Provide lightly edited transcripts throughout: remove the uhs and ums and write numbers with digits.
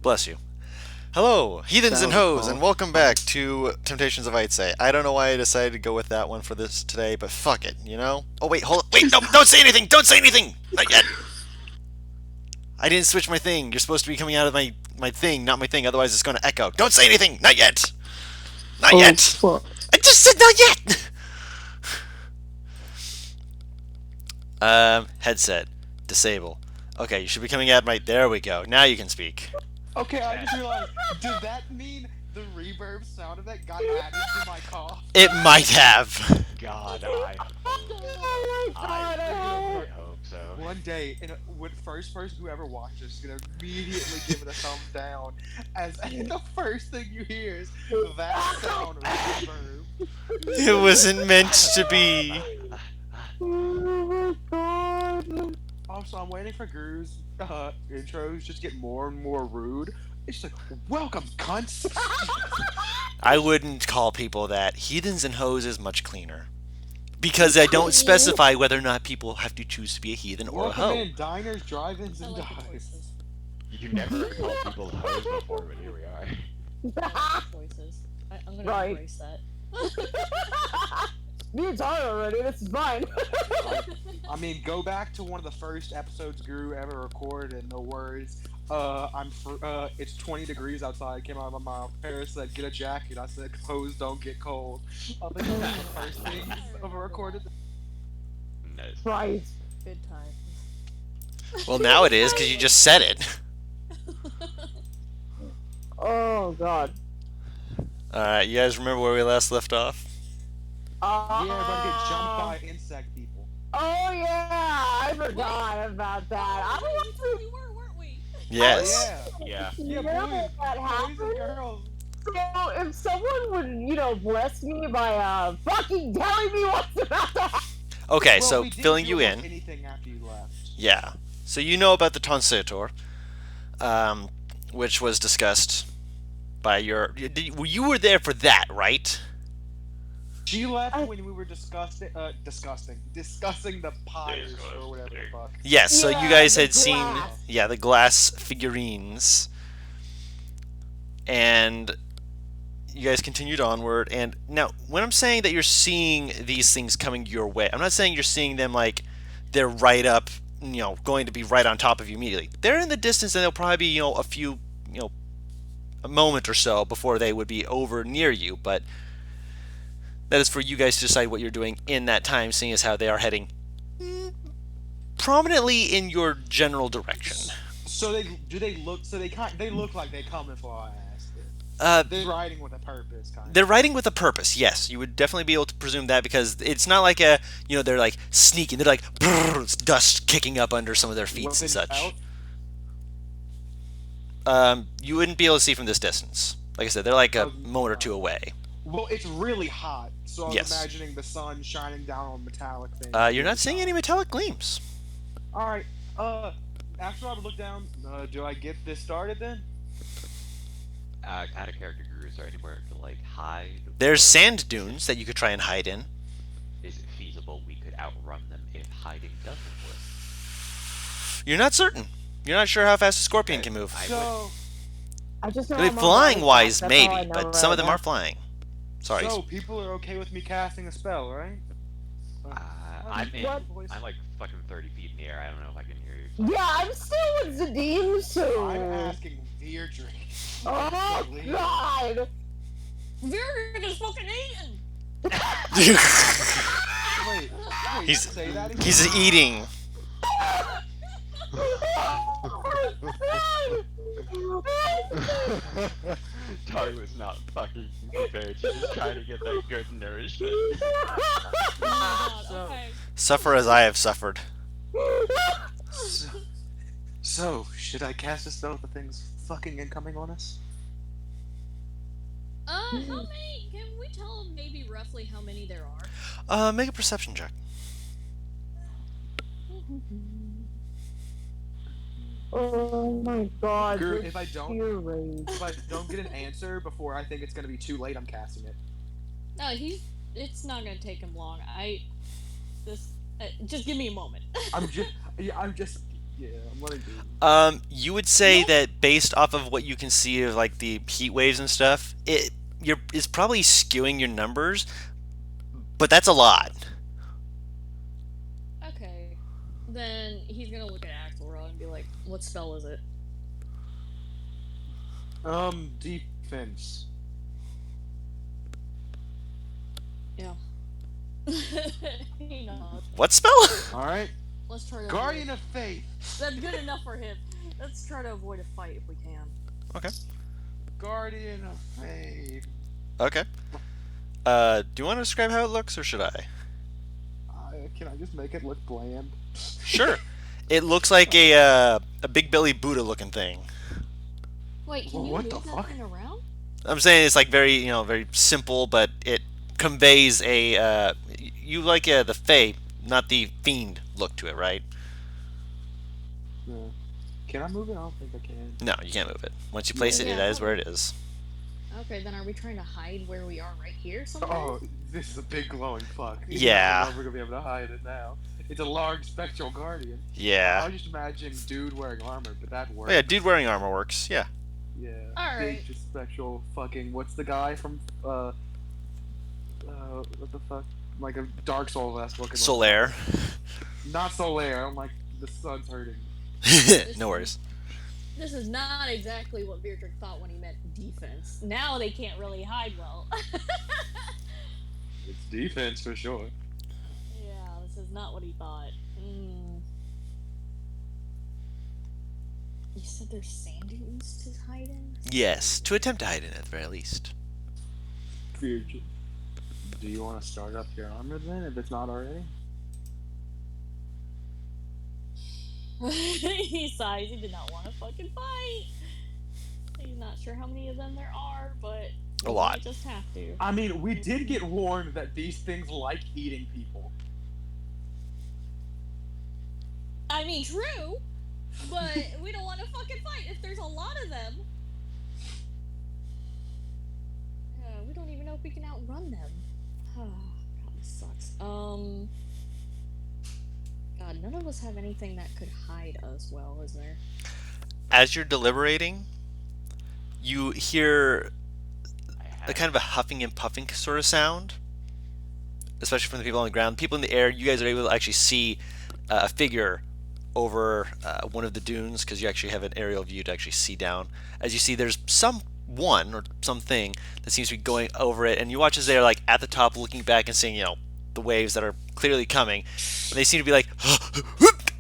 Bless you. Hello, heathens That and was hoes, and cool. welcome back to Temptations of Ait'seh. I don't know why I decided to go with that one for this today, but fuck it, you know? Oh wait, hold wait, no, don't say anything! Don't say anything! Not yet! I didn't switch my thing. You're supposed to be coming out of my thing, not my thing, otherwise it's gonna echo. Don't say anything! Not yet! Not Oh yet! fuck. I just said not yet! Headset. Disable. Okay, you should be coming out right there we go. Now you can speak. Okay, I just realized. Does that mean the reverb sound of that got added to my cough? It might have. God, Oh my god, I hope so. One day, when first person who ever watches this is gonna immediately give it a thumbs down, as the first thing you hear is that sound of reverb. It wasn't meant to be. Oh my god. Also, I'm waiting for Guru's intros just get more and more rude. It's just like, welcome, cunts. I wouldn't call people that. Heathens and hoes is much cleaner. Because I don't specify whether or not people have to choose to be a heathen or a Welcome hoe. in, diners, drive-ins, I and like the dives. choices. You never called people hoes before, but here we are. I like the choices. I'm gonna Right. embrace that. Me and Tyler already, this is fine. I mean, go back to one of the first episodes Guru ever recorded, and the words, it's 20 degrees outside came out of my mouth. Paris said, get a jacket. I said, hoes don't get cold. I think that was the first thing ever recorded. Nice. Right. Good times. Well, now it is because you just said it. Oh god. Alright, you guys remember where we last left off? Yeah, everybody get jumped by insect people. Oh yeah, I forgot about that. I don't want We were, weren't we? Yes. Oh, Yeah. to Yeah, know boys, that boys happened. and girls. So if someone would, bless me by fucking telling me what's about to happen. Okay, Well, so we didn't filling do you almost in. anything after you left. Yeah. So you know about the Tonsator, which was discussed by you were there for that, right? She left when we were discussing the pyres or whatever the fuck. Yes, so you Yeah, guys the had seen, glass. the glass figurines, and you guys continued onward. And now, when I'm saying that you're seeing these things coming your way, I'm not saying you're seeing them like they're right up, going to be right on top of you immediately. They're in the distance, and they'll probably be, a few, a moment or so before they would be over near you. But that is for you guys to decide what you're doing in that time, seeing as how they are heading prominently in your general direction. So they look like they coming for our ass. They're riding with a purpose, kind of. They're riding with a purpose, yes. You would definitely be able to presume that because it's not like they're like sneaking. They're like, brrr, dust kicking up under some of their feet and Weapons such. out. You wouldn't be able to see from this distance. Like I said, they're like a moment or two away. Well, it's really hot, so I was Yes. imagining the sun shining down on metallic things. You're not seeing any metallic gleams. All right. After I would look down, do I get this started then? Out of character Guru, is there anywhere to like hide? There's sand dunes that you could try and hide in. Is it feasible we could outrun them if hiding doesn't work? You're not certain. You're not sure how fast a scorpion can move. So, I just know Really, I'm on flying the wise, right track, that's all I maybe, know but some of right them now. are flying. Sorry. so people are okay with me casting a spell, right? I'm like fucking 30 feet in the air. I don't know if I can hear you. Yeah, I'm still with Zadim, so. I'm asking Deirdre. Oh god! Virgin is fucking eating! Wait, He's- say that again? He's eating. Tari was not fucking prepared. She's just trying to get that good nourishment. Oh my god, So- okay. Suffer as I have suffered. So, should I cast a spell if the thing's fucking incoming on us? How many? Can we tell maybe roughly how many there are? Make a perception check. Oh my god. Guru, this if I don't- sheer rage. If I don't get an answer before I think it's gonna be too late, I'm casting it. No, it's not gonna take him long. Just give me a moment. I'm just Yeah, I'm letting dude. You would say Nope. that based off of what you can see of like the heat waves and stuff, it's probably skewing your numbers, but that's a lot. Okay. Then he's gonna look at Axelrod and be like, "What spell is it?" Defense. Yeah. He nods. What spell? All right. Let's try to Guardian avoid. of Faith. That's good enough for him. Let's try to avoid a fight if we can. Okay. Guardian of Faith. Okay. Do you want to describe how it looks, or should I? Can I just make it look bland? Sure. It looks like a big belly Buddha looking thing. Wait, can Well, you what move the that fuck? thing around? I'm saying it's like very, very simple, but it conveys a you like the Fae, not the fiend look to it, right? Yeah. Can I move it? I don't think I can. No, you can't move it. Once you place it, Yeah, it is where it is. Okay, then are we trying to hide where we are right here somewhere? Oh, this is a big glowing fuck. Yeah. We're gonna be able to hide it now. It's a large spectral guardian. I Yeah. was just imagining dude wearing armor, but that works. Oh, yeah, dude wearing armor works. Yeah. Yeah. Alright. Big, just spectral fucking. What's the guy from what the fuck? Like a Dark Souls looking. Solaire. Not Solaire. I'm like the sun's hurting. No worries. This is not exactly what Beatrix thought when he meant defense. Now they can't really hide well. It's defense for sure. Yeah, this is not what he thought. You said there's sand dunes to hide in? Yes, to attempt to hide in it at the very least. Future. Do you want to start up your armor then, if it's not already? He sighs. He did not want to fucking fight. He's not sure how many of them there are, but A lot. might just have to. I mean, we did get warned that these things like eating people. I mean, true, but we don't want to fucking fight if there's a lot of them. We don't even know if we can outrun them. God, this sucks. God, none of us have anything that could hide us well, is there? As you're deliberating, you hear I a have kind of a huffing and puffing sort of sound, especially from the people on the ground. People in the air, you guys are able to actually see a figure over one of the dunes because you actually have an aerial view to actually see down. As you see, there's someone or something that seems to be going over it, and you watch as they're like at the top, looking back and seeing the waves that are clearly coming, and they seem to be like,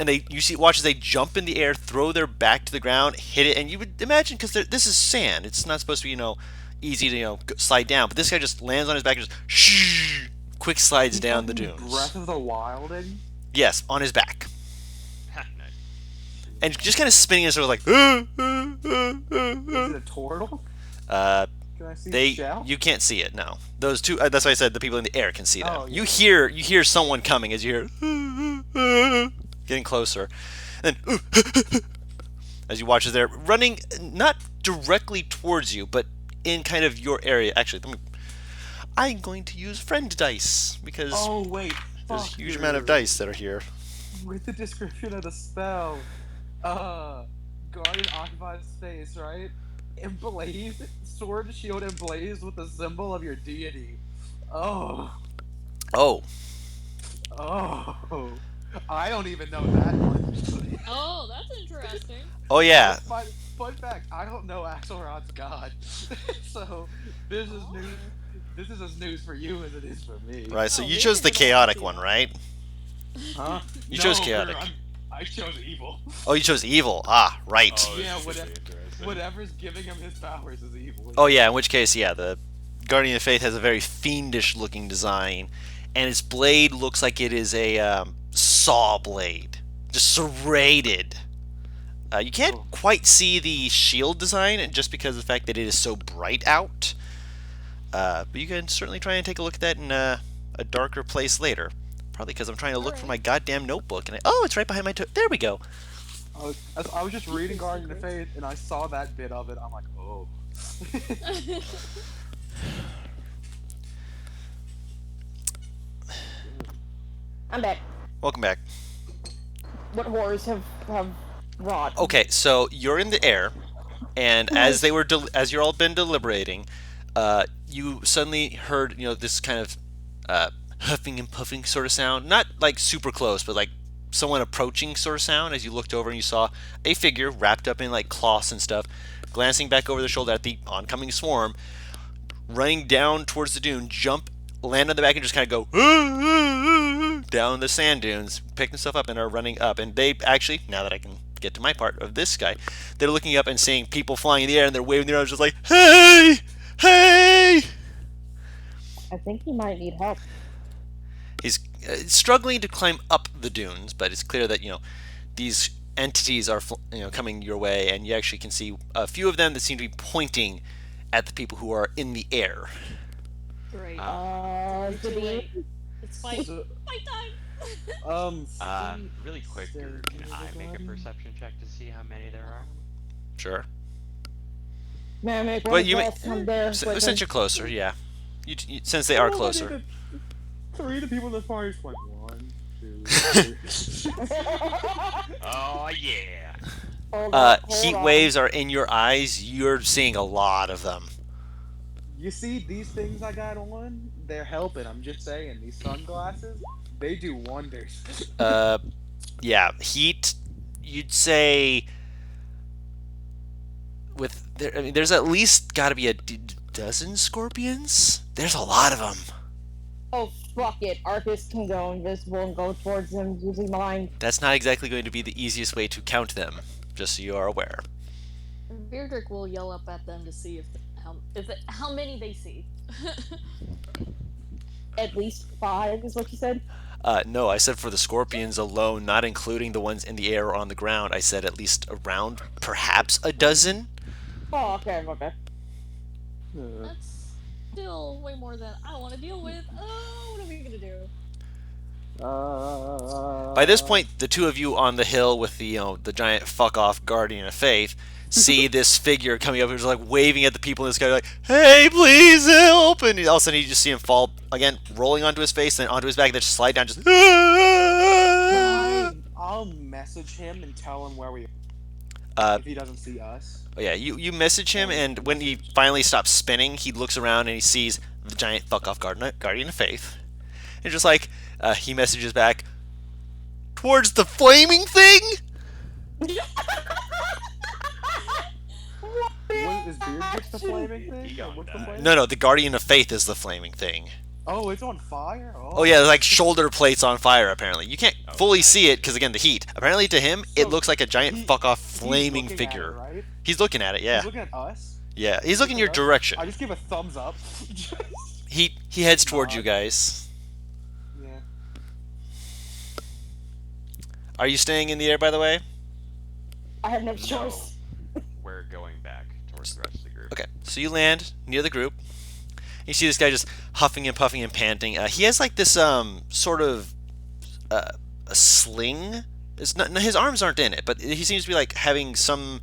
and watch as they jump in the air, throw their back to the ground, hit it, and you would imagine because this is sand, it's not supposed to be easy to slide down, but this guy just lands on his back and just quick slides down the dunes. Breath of the Wild, Eddie? Yes, on his back. nice. And just kind of spinning and sort of like, Is it a turtle? Can I see shell? you can't see it. No, those two. That's why I said the people in the air can see that. Oh, yeah. You hear someone coming as you hear getting closer, and then as you watch as they're running not directly towards you, but in kind of your area. Actually, I'm going to use friend dice because Oh wait, there's a fuck huge you. amount of dice that are here. With the description of the spell, Guardian occupies space, right? Emblazed, sword, shield emblazed with the symbol of your deity. Oh, Oh, I don't even know that one. Oh, that's interesting. oh yeah. Fun fact, I don't know Axelrod's god. So, this is news. This is as news for you as it is for me. Right. So Oh, you maybe chose the they don't chaotic see one, that. right? Huh? You chose No, chaotic. I chose evil. Oh, you chose evil. Ah, right. Oh, Yeah, this should whatever- be interesting. Whatever's giving him his powers is evil. Oh yeah, in which case, yeah, the Guardian of Faith has a very fiendish looking design, and its blade looks like it is a saw blade, just serrated. You can't Oh. quite see the shield design, and just because of the fact that it is so bright out. But you can certainly try and take a look at that in a darker place later. Probably because I'm trying to look for my goddamn notebook, and it's right behind my. There we go. I was just reading Guardian of Faith, and I saw that bit of it. I'm like, oh. I'm back. Welcome back. What horrors have Rod. Okay, so you're in the air, and as they were as you're all been deliberating, you suddenly heard this kind of huffing and puffing sort of sound, not like super close, but like someone approaching sort of sound. As you looked over and you saw a figure wrapped up in like cloths and stuff, glancing back over the shoulder at the oncoming swarm, running down towards the dune, jump, land on the back, and just kind of go down the sand dunes, pick themselves up, and are running up. And they actually, now that I can get to my part of this guy, they're looking up and seeing people flying in the air, and they're waving their arms just like, hey, hey. I think he might need help. He's struggling to climb up the dunes, but it's clear that these entities are coming your way, and you actually can see a few of them that seem to be pointing at the people who are in the air. Great. Is Too it late. It's fight. So- Fight time. Really quick, can I make a perception check to see how many there are? Sure. May I make But one you may- guess? I'm there. Since you're closer, yeah. Since they are closer. 3 of the people in the fire is like 1, 2, 3. Oh yeah. Hold Heat on. waves are in your eyes. You're seeing a lot of them. You see these things I got on? They're helping. I'm just saying. These sunglasses, they do wonders. Yeah, heat. You'd say there's at least got to be a dozen scorpions. There's a lot of them. Oh, fuck it. Arcus can go invisible and go towards them using mind. That's not exactly going to be the easiest way to count them. Just so you are aware. Beardrick will yell up at them to see how many they see. At least 5 is what you said? No, I said for the scorpions alone, not including the ones in the air or on the ground. I said at least around, perhaps a dozen. Oh, okay. That's still way more than I want to deal with. Oh, what are we gonna do? By this point, the two of you on the hill with the giant fuck off guardian of faith see this figure coming up who's like waving at the people in the sky like, hey, please help, and all of a sudden you just see him fall again, rolling onto his face, then onto his back, then just slide down, just I'll message him and tell him where we if he doesn't see us. Oh yeah, you message him, and when he finally stops spinning, he looks around and he sees the giant fuck off guardian of faith. And just like he messages back towards the flaming thing. What is Beardrick the flaming thing? He gonna What's the die. flaming? No, the guardian of faith is the flaming thing. Oh, it's on fire. Oh yeah, like shoulder plates on fire. Apparently, you can't fully see it because again the heat. Apparently, to him, it So, looks like a giant fuck off He's flaming looking at figure. it, right? He's looking at it. Yeah, He's looking at us. yeah. He's looking your at us? direction. I just give a thumbs up. He heads towards you Nod. guys. Yeah. Are you staying in the air, by the way? I have no No. choice. We're going back towards the rest of the group. Okay, so you land near the group. You see this guy just huffing and puffing and panting. He has like this sort of a sling. It's not, his arms aren't in it, but he seems to be like having some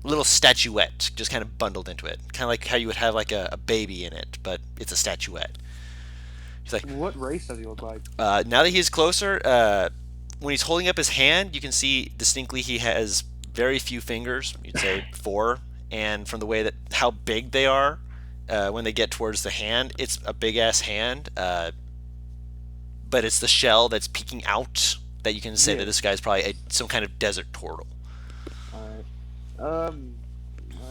little statuette just kind of bundled into it. Kind of like how you would have like a baby in it, but it's a statuette. He's like, What race does he look like? now that he's closer, when he's holding up his hand, you can see distinctly he has very few fingers. You'd say 4, and from the way that how big they are, when they get towards the hand, it's a big ass hand. But it's the shell that's peeking out that you can say that this guy's probably some kind of desert turtle. Alright. My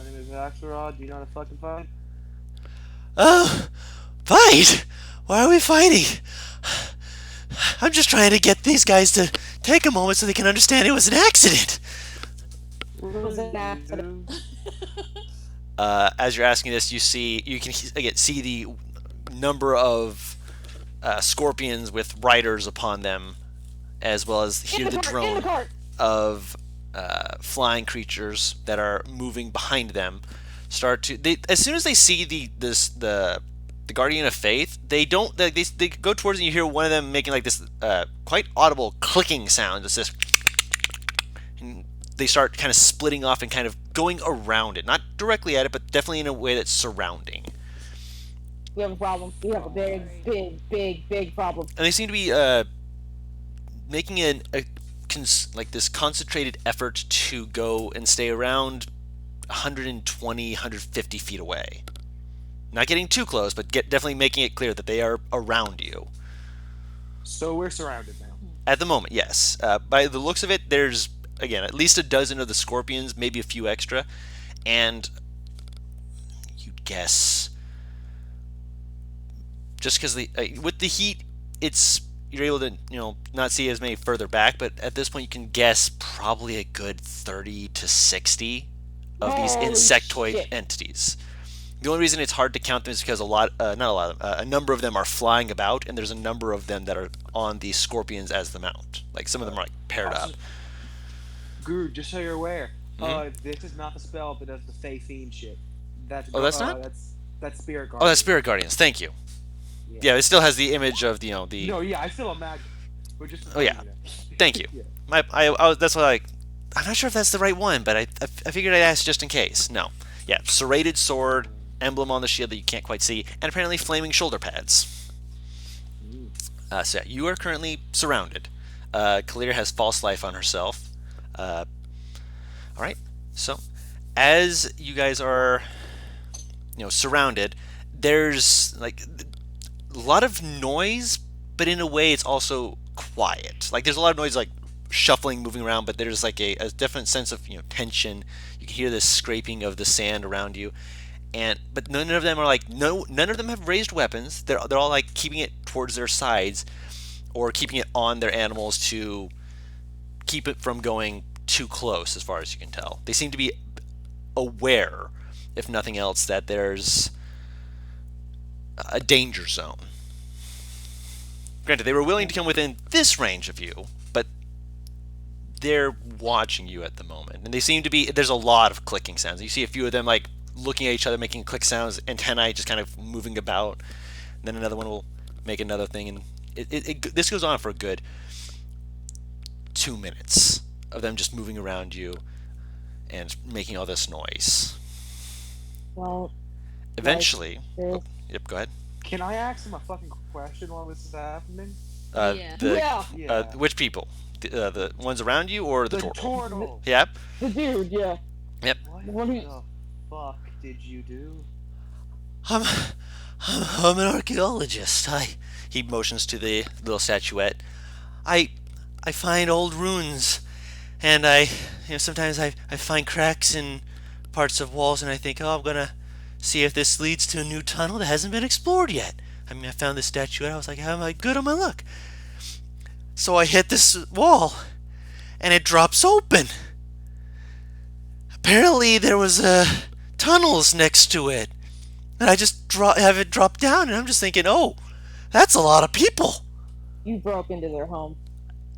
name is Axelrod. Do you know how to fucking fight? Fight? Why are we fighting? I'm just trying to get these guys to take a moment so they can understand it was an accident. Was it an accident? As you're asking this, you can again see the number of scorpions with riders upon them, as well as hear the In drone the cart. of flying creatures that are moving behind them. As soon as they see the guardian of faith, they go towards it, and you hear one of them making like this quite audible clicking sound. It's this, and they start kind of splitting off and kind of going around it, not directly at it, but definitely in a way that's surrounding. We have a problem. We have a big problem. And they seem to be making a like this concentrated effort to go and stay around 120, 150 feet away. Not getting too close, but definitely making it clear that they are around you. So we're surrounded now. At the moment, yes. By the looks of it, there's, again, at least a dozen of the scorpions, maybe a few extra. And you'd guess, just because with the heat, you're able to not see as many further back, but at this point you can guess probably a good 30 to 60 of these Holy insectoid shit. entities. The only reason it's hard to count them is because a number of them are flying about, and there's a number of them that are on the scorpions as the mount. Like some of them are like paired up. Guru, just so you're aware, Mhm. this is not the spell that does the Fey Fiend shit. That's That's not? That's Spirit Guardian. Oh, that's Spirit Guardians. Thank you. Yeah, it still has the image of the. No, yeah, I still imagine. We're just. Oh, yeah. Thank you. Yeah. That's what I'm not sure if that's the right one, but I figured I'd ask just in case. No. Yeah, serrated sword, emblem on the shield that you can't quite see, and apparently flaming shoulder pads. So yeah, you are currently surrounded. Kalir has false life on herself. All right. So, as you guys are, surrounded, there's like a lot of noise, but in a way, it's also quiet. Like there's a lot of noise, like shuffling, moving around, but there's like a different sense of tension. You can hear the scraping of the sand around you, but none of them are none of them have raised weapons. They're all like keeping it towards their sides, or keeping it on their animals to keep it from going too close, as far as you can tell. They seem to be aware, if nothing else, that there's a danger zone. Granted, they were willing to come within this range of you, but they're watching you at the moment. And they seem to be, there's a lot of clicking sounds. You see a few of them like looking at each other, making click sounds, antennae just kind of moving about. And then another one will make another thing, and this goes on for a good 2 minutes of them just moving around you and making all this noise. Well, Eventually, there's- yep, go ahead. Can I ask him a fucking question while this is happening? Yeah. Yeah. Which people? The ones around you, or the The turtle? turtle. Yep. the dude, yeah. What What do you- the fuck did you do? I'm an archaeologist. He motions to the little statuette. I find old runes, and sometimes I find cracks in parts of walls, and I think, I'm gonna see if this leads to a new tunnel that hasn't been explored yet. I mean, I found this statuette. I was like, how am I good on my luck? So I hit this wall, and it drops open. Apparently, there was tunnels next to it, and I just have it drop down, and I'm just thinking, oh, that's a lot of people. You broke into their home.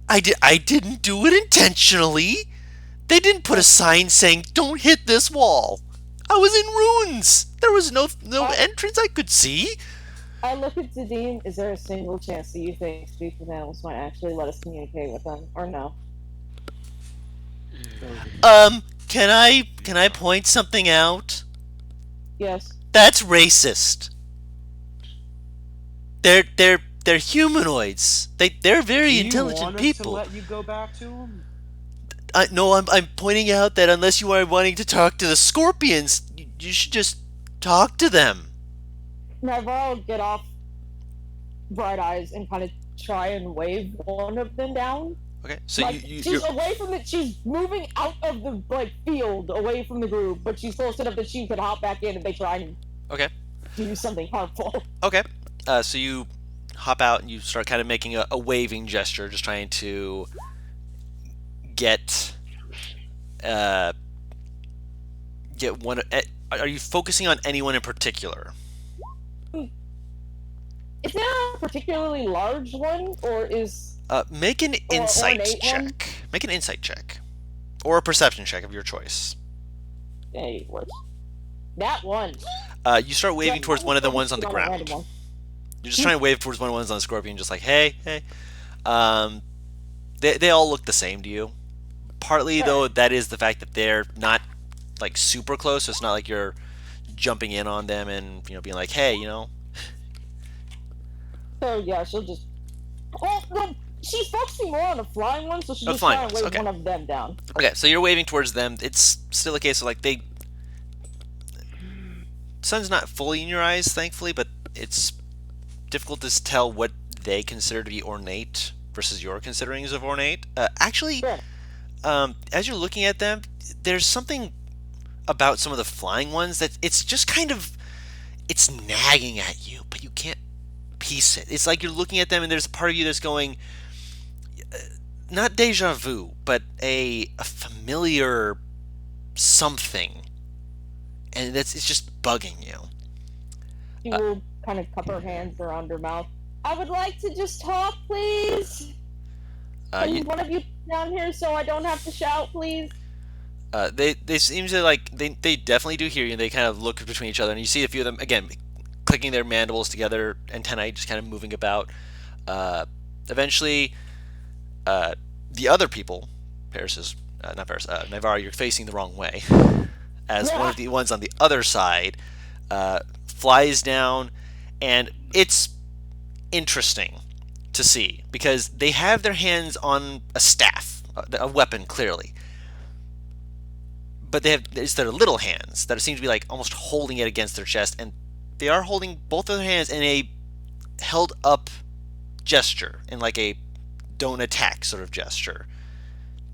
I didn't do it intentionally. They didn't put a sign saying, don't hit this wall. I was in ruins. There was no entrance I could see. I look at the dean. Is there a single chance that you think speak with animals might actually let us communicate with them, or no? Can I point something out? Yes. That's racist. They're humanoids. They're very intelligent Do you want us people. to let you go back to him? No, I'm pointing out that unless you are wanting to talk to the scorpions, you should just talk to them. Navarro get off Bright Eyes and kind of try and wave one of them down. Okay, so Like, she's away from it. She's moving out of the field, away from the group, but she's close enough that she could hop back in if they try and okay. do something harmful. Okay. So you hop out and you start kind of making a waving gesture, just trying to get one. Are you focusing on anyone in particular? Is there a particularly large one, or is Make an Or insight ornate check. one? Make an insight check, or a perception check of your choice. hey, what? That one? You start waving towards one of the ones on the Not a random ground. one. You're just trying to wave towards one of the ones on the scorpion, just like, hey. They all look the same to you. Partly, though, that is the fact that they're not, like, super close, so it's not like you're jumping in on them and, being like, hey, So yeah, she'll just. Oh no! She's focusing more on the flying one, so she's Oh, just flying trying to ones, wave okay. one of them down. Okay, so you're waving towards them. It's still a case of like sun's not fully in your eyes, thankfully, but it's difficult to tell what they consider to be ornate versus your considerings of ornate. Actually, Sure. As you're looking at them, there's something about some of the flying ones that it's just kind of it's nagging at you, but you can't piece it. It's like you're looking at them and there's a part of you that's going not deja vu, but a familiar something, and it's just bugging you. She will kind of cup her hands around her mouth. I would like to just talk, please. Can You, one of you down here so I don't have to shout, please? they seem to like they definitely do hear you. And they kind of look between each other, and you see a few of them again clicking their mandibles together, antennae just kind of moving about. Eventually, the other people, not Paris, Navarre, you're facing the wrong way. As one of the ones on the other side flies down, and it's interesting to see because they have their hands on a staff, a weapon clearly, but it's their little hands that seem to be like almost holding it against their chest, and they are holding both of their hands in a held up gesture, in like a don't attack sort of gesture.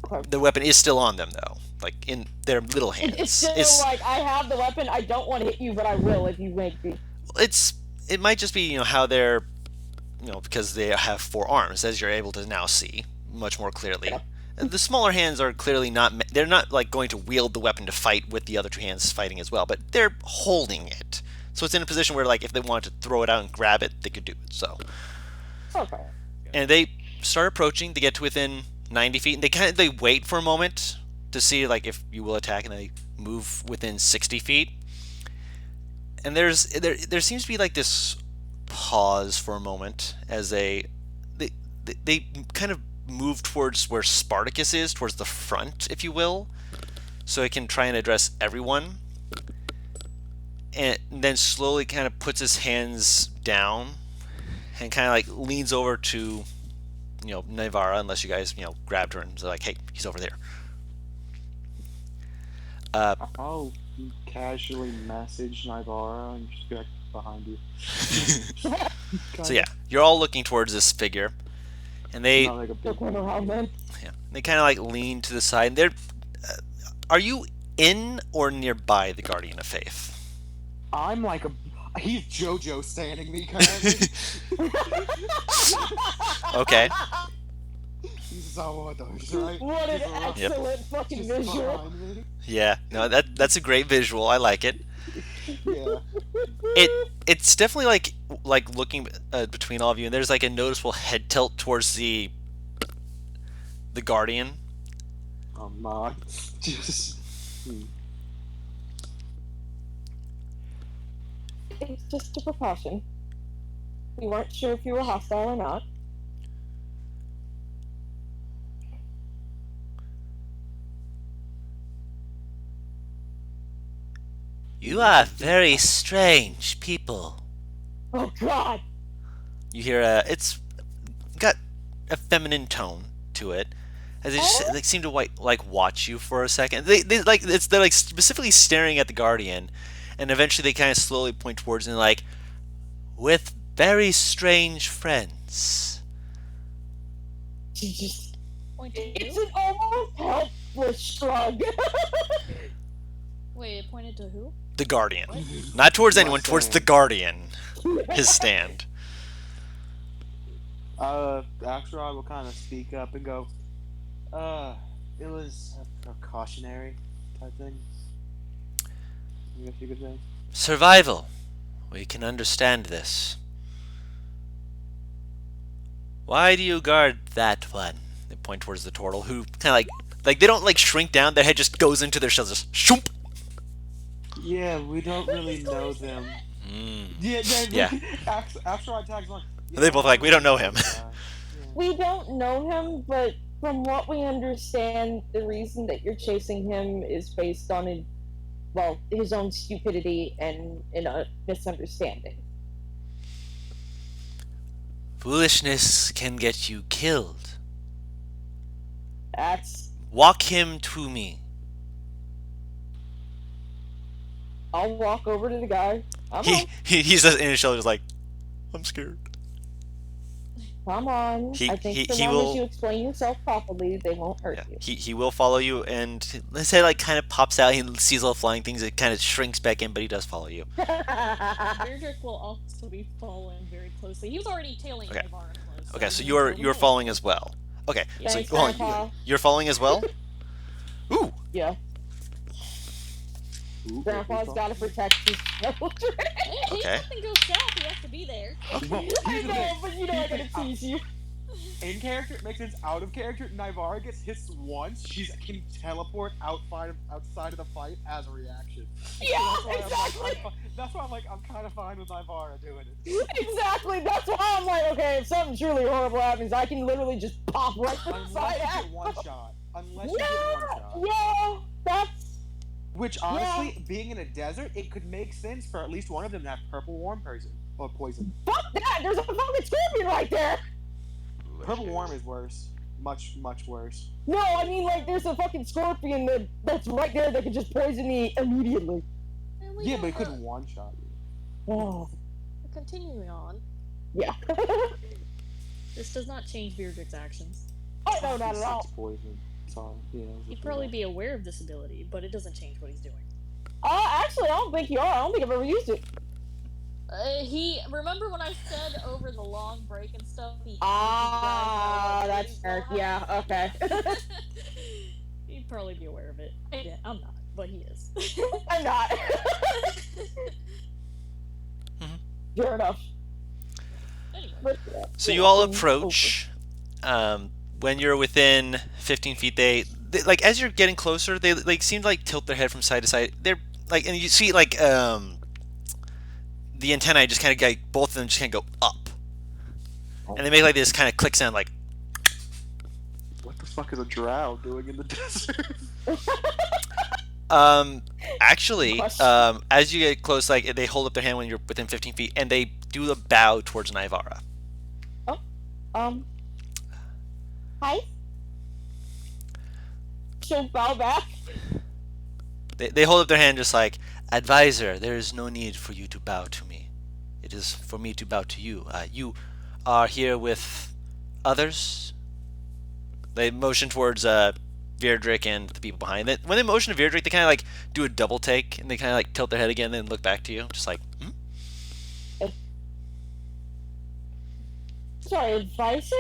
Okay. The weapon is still on them though, like in their little hands. It's still like, I have the weapon, I don't want to hit you, but I will if you make me. It might just be how they're because they have 4 arms, as you're able to now see much more clearly. Yeah. And the smaller hands are clearly they're not like going to wield the weapon to fight with the other 2 hands fighting as well, but they're holding it. So it's in a position where like if they wanted to throw it out and grab it, they could do it. So Okay. and they start approaching, they get to within 90 feet, and they wait for a moment to see like if you will attack, and they move within 60 feet. And there seems to be like this pause for a moment as they kind of move towards where Spartacus is, towards the front, if you will, so it can try and address everyone. And then slowly kind of puts his hands down and kind of like leans over to Navarra, unless you guys grabbed her and like, hey, he's over there. I'll casually message Navarra and just be like, behind you. So yeah, you're all looking towards this figure, and they Not like a big Look around then. they kind of like lean to the side. And they're are you in or nearby the Guardian of Faith? I'm like he's JoJo standing me currently. Okay. He's Zawados, right? What an He's around- excellent fucking just visual. behind me. Yeah. No, that's a great visual. I like it. Yeah. It's definitely like looking between all of you, and there's like a noticeable head tilt towards the Guardian. I'm not. Just. It's just a precaution. We weren't sure if you were hostile or not. You are very strange people. Oh God! You hear it's got a feminine tone to it, as they just like seem to like watch you for a second. They're like specifically staring at the Guardian, and eventually they kind of slowly point towards and like, with very strange friends. She just. Point to It's who? an almost helpless shrug. Wait, it pointed to who? The Guardian, not towards anyone, towards the Guardian. His stand. After I will kind of speak up and go, it was a precautionary type thing. I guess you could say. Survival. We can understand this. Why do you guard that one? They point towards the turtle, who kind of like they don't like shrink down. Their head just goes into their shells, just shoomp. Yeah, we don't really know them. Yeah. After I tagged along, They both like, we don't know him. We don't know him, but from what we understand, the reason that you're chasing him is based on his own stupidity and in a misunderstanding. Foolishness can get you killed. That's. Walk him to me. I'll walk over to the guy. He's just in his shoulders like, I'm scared. Come on. I think so long as you explain yourself properly, they won't hurt you. He will follow you, and let's say like kind of pops out. He sees little flying things. It kind of shrinks back in, but he does follow you. Beardrick will also be following very closely. He was already tailing Navarra close. Okay, so you're following as well. Okay, Thanks, so hold on. You're following as well. Ooh. Yeah. Grandpa's got to protect his children. If something goes south, he has to be there. Well, I know, but you know I gotta tease you. In character, it makes sense. Out of character, Navarra gets hit once. She can teleport outside of the fight as a reaction. Yeah, So exactly. that's why I'm like, I'm kind of fine with Navarra doing it. Exactly. That's why I'm like, okay, if something truly horrible happens, I can literally just pop right to the Unless side. you get one shot. Unless you Yeah, get one shot. yeah, that's. Which honestly, being in a desert, it could make sense for at least one of them to have purple worm poison. Fuck that! There's a fucking scorpion right there! Purple worm is worse. Much, much worse. No, I mean, like, there's a fucking scorpion that's right there that could just poison me immediately. Yeah, but it couldn't one-shot you. Oh. Continuing on. Yeah. This does not change Beardrick's actions. Oh, no, not at all. Poison. Sorry. Yeah, He'd probably be aware of this ability, but it doesn't change what he's doing. Actually, I don't think you are. I don't think I've ever used it. Remember when I said over the long break and stuff? That's fair. Yeah, okay. He'd probably be aware of it. Yeah, I'm not, but he is. I'm not. Fair enough. Anyway. So you all approach. When you're within 15 feet, they like as you're getting closer, they like seem to like tilt their head from side to side. They're like, and you see like the antennae just kind of like both of them just kind of go up, and they make like this kind of click sound like. What the fuck is a drow doing in the desert? Actually, as you get close, like they hold up their hand when you're within 15 feet, and they do a bow towards Naivara. Hi. She'll bow back. They hold up their hand just like, advisor, there is no need for you to bow to me. It is for me to bow to you. You are here with others. They motion towards Vierdrick and the people behind it. When they motion to Vierdrick, they kind of like do a double take, and they kind of like tilt their head again, and then look back to you, just like, Sorry, advisor?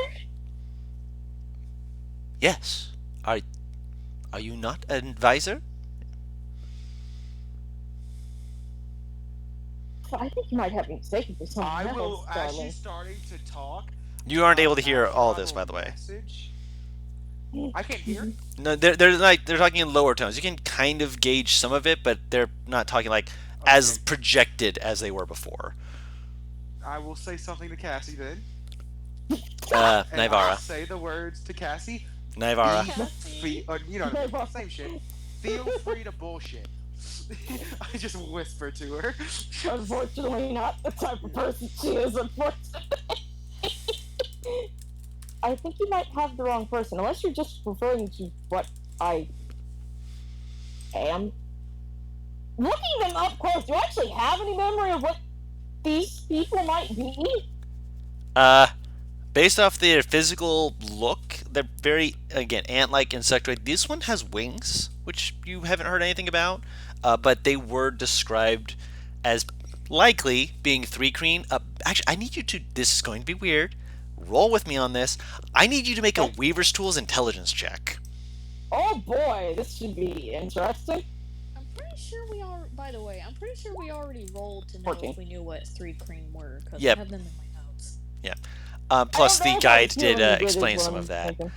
Yes. Are you not an advisor? I think you might have me mistaken for something I else, will, as darling. she's starting to talk. You aren't able to hear all of this, by the way. Message. I can't hear. No, they're talking in lower tones. You can kind of gauge some of it, but they're not talking like as projected as they were before. I will say something to Cassie then. Naivara. I'll say the words to Cassie. Naivara. You know, same shit. Feel free to bullshit. I just whisper to her. Unfortunately, not the type of person she is, unfortunately. I think you might have the wrong person, unless you're just referring to what I am. Looking them up close, do you actually have any memory of what these people might be? Based off their physical look, they're very, again, ant-like, insectoid. This one has wings, which you haven't heard anything about, but they were described as likely being Thri. Actually, I need you to, this is going to be weird, roll with me on this. I need you to make a Weaver's Tools intelligence check. Oh boy, this should be interesting. I'm pretty sure we are. By the way, I'm pretty sure we already rolled to know 14. if we knew what Thri were, because Yep. I have them in my notes. Yeah. Plus, the guide did explain what some I'm of that. thinking.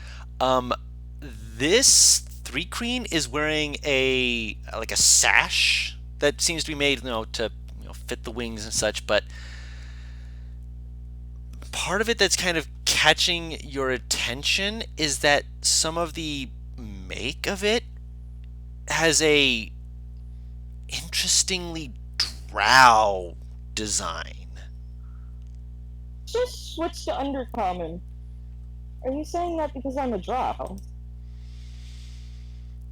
This Thri is wearing a sash that seems to be made, to fit the wings and such. But part of it that's kind of catching your attention is that some of the make of it has a interestingly drow design. just switched to Undercommon. Are you saying that because I'm a drow?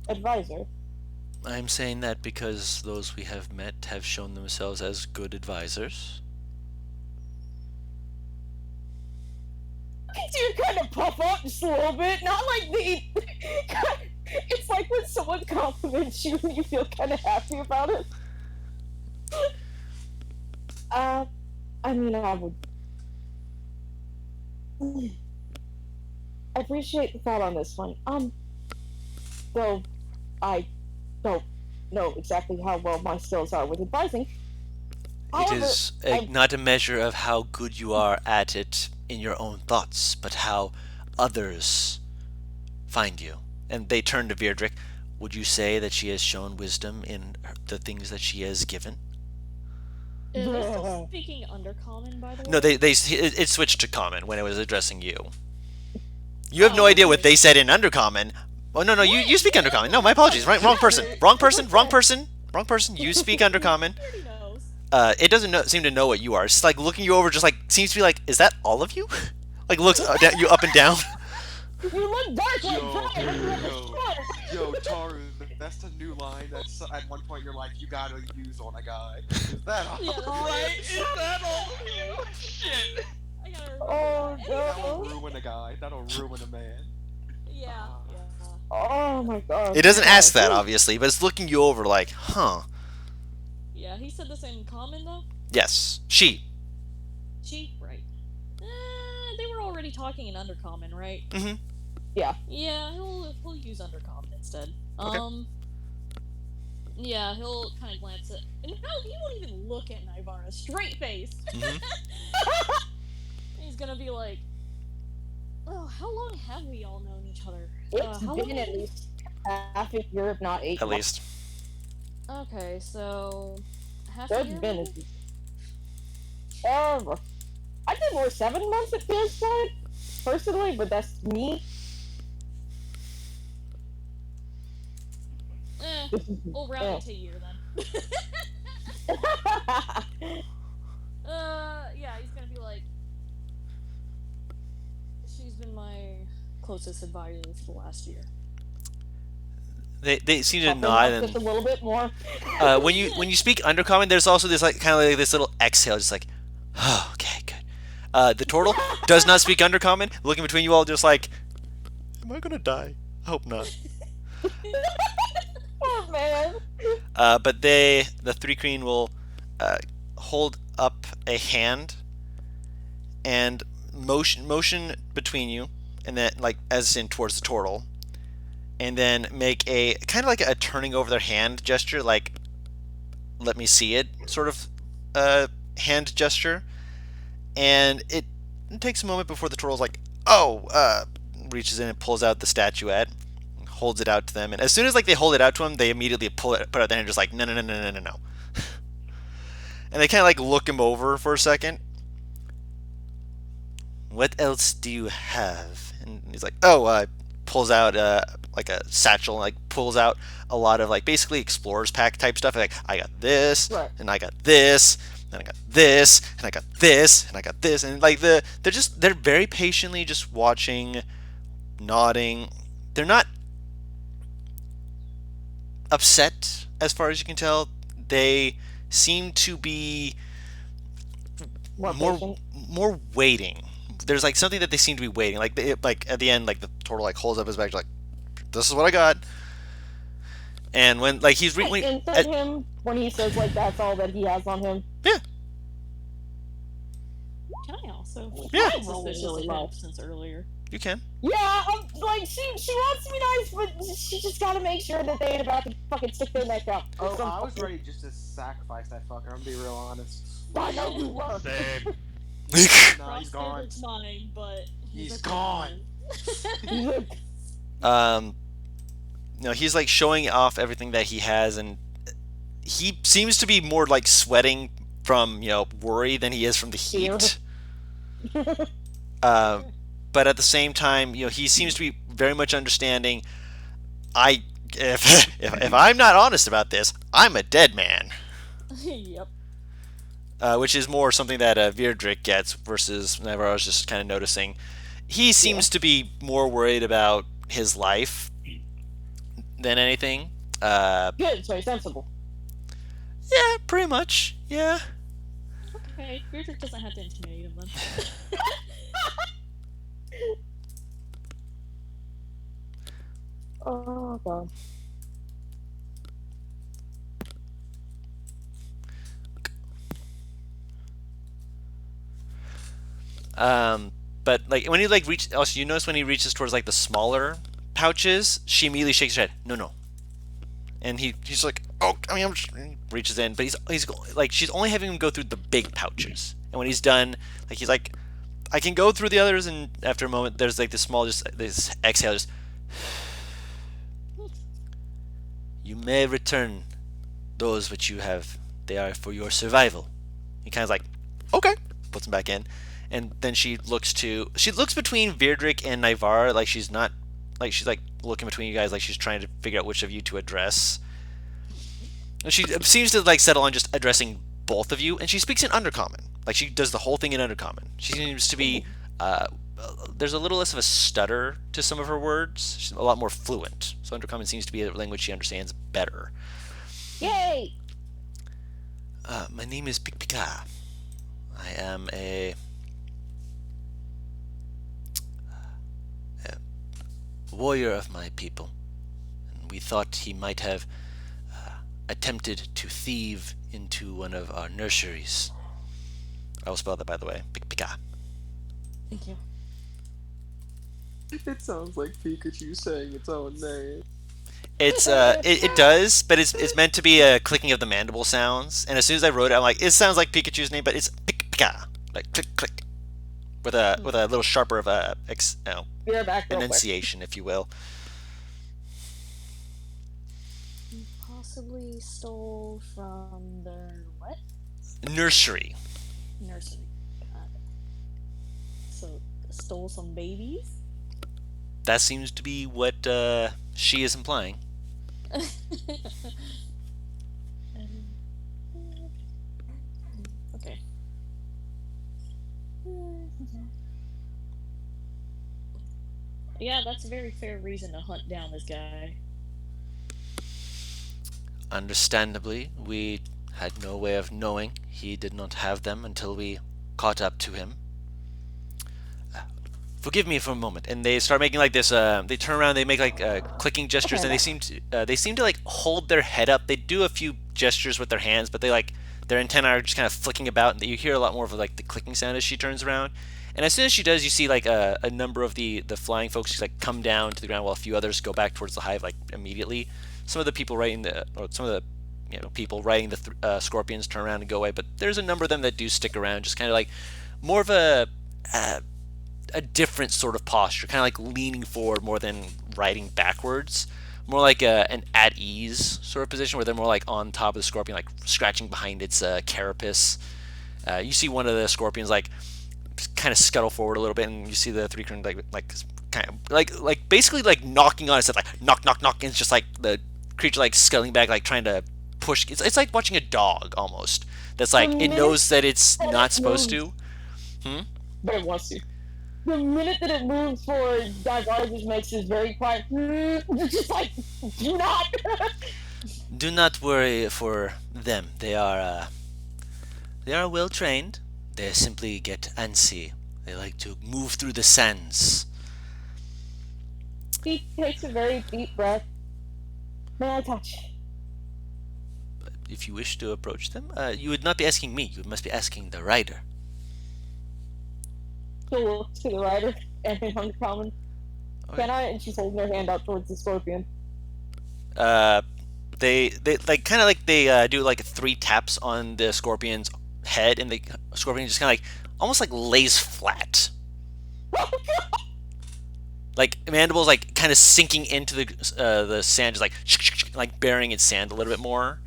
Advisor. I'm saying that because those we have met have shown themselves as good advisors. You kind of puff up just a little bit, not like the. It's like when someone compliments you and you feel kind of happy about it. I mean, I would. I appreciate the thought on this one. Though I don't know exactly how well my skills are with advising. It However, is not a measure of how good you are at it in your own thoughts, but how others find you. And they turn to Virdrick. Would you say that she has shown wisdom in the things that she has given? Are they still speaking Undercommon, by the way? No, it switched to common when it was addressing you. You have no Oh, idea what okay. they said in Undercommon. Oh no, you speak Undercommon. No, my apologies. Right, wrong person. Wrong person. Wrong person. Wrong person. You speak Undercommon. He already knows. It doesn't seem to know what you are. It's just like looking you over, just like seems to be like, is that all of you? Like looks you up and down. you look dark like Yo, that. yo, Taru, that's the new line. That's at one point you're like, you gotta use on a guy. Is that all? Yeah, that's Right? Is that all of you? Shit. I gotta remember Oh, that. That'll no. ruin a guy. That'll ruin a man. Yeah, yeah. Oh my god. It doesn't ask that obviously, but it's looking you over like, huh? Yeah, he said this in common, though? Yes, she. She? Right. They were already talking in Undercommon, right? Mm-hmm. Yeah, he'll use Undercommon instead. Okay. Yeah, he'll kind of glance at. And no, he won't even look at Nivara straight face. Mm-hmm. He's gonna be like, "Oh, how long have we all known each other? It's How been long?" at least half a year, if not 8 At months. least. Okay, so half a It's year. been. maybe? I'd say more 7 months at this point, personally, but that's me. We'll round it to a year then. Yeah, he's gonna be like, she's been my closest advisor for the last year. They seem to Puffing nod up just a and little bit more. when you speak Undercommon, there's also this like kind of like this little exhale, just like, oh, okay, good. The turtle does not speak Undercommon, looking between you all, just like, am I gonna die? I hope not. Oh man. But the Thri Kreen will hold up a hand and motion between you, and then like as in towards the turtle, and then make a kind of like a turning over their hand gesture, like let me see it sort of hand gesture, and it takes a moment before the turtle's like, oh, reaches in and pulls out the statuette, holds it out to them, and as soon as like they hold it out to him, they immediately put out their hand, just like no no no no no no no, and they kind of like look him over for a second. What else do you have? And he's like, oh, pulls out like a satchel, and like pulls out a lot of like basically explorers pack type stuff. Like I got this, Right. and I got this, and I got this, and I got this, and I got this, and like they're very patiently just watching, nodding. They're not upset as far as you can tell. They seem to be more patient. more waiting. There's like something that they seem to be waiting. Like like at the end, like the turtle like holds up his back, like this is what I got. And when like he's Like, insert him when he says like that's all that he has on him. yeah. Can I also? Yeah. I'm suspicious of him since earlier. You can. Yeah, like she wants to be nice, but she just gotta make sure that they ain't about to fucking stick their neck out. Oh, I was ready just to sacrifice that fucker. I'm gonna be real honest. I know you were. Same. Nah, he's Cross gone. David's mine, but He's a gone. No, he's like showing off everything that he has, and he seems to be more like sweating from worry than he is from the heat. But at the same time, he seems to be very much understanding. If I'm not honest about this, I'm a dead man. Yep. which is more something that Virdrick gets versus Navarro's just kind of noticing. He seems to be more worried about his life than anything. Good, so he's sensible. Yeah, pretty much. Yeah. Okay, Beardrick doesn't have to intimidate him then. Oh god. But like when he like reach, also you notice when he reaches towards like the smaller pouches, she immediately shakes her head. No, no. And he's like, oh, I mean, he reaches in, but like she's only having him go through the big pouches. And when he's done, like he's like, I can go through the others. And after a moment, there's like this small, just this exhale, just. You may return those which you have. They are for your survival. He kind of like, okay, puts them back in, and then she looks between Virdrick and Nyvar, like she's not, like she's like looking between you guys, like she's trying to figure out which of you to address. And she seems to like settle on just addressing both of you, and she speaks in Undercommon. Like she does the whole thing in Undercommon. She seems to be. There's a little less of a stutter to some of her words. She's a lot more fluent. So Undercommon seems to be a language she understands better. Yay! My name is Pikpika. I am a warrior of my people. And we thought he might have attempted to thieve into one of our nurseries. I will spell that, by the way. Pikpika. Thank you. It sounds like Pikachu saying its own name. It does, but it's meant to be a clicking of the mandible sounds. And as soon as I wrote it, I'm like, it sounds like Pikachu's name, but it's Pikpika, like click click, with a little sharper of a You're back real quick. enunciation, if you will. You possibly stole from their what? Nursery. Nursery. Got it. So, stole some babies? That seems to be what she is implying. Okay. Yeah, that's a very fair reason to hunt down this guy. Understandably, we had no way of knowing he did not have them until we caught up to him. Forgive me for a moment. And they start making like this. They turn around. They make like clicking gestures, and they seem to like hold their head up. They do a few gestures with their hands, but they like their antennae are just kind of flicking about, and you hear a lot more of like the clicking sound as she turns around. And as soon as she does, you see like a number of the flying folks just like come down to the ground, while a few others go back towards the hive like immediately. Some of the people some of the people riding the scorpions turn around and go away, but there's a number of them that do stick around, just kind of like more of a different sort of posture, kind of like leaning forward more than riding backwards, more like an at ease sort of position where they're more like on top of the scorpion, like scratching behind its carapace. You see one of the scorpions like kind of scuttle forward a little bit, and you see the three like kind of like basically like knocking on its head, like knock knock knock, and it's just like the creature like scuttling back, like trying to push. It's like watching a dog almost. That's like it knows that it's not supposed to. But it wants to. The minute that it moves forward, Dagvar just makes this very quiet. Just like, do not. Do not worry for them. They are well trained. They simply get antsy. They like to move through the sands. He takes a very deep breath. May I touch? But if you wish to approach them, you would not be asking me. You must be asking the rider. He'll look to the rider and in Uncommon. Okay. Can I? And she's holding her hand out towards the scorpion. They like kind of like they do like 3 taps on the scorpion's head, and the scorpion just kind of like almost like lays flat. Like mandibles like kind of sinking into the sand, just like burying its sand a little bit more.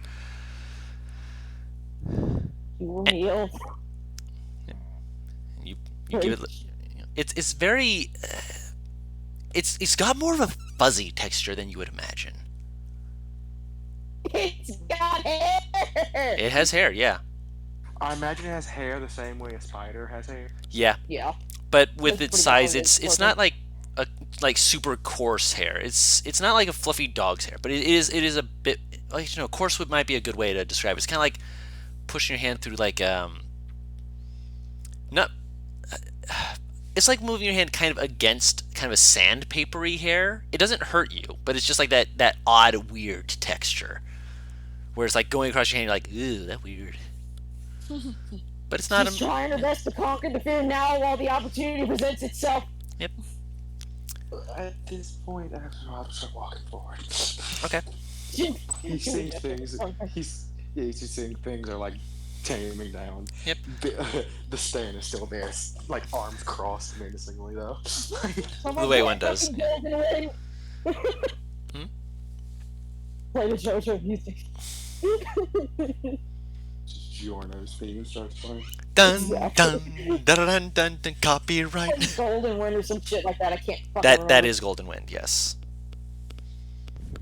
You will kneel. You give it. It's very. It's got more of a fuzzy texture than you would imagine. It's got hair. It has hair, yeah. I imagine it has hair the same way a spider has hair. Yeah, Yeah. but with That's its pretty much size, what it's not like a like super coarse hair. It's not like a fluffy dog's hair, but it is a bit like coarse might be a good way to describe it. It's kind of like pushing your hand through like not. It's like moving your hand kind of against kind of a sandpapery hair. It doesn't hurt you, but it's just like that odd weird texture. Where it's like going across your hand, you're like, ew, that weird. But it's not She's trying her best to conquer the fear now while the opportunity presents itself. Yep. At this point, I'll start walking forward. Okay. He's seeing things. He's seeing things are like taming down. Yep. The stand is still there, like arms crossed menacingly though. The way one does. Play the JoJo music. Giorno's theme starts playing. Dun dun dun dun dun dun. Copyright. Golden Wind or some shit like that. I can't fucking That remember. is Golden Wind. Yes.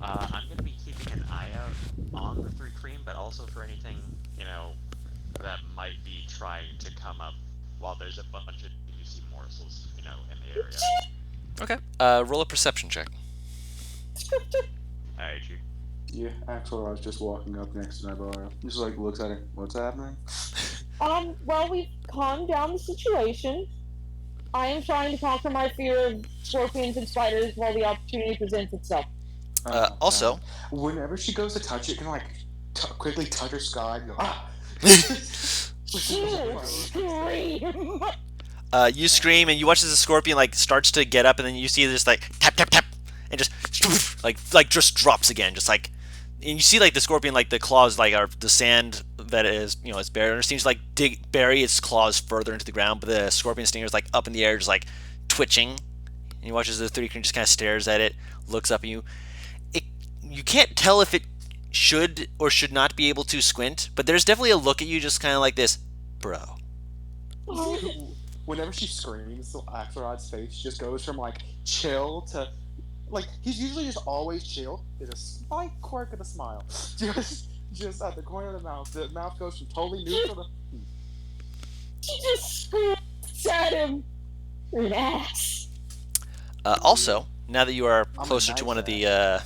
I'm gonna be keeping an eye out on the Thri cream, but also for anything that might be trying to come up while there's a bunch of juicy morsels, in the area. Okay. Roll a perception check. Alright, you. Yeah, Axelrod's just walking up next to Navarro. Just like looks at her. What's happening? Well, we've calmed down the situation. I am trying to conquer my fear of scorpions and spiders while the opportunity presents itself. Also, whenever she goes to touch it, can like quickly touch her sky and go ah. Scream! you scream and you watch as the scorpion like starts to get up, and then you see this like tap tap tap, and just like just drops again, just like, and you see like the scorpion like the claws like are the sand that is it's buried under seems to like bury its claws further into the ground, but the scorpion stinger is like up in the air, just like twitching. And you watch as the Thri cream just kind of stares at it, looks up at you. You can't tell if it should or should not be able to squint, but there's definitely a look at you just kind of like this, bro. Whenever she screams, Axelrod's face just goes from like chill to like he's usually just always chill. There's a slight quirk of a smile, just at the corner of the mouth. The mouth goes from totally neutral to. She just screams at him. You're an ass. Also, now that you are I'm a closer to one of the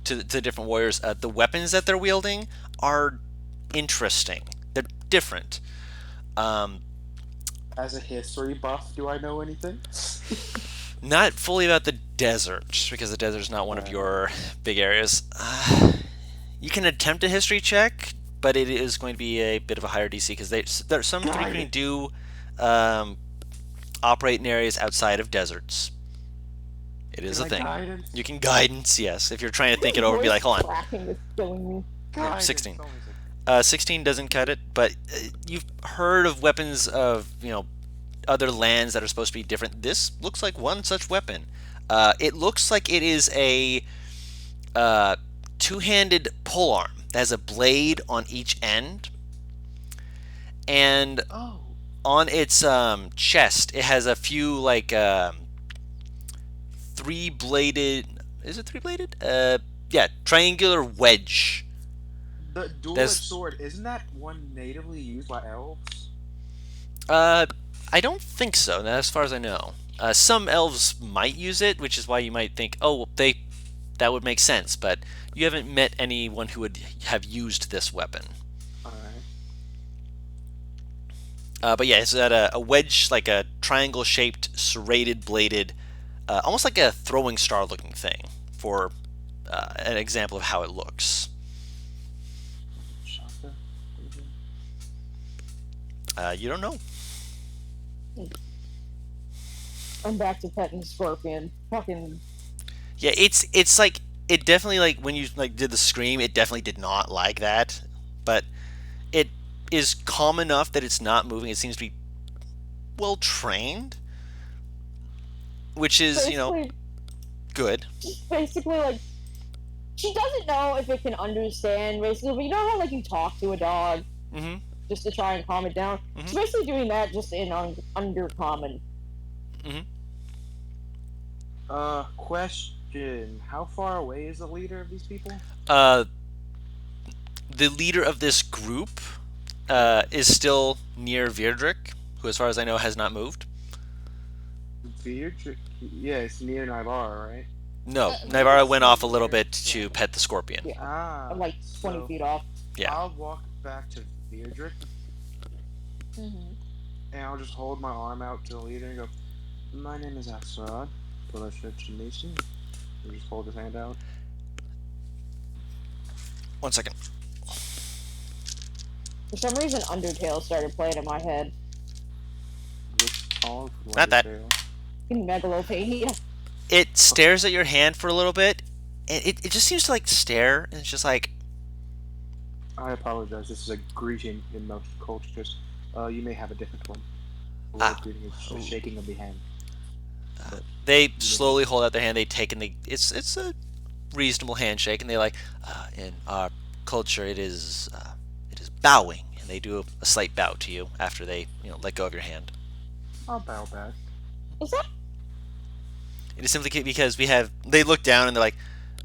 to different warriors, the weapons that they're wielding are interesting. They're different. As a history buff, do I know anything? Not fully about the desert, because the desert's not one of your big areas. You can attempt a history check, but it is going to be a bit of a higher DC, because there's some Thri cream do operate in areas outside of deserts. It is a thing. Guidance? You can guidance, yes. If you're trying to think it over, be like, hold on. Cracking is killing me. Guidance, 16. only 16 doesn't cut it, but you've heard of weapons of other lands that are supposed to be different. This looks like one such weapon. It looks like it is a two-handed polearm that has a blade on each end, and Oh. on its chest it has a few like three-bladed. Is it three-bladed? Yeah, triangular wedge. The dual-edged sword, isn't that one natively used by elves? I don't think so. Not as far as I know. Some elves might use it, which is why you might think, oh, well, that would make sense. But you haven't met anyone who would have used this weapon. Alright. But yeah, it's a wedge, like a triangle-shaped, serrated bladed, almost like a throwing star-looking thing. For an example of how it looks. Shaka. You don't know. I'm back to petting scorpion. Fucking. Yeah, it's like it definitely like when you like did the scream, it definitely did not like that, but it is calm enough that it's not moving. It seems to be well trained, which is Basically, good. basically, like, she doesn't know if it can understand, basically, but you know how, like, you talk to a dog Mm-hmm. just to try and calm it down? Mhm. She's basically doing that just in undercommon. Question. How far away is the leader of these people? The leader of this group is still near Virdrick, who, as far as I know, has not moved. Yeah, it's near Nibar, right? No, They Nivara can went see off a you. little Where? bit to pet the scorpion. Yeah. Ah, I'm like 20 so feet off. Yeah. I'll walk back to Beardrick Mm-hmm. and I'll just hold my arm out to the leader and go, "My name is Axelrod. Pleasure to meet you." And just hold his hand out. 1 second. For some reason, Undertale started playing in my head. What's called Not that. Undertale. In Megalopania. It stares at your hand for a little bit, and it just seems to like stare, and it's just like, I apologize. This is a greeting in most cultures. You may have a different one. The way Ah. of greeting is a shaking of the hand. But they slowly hold out their hand. They take and it's a reasonable handshake, and they like, in our culture it is bowing, and they do a slight bow to you after they let go of your hand. I'll bow back. Is that It is simply because they look down and they're like,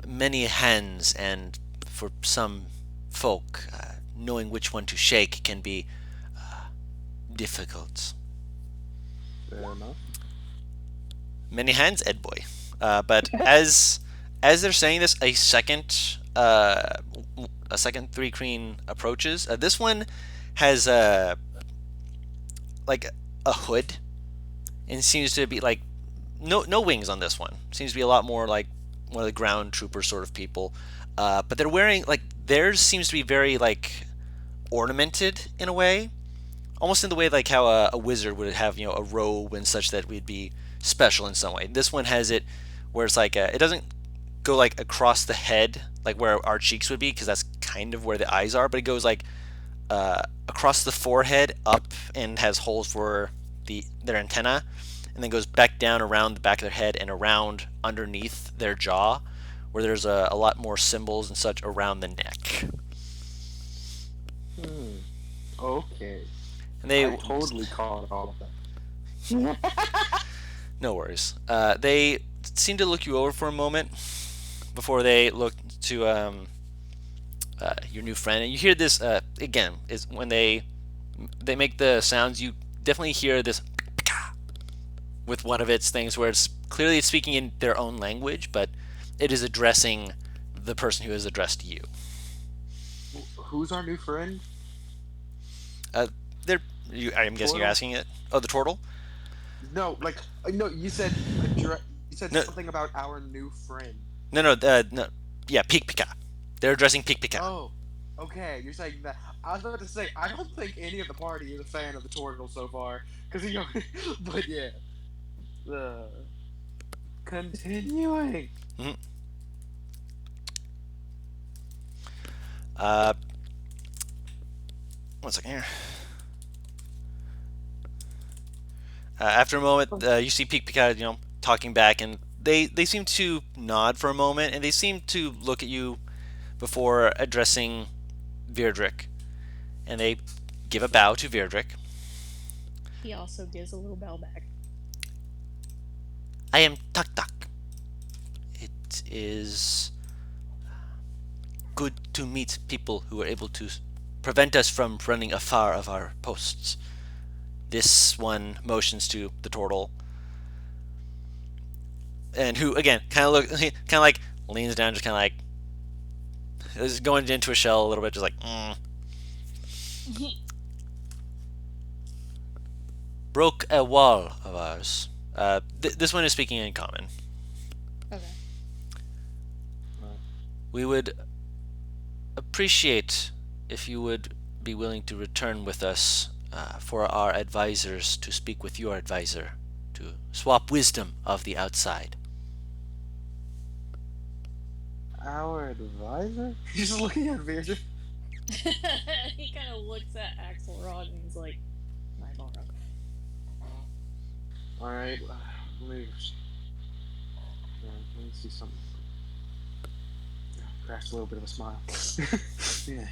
many hands, and for some folk, knowing which one to shake can be difficult. Fair enough. Many hands, Ed boy. But as they're saying this, a second Thri Kreen approaches. This one has like a hood, and seems to be like no wings on this one. Seems to be a lot more like one of the ground trooper sort of people. But they're wearing like theirs seems to be very like ornamented in a way, almost in the way like how a wizard would have a robe and such that would be special in some way. This one has it where it's like it doesn't go like across the head like where our cheeks would be, because that's kind of where the eyes are, but it goes like across the forehead up and has holes for their antenna, and then goes back down around the back of their head and around underneath their jaw, where there's a lot more symbols and such around the neck. Okay. And they I totally caught all of that. No worries. They seem to look you over for a moment before they look to your new friend, and you hear this again. Is when they make the sounds, you definitely hear this with one of its things where it's clearly speaking in their own language, but it is addressing the person who has addressed you. Who's our new friend? I'm guessing you're asking it. Oh, the turtle. No, like no. You said No. something about our new friend. No. Yeah, Peek Pika. They're addressing Peek Pika. Oh, okay. You're saying that. I was about to say I don't think any of the party is a fan of the turtle so far, because but yeah. Continuing. Uh, 1 second here. After a moment, you see Peek Pika, talking back, and they seem to nod for a moment, and they seem to look at you before addressing Virdrick, and they give a bow to Virdrick. He also gives a little bow back. I am Tuk Tuk. It is good to meet people who are able to prevent us from running afar of our posts. This one motions to the turtle, and who again kind of like leans down, just kind of like is going into a shell a little bit, just like broke a wall of ours. This one is speaking in common. Okay. We would appreciate if you would be willing to return with us for our advisors to speak with your advisor, to swap wisdom of the outside. Our advisor? He's just looking at Virgil. He kind of looks at Axelrod and he's like, "My borrow." Alright, let me see something. Cracks a little bit of a smile. Yeah.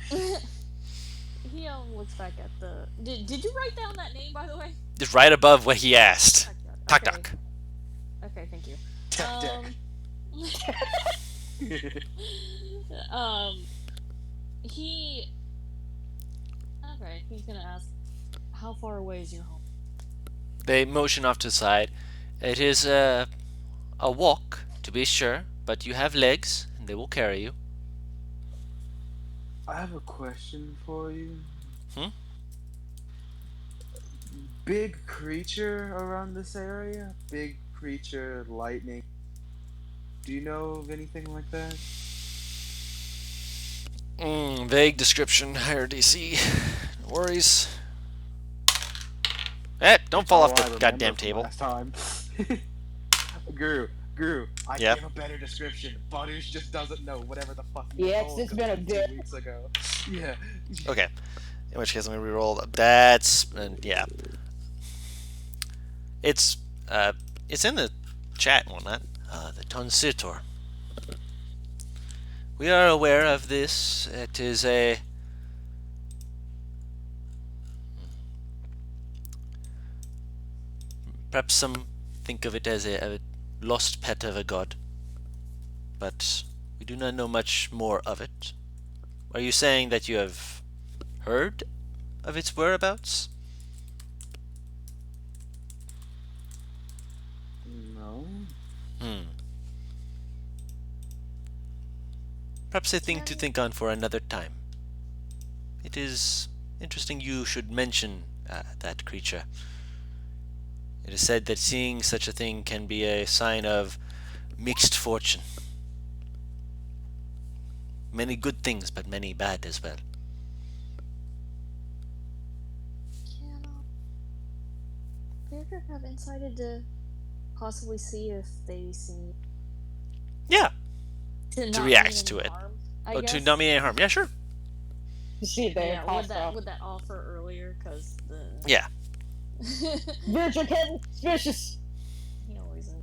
He looks back at the. Did you write down that name, by the way? Just right above what he asked. Tuk Okay. Tuk. Okay, thank you. Tech He Okay, he's gonna ask, how far away is your home? They motion off to the side. It is a walk, to be sure, but you have legs, and they will carry you. I have a question for you. Hmm? Big creature around this area? Big creature, lightning. Do you know of anything like that? Vague description, higher DC. No worries. Eh, don't It's fall off all the I remember goddamn from table. last time. Guru, I Yep. gave a better description. Butters just doesn't know whatever the fuck you Yeah, told it's him been a bit. 2 weeks ago. Yeah. Okay. In which case, let me reroll. That's yeah. It's it's in the chat and whatnot. The Tonsitor. We are aware of this. It is a perhaps some think of it as a lost pet of a god, but we do not know much more of it. Are you saying that you have heard of its whereabouts? No. Hmm. Perhaps a thing to think on for another time. It is interesting you should mention that creature. It is said that seeing such a thing can be a sign of mixed fortune. Many good things, but many bad as well. Can Beardrick have insighted to possibly see if they see Yeah, to to not react mean to any it. harm? I Oh, guess. to not mean any harm. Yeah, sure. You see it there, Yeah, would that offer earlier? Cause the Yeah. Virgin getting suspicious. he always is.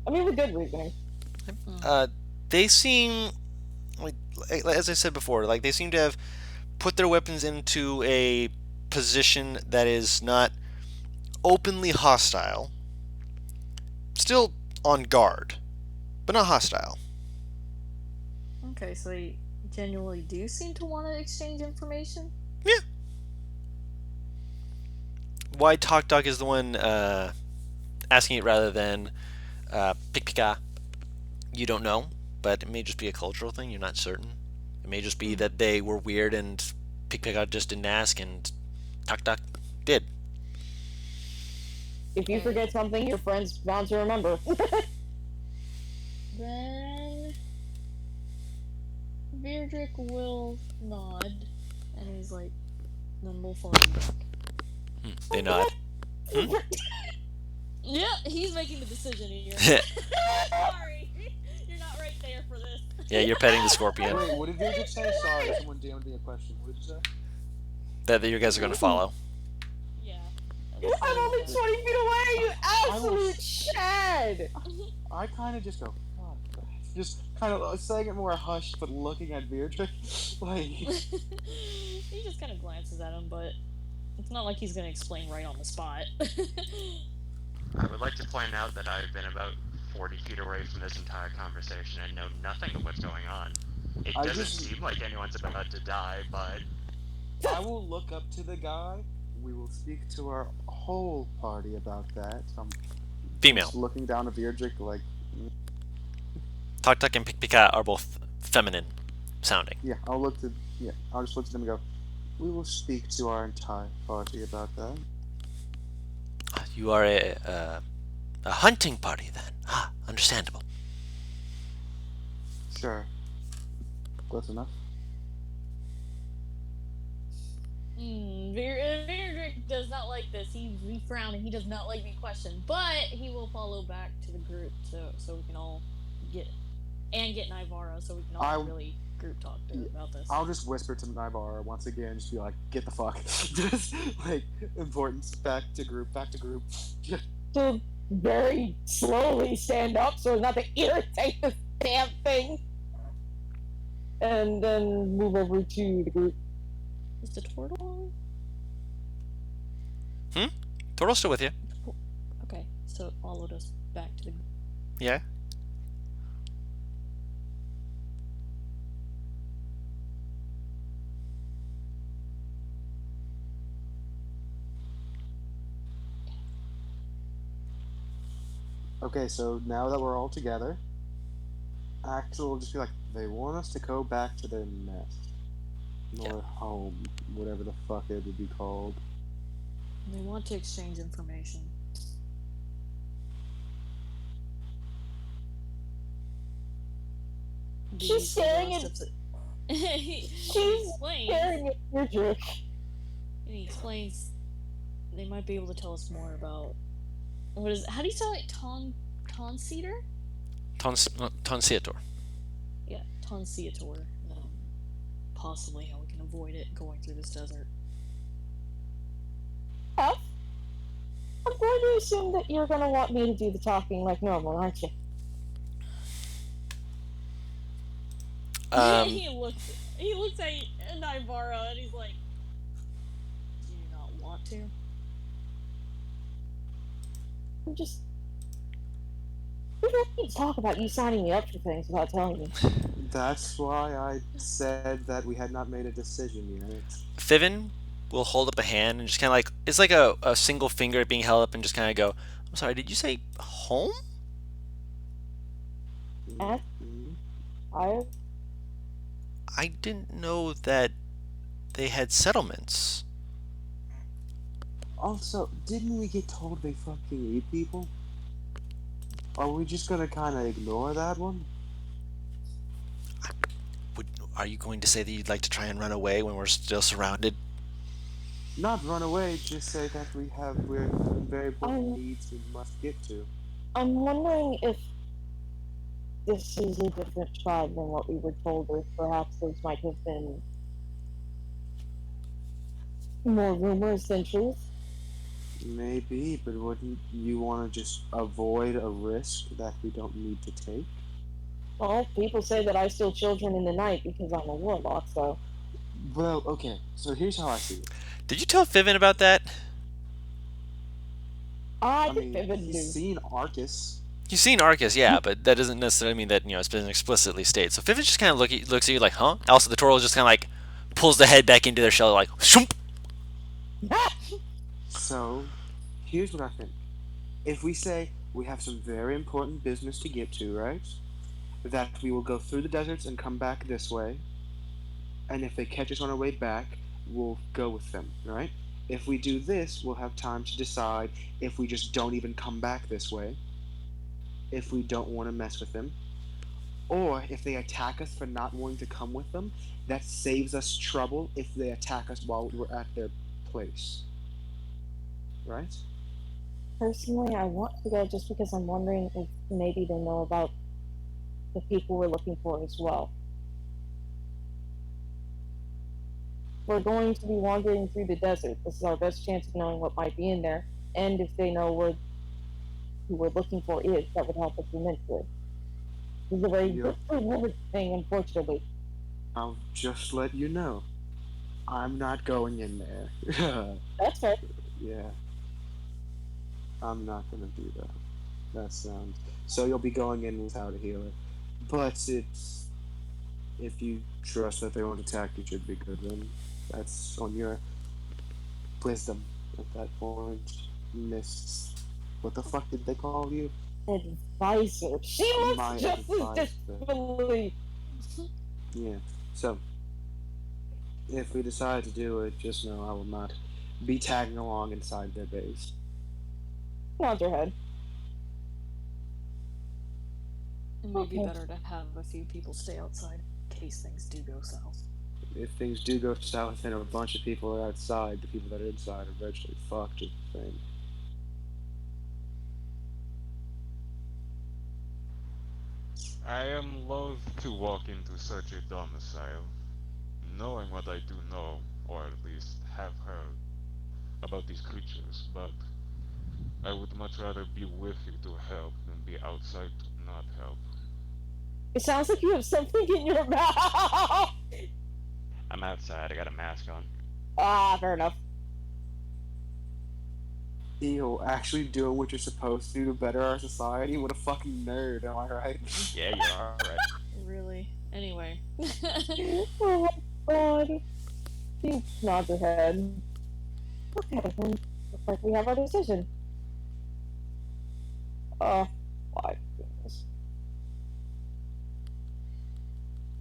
I mean, with good reasoning. They seem like, as I said before, like they seem to have put their weapons into a position that is not openly hostile. Still on guard, but not hostile. Okay, so they genuinely do seem to want to exchange information. Yeah. Why Talk Dog is the one asking it rather than Pick Pika, you don't know, but it may just be a cultural thing. You're not certain. It may just be that they were weird and Pick Pika just didn't ask and Talk Dog did. If you forget something, your friend's bound to remember. Then Beardrick will nod, and he's like, "Then we'll follow you back." They nod. Yeah, he's making the decision here. Sorry, you're not right there for this. Yeah, you're petting the scorpion. Wait, what did you just say? Sorry, someone DM'd me a question. What did you say? That you guys are going to follow. Yeah. I'm only 20 feet away, you I absolute will- shad! I kind of just go, fuck. Just kind of saying it more hushed, but looking at Beatrice. Like, He just kind of glances at him, but it's not like he's gonna explain right on the spot. I would like to point out that I've been about 40 feet away from this entire conversation and know nothing of what's going on. It I doesn't just- seem like anyone's about to die, but I will look up to the guy. We will speak to our whole party about that. I'm Female. just looking down at Beatrice like, Talk Talk and Pick Pika are both feminine sounding. yeah, I'll just look at them and go, we will speak to our entire party about that. You are a hunting party then. Ah, understandable. Sure. Close enough. Beardrick does not like this. He frowned and he does not like being questioned, but he will follow back to the group so we can all get Nivara so we can all I- really group talk to her about this. I'll just whisper to Nybara once again, just be like, get the fuck. Just, like, importance, back to group. To very slowly stand up so as not to irritate this damn thing. And then move over to the group. Is the turtle? Turtle's still with you. Okay, so it followed us back to the group. Yeah. Okay, so now that we're all together, Axel will just be like, they want us to go back to their nest. Yeah. Or home, whatever the fuck it would be called. They want to exchange information. Did you She's see the staring rest at. of the? he She's explains. staring at your jerk. And he explains they might be able to tell us more about what is. How do you spell it? Tonseator? Tonsiator. Yeah, Tonseator. Possibly how we can avoid it going through this desert. F, I'm going to assume that you're going to want me to do the talking like normal, aren't you? Um, he looks at Naivara and he's like, "Do you not want to?" I'm just. We don't need to talk about you signing me up for things without telling me. That's why I said that we had not made a decision yet. Fiven will hold up a hand and just kind of like it's like a single finger being held up and just kind of go, "I'm sorry, did you say home?" F, Mhm. I didn't know that they had settlements. Also, didn't we get told they fucking eat people? Are we just gonna kind of ignore that one? Would, are you going to say that you'd like to try and run away when we're still surrounded? Not run away, just say that we're very important I'm, needs we must get to. I'm wondering if this is a different tribe than what we were told, or perhaps those might have been more rumors than truth. Maybe, but wouldn't you want to just avoid a risk that we don't need to take? Well, people say that I steal children in the night because I'm a warlock, so. Well, okay, so here's how I see it. Did you tell Fiven about that? I I think mean, Vivid he's knew. seen Arcus. You've seen Arcus, yeah, but that doesn't necessarily mean that it's been explicitly stated. So Fiven just kind of looks at you like, "Huh?" Also, the turtle just kind of like pulls the head back into their shell, like, "Shoomp." So, here's what I think. If we say we have some very important business to get to, right? That we will go through the deserts and come back this way, and if they catch us on our way back, we'll go with them, right? If we do this, we'll have time to decide if we just don't even come back this way, if we don't want to mess with them, or if they attack us for not wanting to come with them, that saves us trouble if they attack us while we're at their place. Right? Personally, I want to go just because I'm wondering if maybe they know about the people we're looking for as well. We're going to be wandering through the desert. This is our best chance of knowing what might be in there, and if they know who we're looking for is, that would help us immensely. This is a very Yep. good thing, unfortunately. I'll just let you know. I'm not going in there. That's fair. Yeah. I'm not gonna do that. That sounds. So you'll be going in without a healer. But it's. If you trust that they won't attack, you should be good then. That's on your wisdom at that point. Miss. What the fuck did they call you? Advisor. She My looks just as advisor. disbelief. Yeah. So, if we decide to do it, just know I will not be tagging along inside their base. Nods her head. It may be Okay. better to have a few people stay outside in case things do go south. If things do go south and a bunch of people are outside, the people that are inside are virtually fucked, is the thing. I am loath to walk into such a domicile, knowing what I do know, or at least have heard, about these creatures, but I would much rather be with you to help than be outside to not help. It sounds like you have something in your mouth. I'm outside. I got a mask on. Ah, fair enough. Ew, actually doing what you're supposed to better our society? What a fucking nerd, am I right? Yeah, you are right. Really. Anyway. Oh my god. She nods her head. Okay, then. Looks like we have our decision. My goodness.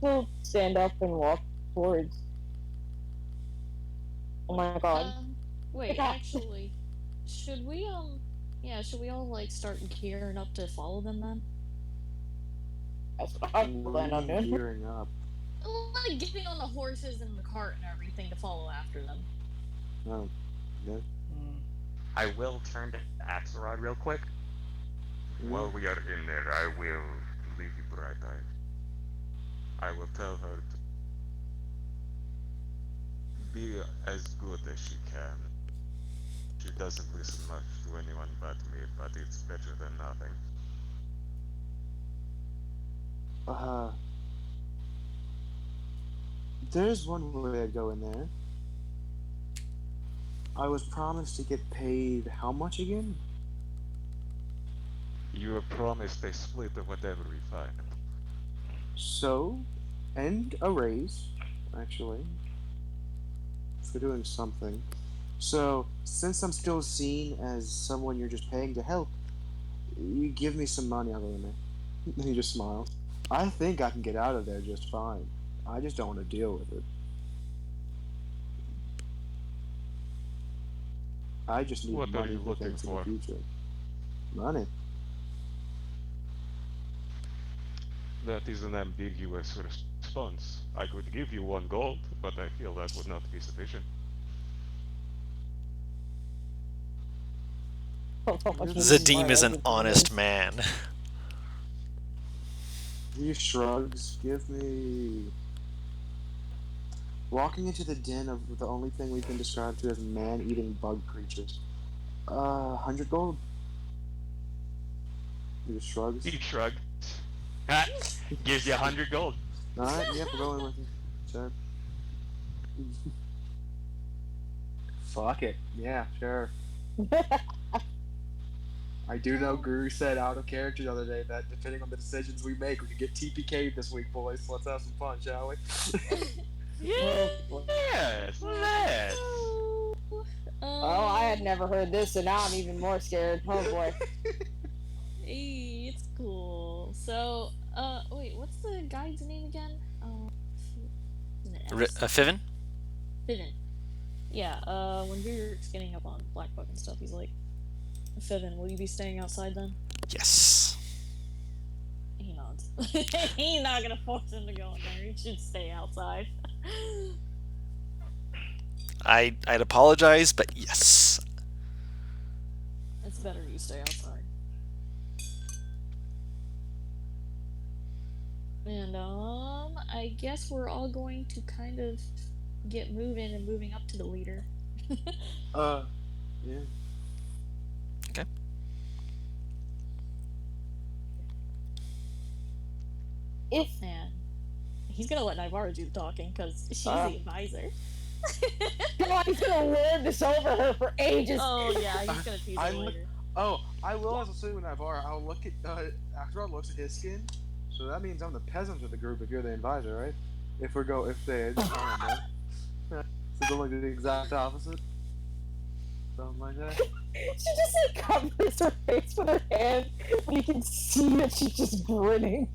He'll stand up and walk towards. Oh my god. Wait, Yeah. actually, should we yeah, should we all like start gearing up to follow them then? That's what I What do plan you on mean doing. gearing up? Like getting on the horses and the cart and everything to follow after them. Oh, good. I will turn to Axelrod real quick. While we are in there, I will leave you bright eyed. I will tell her to be as good as she can. She doesn't listen much to anyone but me, but it's better than nothing. Uh, there's one way I'd go in there. I was promised to get paid how much again? You were promised a split of whatever we find. So, and a raise, actually, for doing something. So, since I'm still seen as someone you're just paying to help, you give me some money, I'll go in there. And he just smiles. I think I can get out of there just fine. I just don't want to deal with it. I just need What are money you for looking things in the for? future. Money. That is an ambiguous response. I could give you 1 gold, but I feel that would not be sufficient. Zadim is an honest man. He shrugs. Give me. Walking into the den of the only thing we've been described to as man-eating bug creatures. 100 gold. He just shrugs. He shrugs. Ha! Gives you 100 gold. Alright, yep, we're going with him. Sure. Fuck it. Yeah, sure. I do know Guru said out of character the other day that depending on the decisions we make, we could get TPK'd this week, boys. So let's have some fun, shall we? Yes, let's. Oh, I had never heard this, and now I'm even more scared. Oh boy. Hey, it's cool. So, wait, what's the guy's name again? Isn't it X? Fiven? Fiven. Yeah, when we were getting up on Black Book and stuff, he's like, Fiven, will you be staying outside then? Yes. He nods. He's not gonna force him to go in there. He should stay outside. I'd apologize, but yes. It's better you stay outside. And, I guess we're all going to kind of get moving and moving up to the leader. Yeah. Okay. And he's gonna let Nivara do the talking, because she's the advisor. Come on, he's gonna lord this over her for ages. Oh, yeah, he's gonna tease her later. I will as a student of Ivar, I'll look at, after I looks at his skin, so that means I'm the peasant of the group if you're the advisor, right? If they, I don't know. So they're like the exact opposite? Something like that? She just like covers her face with her hand, and you can see that she's just grinning.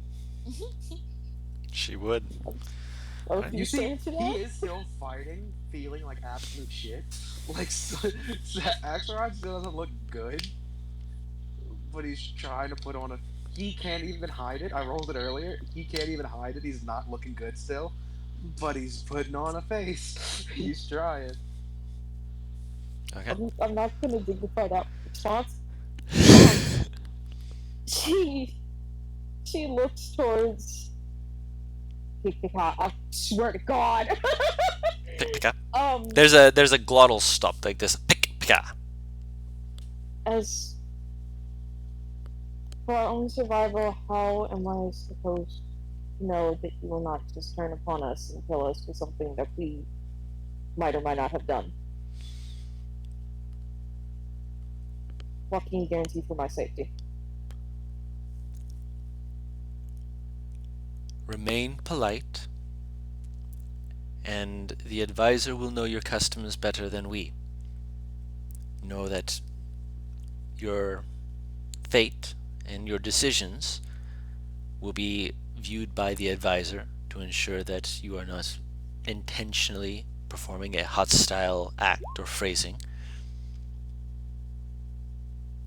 She would. Oh, Right. You see, saying today? he is still fighting, feeling like absolute shit. Like, Axelrod still doesn't look good, but he's trying to put on a. He can't even hide it. I rolled it earlier. He can't even hide it. He's not looking good still, but he's putting on a face. He's trying. Okay. I'm not gonna dignify that response. She looks towards. I swear to God. Pick, pick up. There's a glottal stop like this. Pick, pick up. As for our own survival, how am I supposed to know that you will not just turn upon us and kill us for something that we might or might not have done? What can you guarantee for my safety? Remain polite, and the advisor will know your customs better than we. Know that your fate and your decisions will be viewed by the advisor to ensure that you are not intentionally performing a hostile act or phrasing.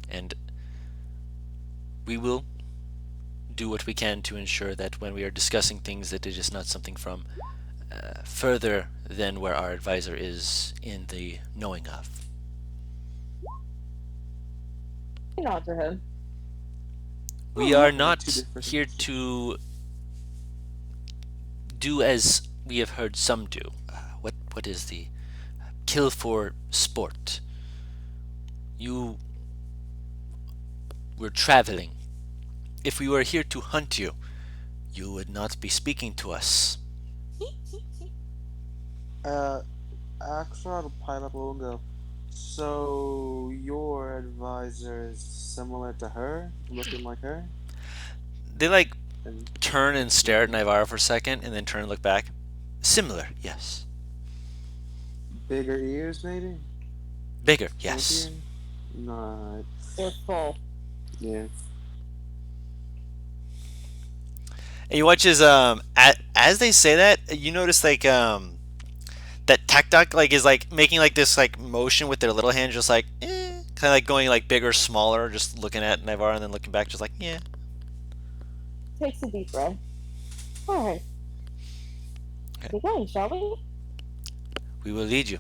And we will do what we can to ensure that when we are discussing things that it is not something from further than where our advisor is in the knowing of. He nods her head. We are Two not different here things. to do as we have heard some do. What is the kill for sport? You were traveling. If we were here to hunt you, you would not be speaking to us. Axel will pipe up a little and go. So your advisor is similar to her, looking like her, They like and turn and stare at Naivara for a second and then turn and look back. Similar, yes. bigger ears, maybe. Bigger, yes. Pointier? Not. They're full. Yeah. And you watch as they say that, you notice like that Tech Duck like is like making like this like motion with their little hand, just like kind of like going like bigger, smaller, just looking at Naivara and then looking back, just like yeah. Takes a deep breath. Alright. Okay. We're going, shall we? We will lead you.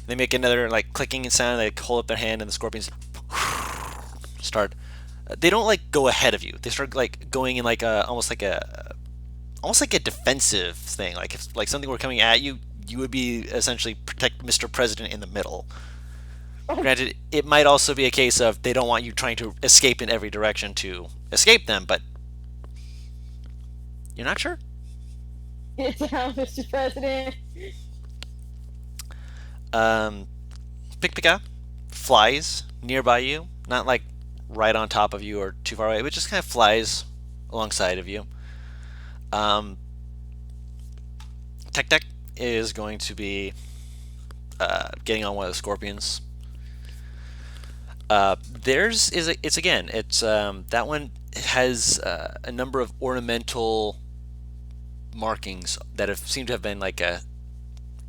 They make another like clicking sound. They hold up their hand, and the scorpions start. They don't like go ahead of you. They start like going in like a almost like a defensive thing. Like if like something were coming at you, you would be essentially protect Mr. President in the middle. Granted, it might also be a case of they don't want you trying to escape in every direction to escape them, but you're not sure. Get down, Mr. President. Pika flies nearby you, not like right on top of you or too far away, but just kind of flies alongside of you. Tech Tech is going to be getting on one of the scorpions. Theirs is it's again it's that one has a number of ornamental markings that have seem to have been like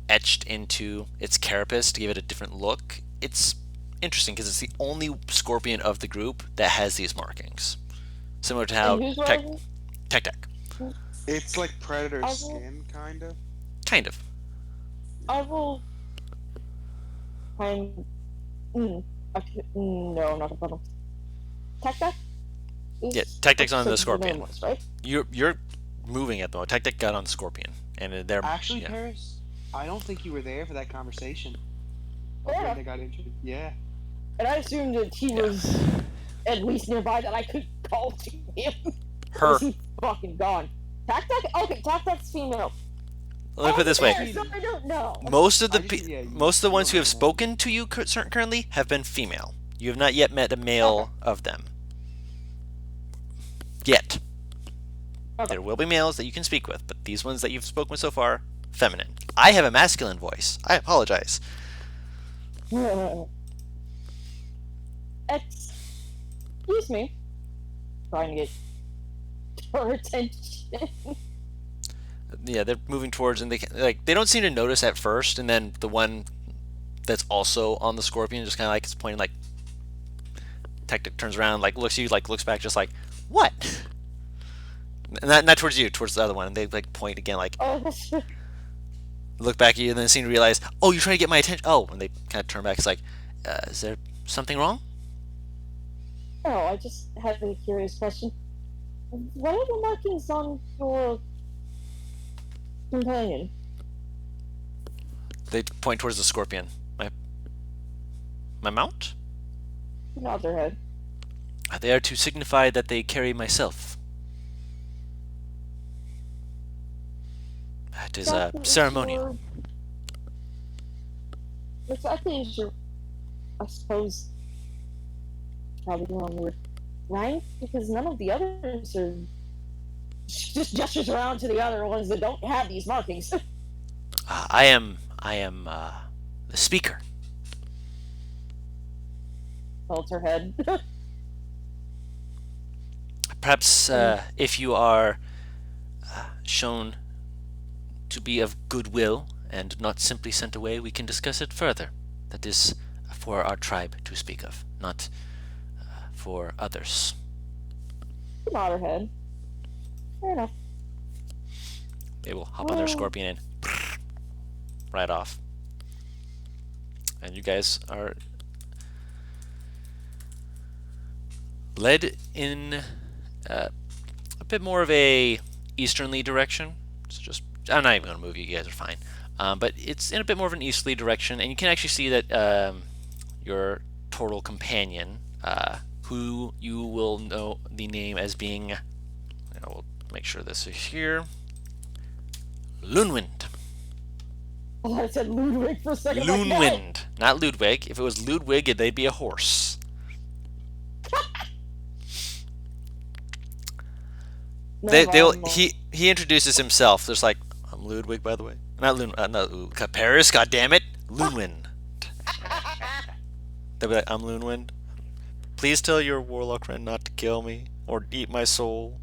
etched into its carapace to give it a different look. It's interesting because it's the only scorpion of the group that has these markings, similar to how And who's Tech riding? Tech. It's like predator I will- skin, kind of. Kind of. I will. I'm. No, not a problem. Tech Deck? Yeah, Tech Deck's on the That's what scorpion. name was, right? You're moving at the moment. Tech Tech got on the scorpion, and they're Actually, yeah. Paris, I don't think you were there for that conversation. Fair When enough. they got injured. Yeah. And I assumed that he was at least nearby, that I could call to him. Her. He's fucking gone. Tech Deck? Okay, Tech Deck's female. Let me put it this way. There, so I don't know. Most of the I just- yeah, most of the ones who have you don't know. spoken to you currently have been female. You have not yet met a male of them. Yet. Okay. There will be males that you can speak with, but these ones that you've spoken with so far, feminine. I have a masculine voice. I apologize. Excuse me. Trying to get her attention. Yeah, they're moving towards, and they don't seem to notice at first, and then the one that's also on the scorpion just kind of like is pointing like. Tactic turns around, like looks at you, like looks back, just like what? And not towards you, towards the other one, and they like point again, like Oh, look back at you, and then seem to realize, oh, you're trying to get my attention. Oh, and they kind of turn back. It's like, is there something wrong? no, I just had a curious question. What are the markings on your companion? They point towards the scorpion. My mount? Nod their head. They are to signify that they carry myself. It is Exactly is ceremonial. your- Exactly is your, I suppose, probably the wrong word, rank? Because none of the others are. She just gestures around to the other ones that don't have these markings. I am the speaker. Holds her head. Perhaps if you are shown to be of goodwill and not simply sent away, we can discuss it further. That is for our tribe to speak of, not for others. Nod her head. Fair enough. They will hop on their scorpion and right off. And you guys are led in a bit more of a easternly direction. So just, I'm not even going to move you. You guys are fine. But it's in a bit more of an easterly direction, and you can actually see that your total companion, who you will know the name as being, I will make sure this is here, Lunwind. Oh, I said Ludwig for a second. Lunwind, not Ludwig. If it was Ludwig, they'd be a horse. He introduces himself. There's like, I'm Ludwig, by the way. Not Paris. God damn it, Lunwind. They'll be like, I'm Lunwind. Please tell your warlock friend not to kill me or eat my soul.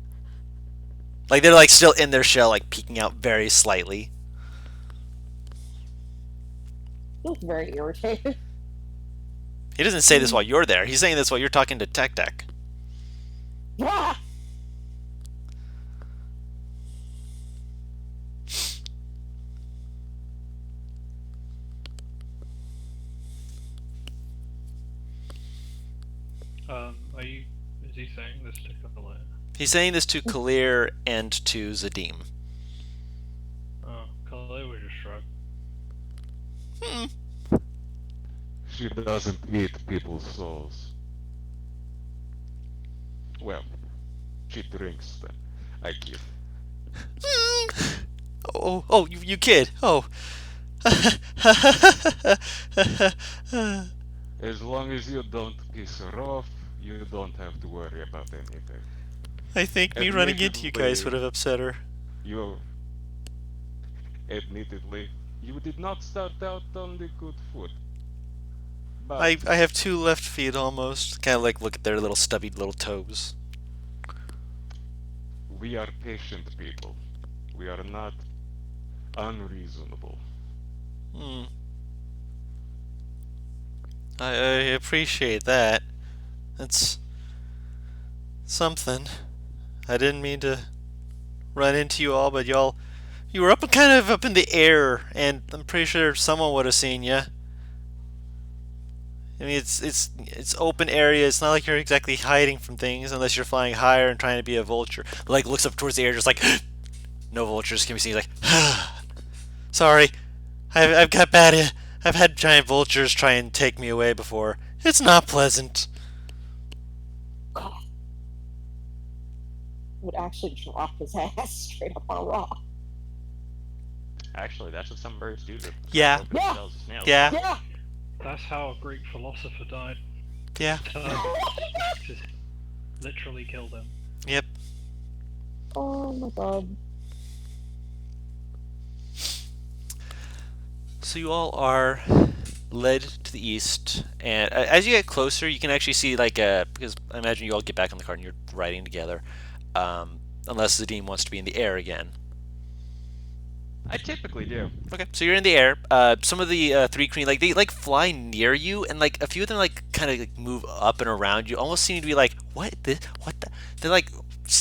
Like they're like still in their shell, like peeking out very slightly. Looks very irritated. He doesn't say this while you're there. He's saying this while you're talking to Tech Deck. Ah! Is he saying this to Kalir? He's saying this to Kalir and to Zadim. Oh, Kalir would just shrug. She doesn't eat people's souls. Well, she drinks them. I kid. Oh, you kid. Oh. As long as you don't piss her off, you don't have to worry about anything. I think me running into you guys would have upset her. Admittedly, you did not start out on the good foot. But I have 2 left feet almost. Kind of like look at their little stubby little toes. we are patient people. We are not unreasonable. I appreciate that. That's something. I didn't mean to run into you all, but you were kind of up in the air, and I'm pretty sure someone would have seen you. I mean, it's open area. It's not like you're exactly hiding from things unless you're flying higher and trying to be a vulture. Like looks up towards the air, just like no vultures can be seen. He's like, sorry, I've got bad. I've had giant vultures try and take me away before. It's not pleasant. God. Would actually drop his ass straight up on a rock. Actually, that's what some birds do. Yeah. Open themselves as snails. Yeah. Yeah! That's how a Greek philosopher died. Yeah. Just literally killed him. Yep. Oh my god. So you all are led to the east, and as you get closer, you can actually see because I imagine you all get back on the cart and you're riding together, unless Zadim wants to be in the air again. I typically do. Okay, so you're in the air. Some of the Thri they fly near you, and a few of them kind of move up and around you, almost seem to be like, what the? They're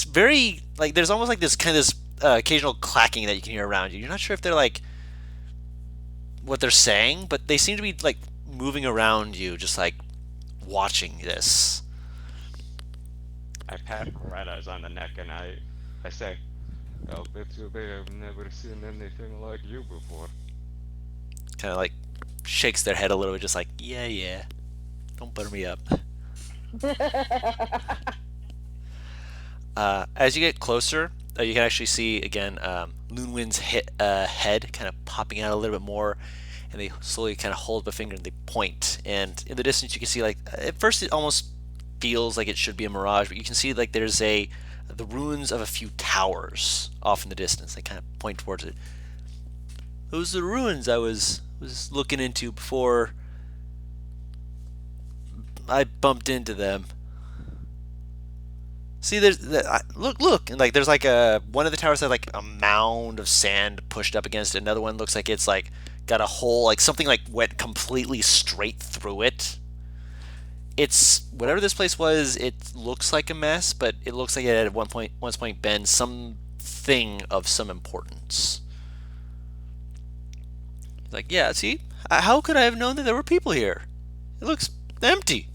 very there's almost this occasional clacking that you can hear around you. You're not sure if they're what they're saying, but they seem to be moving around you, just watching this. I pat Red Eyes on the neck and I say, I'll bet you they have never seen anything like you before. Kind of shakes their head a little bit, just yeah, don't butter me up. As you get closer, you can actually see again Loonwind's head kind of popping out a little bit more, and they slowly kind of hold up a finger and they point. And in the distance, you can see at first it almost feels like it should be a mirage, but you can see there's the ruins of a few towers off in the distance. They kind of point towards it. Those are the ruins I was looking into before I bumped into them. See, look, and like there's like a one of the towers has like a mound of sand pushed up against it. Another one looks like it's like got a hole, like something like went completely straight through it. It's whatever this place was. It looks like a mess, but it looks like it had at once point been something of some importance. He's like, yeah, see, how could I have known that there were people here? It looks empty.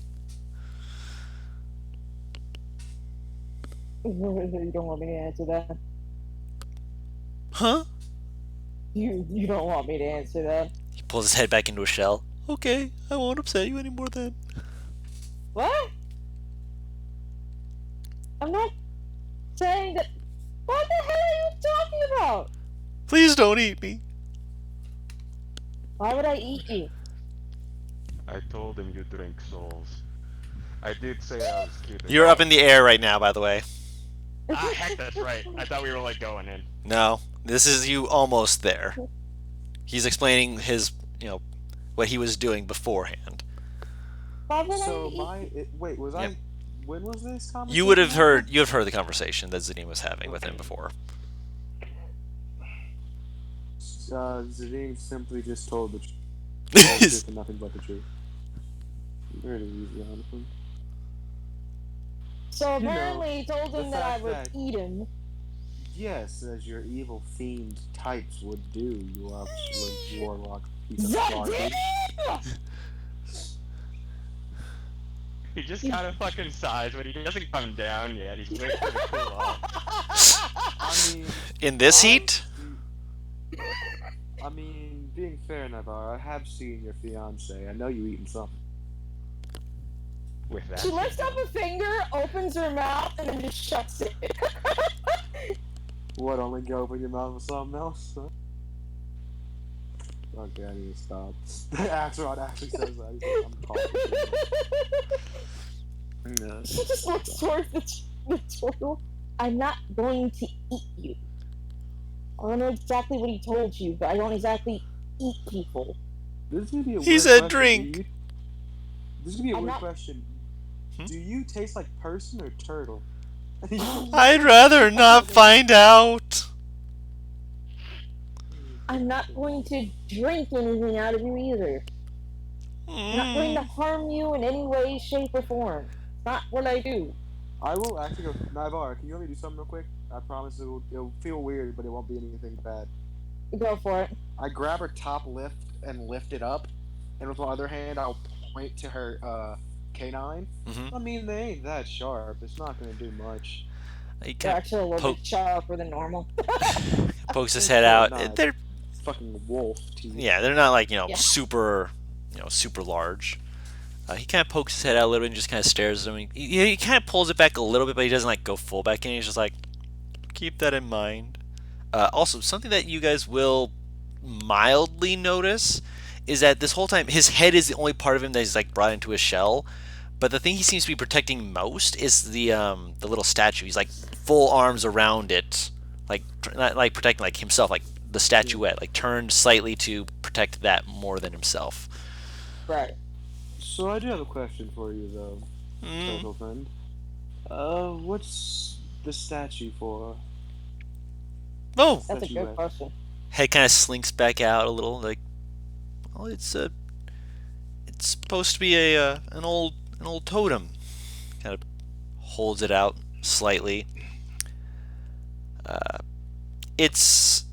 You don't want me to answer that. Huh? You don't want me to answer that. He pulls his head back into a shell. Okay, I won't upset you anymore then. What? I'm not saying that. What the hell are you talking about? Please don't eat me. Why would I eat you? I told him you drink souls. I did say I was kidding. You're up in the air right now, by the way. Ah, heck, that's right. I thought we were like going in. No, this is you almost there. He's explaining his, what he was doing beforehand. Why would So I eat wait, was Yep. I? When was this conversation? You would have heard the conversation that Zadim was having with him before. Zadim simply just told the truth and nothing but the truth. Very easy, honestly. So You know, apparently he told the him that I fact would that- eat him. Yes, as your evil fiend types would do, you absolute warlock piece of garbage. Zadim! He just kind of fucking sighs, but he doesn't come down yet. He's waiting for the cool off. I mean, In this heat? I mean, being fair, Navarre, I have seen your fiance. I know you eating something. With that. She lifts up a finger, opens her mouth, and then just shuts it. What, only go open your mouth with something else? Huh? Okay, I need to stop. Axelrod actually says that. He's like, I'm talking to you. No. She just looks towards the turtle. I'm not going to eat you. I don't know exactly what he told you, but I don't exactly eat people. This is gonna be a He weird said question. drink. This is gonna be a I'm weird not- question. Hmm? Do you taste like person or turtle? I'd rather not find out. I'm not going to drink anything out of you either. I'm not going to harm you in any way, shape, or form. It's not what I do. I will actually go. Navarre, can you let me do something real quick? I promise it'll feel weird, but it won't be anything bad. Go for it. I grab her top lift and lift it up, and with my other hand, I'll point to her canine. Mhm. I mean, they ain't that sharp. It's not gonna do much. He They're kind actually a little poke- bit sharper than normal. of pokes his They're head out. not. They're Fucking wolf teeth. they're not like Yeah. super, super large. He kind of pokes his head out a little bit and just kind of stares at him. He kind of pulls it back a little bit, but he doesn't like go full back in. He's just like, keep that in mind. Also, something that you guys will mildly notice is that this whole time his head is the only part of him that is like brought into a shell. But the thing he seems to be protecting most is the little statue. He's like full arms around it, like not like protecting like himself, like the statuette, like turned slightly to protect that more than himself. Right. So I do have a question for you, though, turtle friend. What's the statue for? Oh, That's a Statue good red. question. head kind of slinks back out a little, like, well, it's supposed to be an old totem. Kind of holds it out slightly. It's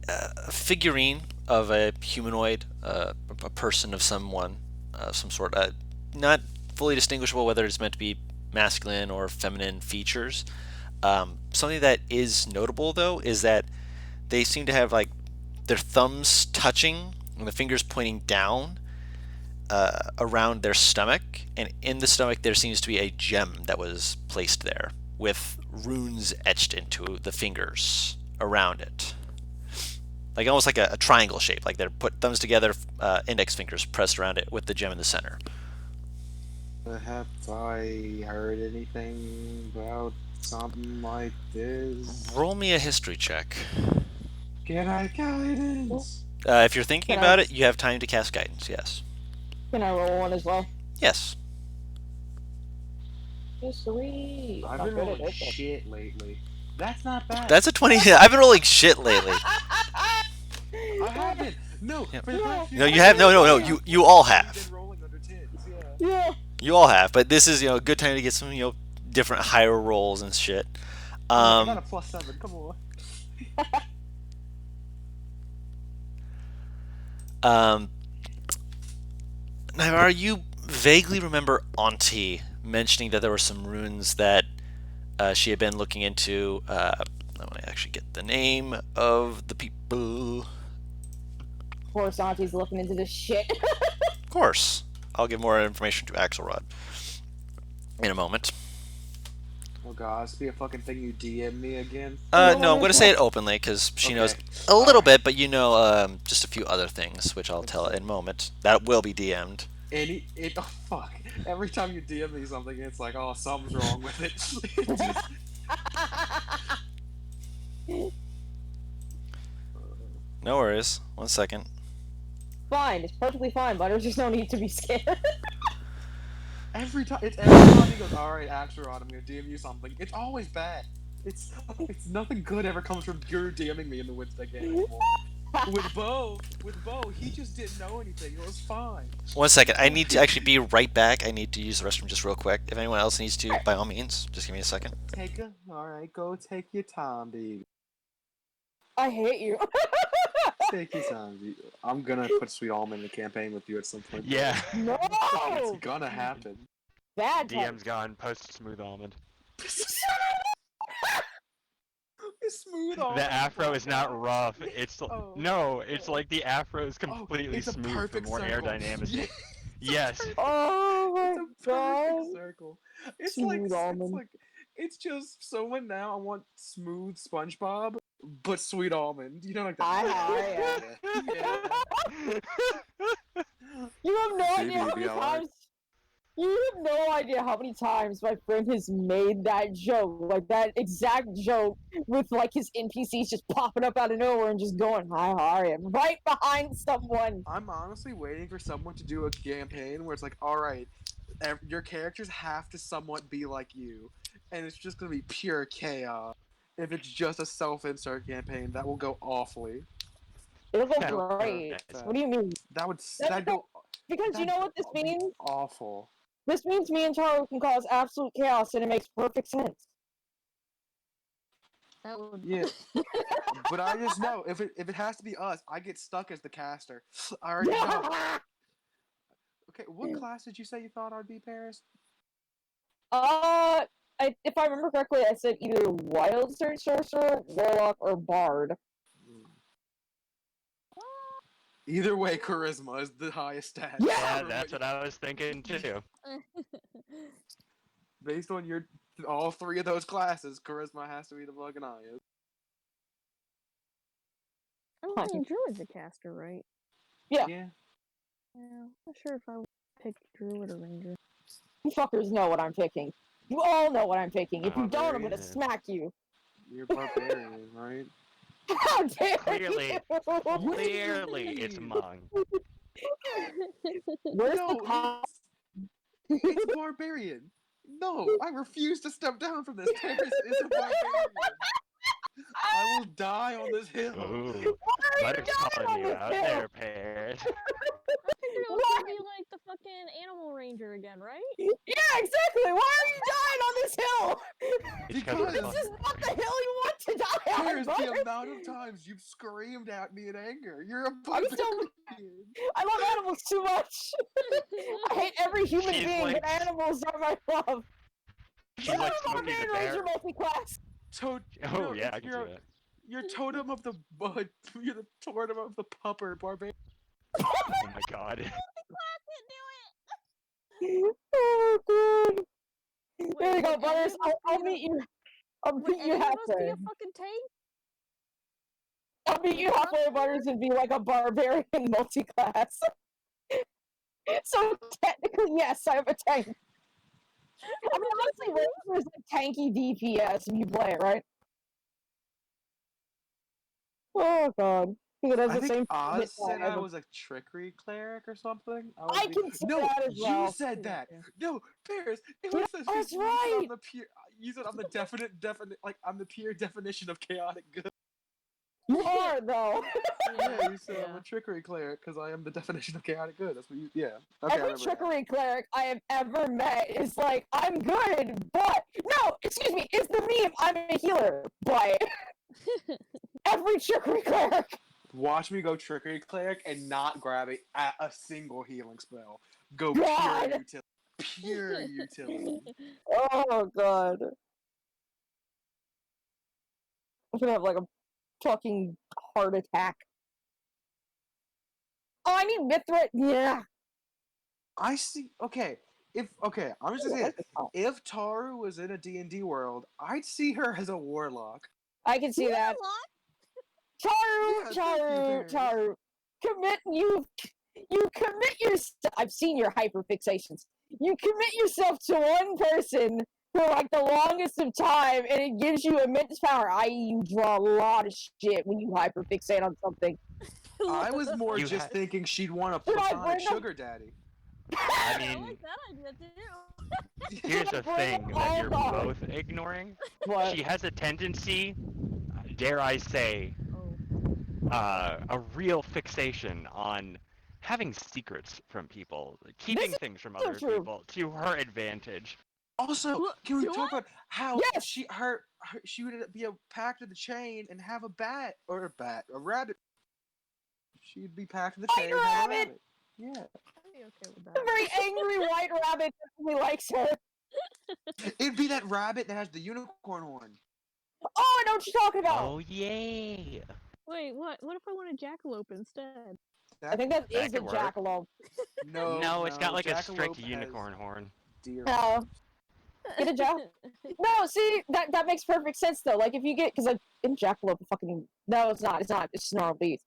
a figurine of a humanoid, a person of some sort. Not fully distinguishable whether it's meant to be masculine or feminine features. Something that is notable though is that they seem to have like their thumbs touching and the fingers pointing down around their stomach, and in the stomach there seems to be a gem that was placed there with runes etched into the fingers around it, like almost like a triangle shape, like they're put thumbs together, index fingers pressed around it with the gem in the center. Have I heard anything about something like this? Roll me a history check. Can I guidance? If you're thinking Can I- about it, you have time to cast guidance. Yes. Can I roll one as well? Yes. History. I've Not been good at rolling it. shit lately. That's not bad. That's a 20. I've been rolling shit lately. I have been. No, Yeah. for the past few No, you weeks, have. No, no, no. I've You all consistently have. been rolling under tens. Yeah. Yeah. You all have. But this is a good time to get some different higher rolls and shit. Look, I got a +7. Come on. Um, Now, you vaguely remember Auntie mentioning that there were some runes that she had been looking into. I want to actually get the name of the people. Poor Santi's looking into this shit. Of course, I'll give more information to Axelrod in a moment. Oh god, this be a fucking thing you DM me again. No, I'm going to say it openly because she knows a little bit, but just a few other things, which I'll tell in a moment. That will be DM'd. Oh fuck. Every time you DM me something, it's like, oh, something's wrong with it. No worries. 1 second. Fine, it's perfectly fine, but there's just no need to be scared. every time he goes, alright, Axelrod, I'm gonna DM you something. It's always bad. It's nothing good ever comes from Guru DMing me in the Wednesday game anymore. With Bo, he just didn't know anything. It was fine. 1 second. I need to actually be right back. I need to use the restroom just real quick. If anyone else needs to, by all means, just give me a second. Alright, go take your time, baby. I hate you. Take your time, dude. I'm gonna put Sweet Almond in the campaign with you at some point. Yeah. No! It's gonna happen. Bad DM's gone. Post smooth almond. Smooth Almond. The afro is not rough. It's Oh. no. It's like the afro is completely it's a smooth for perfect more circle. aerodynamic. Yes. Oh my It's a god. perfect circle. Smooth Almond. It's just someone now. I want smooth SpongeBob, but Sweet Almond. You know, like that. Yeah. You have no idea how many BBBLR. times. You have no idea how many times my friend has made that joke, like that exact joke, with like his NPCs just popping up out of nowhere and just going, "Hi, hi," and right behind someone. I'm honestly waiting for someone to do a campaign where it's like, all right, your characters have to somewhat be like you, and it's just gonna be pure chaos. If it's just a self-insert campaign, that will go awfully. It'll go No, great. okay. What do you mean? That'd go Because you know what this be means? awful. This means me and Taro can cause absolute chaos, and it makes perfect sense. That would. Yeah, but I just know if it has to be us, I get stuck as the caster. I already know. Okay, what class did you say you thought I'd be, Paris? If I remember correctly, I said either Wild Sorcerer, Warlock, or Bard. Either way, charisma is the highest stat. Yeah, that's what I was thinking too. Based on your all three of those classes, charisma has to be the fucking highest. I mean, Druid's a caster, right? Yeah. Yeah. Yeah, I'm not sure if I would pick Druid or Ranger. You fuckers know what I'm picking. You all know what I'm picking. If you don't, I'm gonna Barbarian. smack you. You're barbarian, right? How dare Clearly. you? Clearly, it's Mung. Where's No, the cop? it's barbarian. No, I refuse to step down from this. Paris is a barbarian. I will die on this hill. Ooh, Butter's calling you out there, Paris. I figured it was gonna be like the fucking Animal Ranger again, right? Yeah, exactly. Why are you dying on this hill? Because This is not the hill you want to die on. Paris, the Butters. amount of times you've screamed at me in anger. You're a I'm barbarian. still. I love animals too much. I hate every human She's being, like- but animals are my love. She's like I'm a Smokey the Barbarian Ranger Bear. multi-class. Oh yeah, I can see that. You're totem of the you're the totem of the pupper barbarian. Oh my god. Oh god. Wait, There you go, would Butters. any of us I'll be meet you. I'll Would meet you any of us be halfway. a fucking tank? I'll meet you halfway, Butters, and be like a barbarian multi-class. So technically, yes, I'm a tank. I mean, honestly, Ranger is like tanky DPS if you play it, right? Oh god. It has I the think same Oz commitment said as I a- was a trickery cleric or something. I can see No, that as you well. said that. No, Paris. It Yeah, was because that's you said right. I'm the pure. You said I'm the definite, like I'm the pure definition of chaotic good. You are though. Yeah, you said I'm yeah. a trickery cleric because I am the definition of chaotic good. That's what you. Yeah. Okay, I Every remember now. trickery cleric I have ever met is like, I'm good, but no, excuse me, it's the meme. I'm a healer, but every trickery cleric. Watch me go trickery cleric and not grab a single healing spell. Go God. pure utility. Pure utility. Oh god, I'm gonna have like a fucking heart attack. Oh, I need Mithra. Yeah. I see. Okay, I'm just gonna say this. If Taru was in a D&D world, I'd see her as a warlock. I can see that. Yeah, thank you, Paris. Taru. You commit yourself. I've seen your hyperfixations. You commit yourself to one person for like the longest of time, and it gives you immense power. I.e., you draw a lot of shit when you hyperfixate on something. I was more You just ha- thinking she'd want a Did I platonic bring them? sugar daddy. I I mean, like that idea too. here's the Bring thing them that all you're down. both ignoring. What? She has a tendency, dare I say, Oh. a real fixation on having secrets from people, keeping is things from so other true. people to her advantage. Also, What, can we do talk I? about how Yes. she would be a pact of the chain and have a rabbit. She'd be packed in the White chain and have a rabbit! rabbit. Yeah. I'd be okay with A that. very angry white rabbit that really likes her. It'd be that rabbit that has the unicorn horn. Oh, I know what you're talking about. Oh yay! Wait, what? What if I want a jackalope instead? I think that That is a could work. jackalope. No, it's got like a strict Jackalope has unicorn horn. deer. No. Get a jack. No, see that makes perfect sense though. Like if you get because in jackalope fucking no, it's not. It's not. It's snarl beast.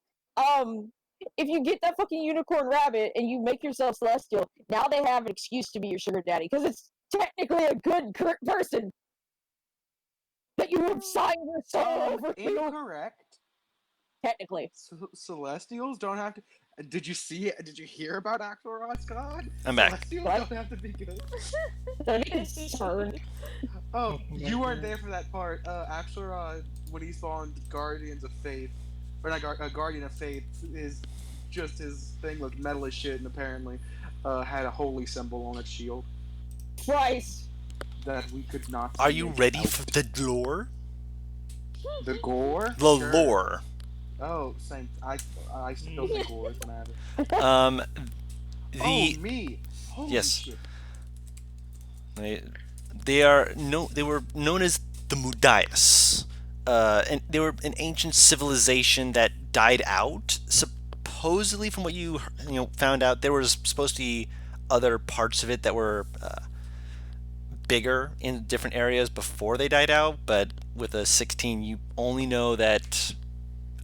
If you get that fucking unicorn rabbit and you make yourself celestial, now they have an excuse to be your sugar daddy because it's technically a good person that you have signed your soul over to. Incorrect. Technically, Celestials don't have to. Did you see it? Did you hear about Axelrod's god? I'm back. Celestials What? don't have to be good. they're concerned. Oh, you weren't there for that part. Axelrod, when he spawned Guardians of Faith, or not a Guardian of Faith, is just his thing was metal as shit, and apparently had a holy symbol on its shield Christ. that we could not. Are see you it ready out. for the lore? The gore? The Sure. lore. Oh, same. I still think gore is matter. Um, Oh, me. Holy Yes. shit. they were known as the Mudayas, and they were an ancient civilization that died out. Supposedly, from what you found out, there was supposed to be other parts of it that were bigger in different areas before they died out. But with a 16, you only know that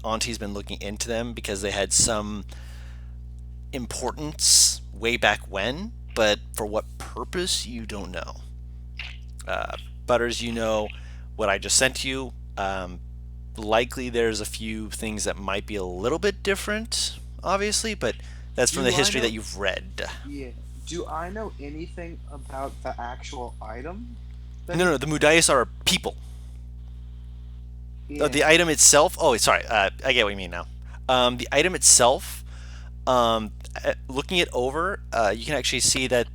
Auntie's been looking into them because they had some importance way back when, but for what purpose you don't know. Butters, you know what I just sent you. Likely there's a few things that might be a little bit different, obviously, but that's from Do the I history know- that you've read. Yeah. Do I know anything about the actual item? No, the Mudayas are people. Yeah. The item itself. Oh, sorry. I get what you mean now. The item itself. Looking it over, you can actually see that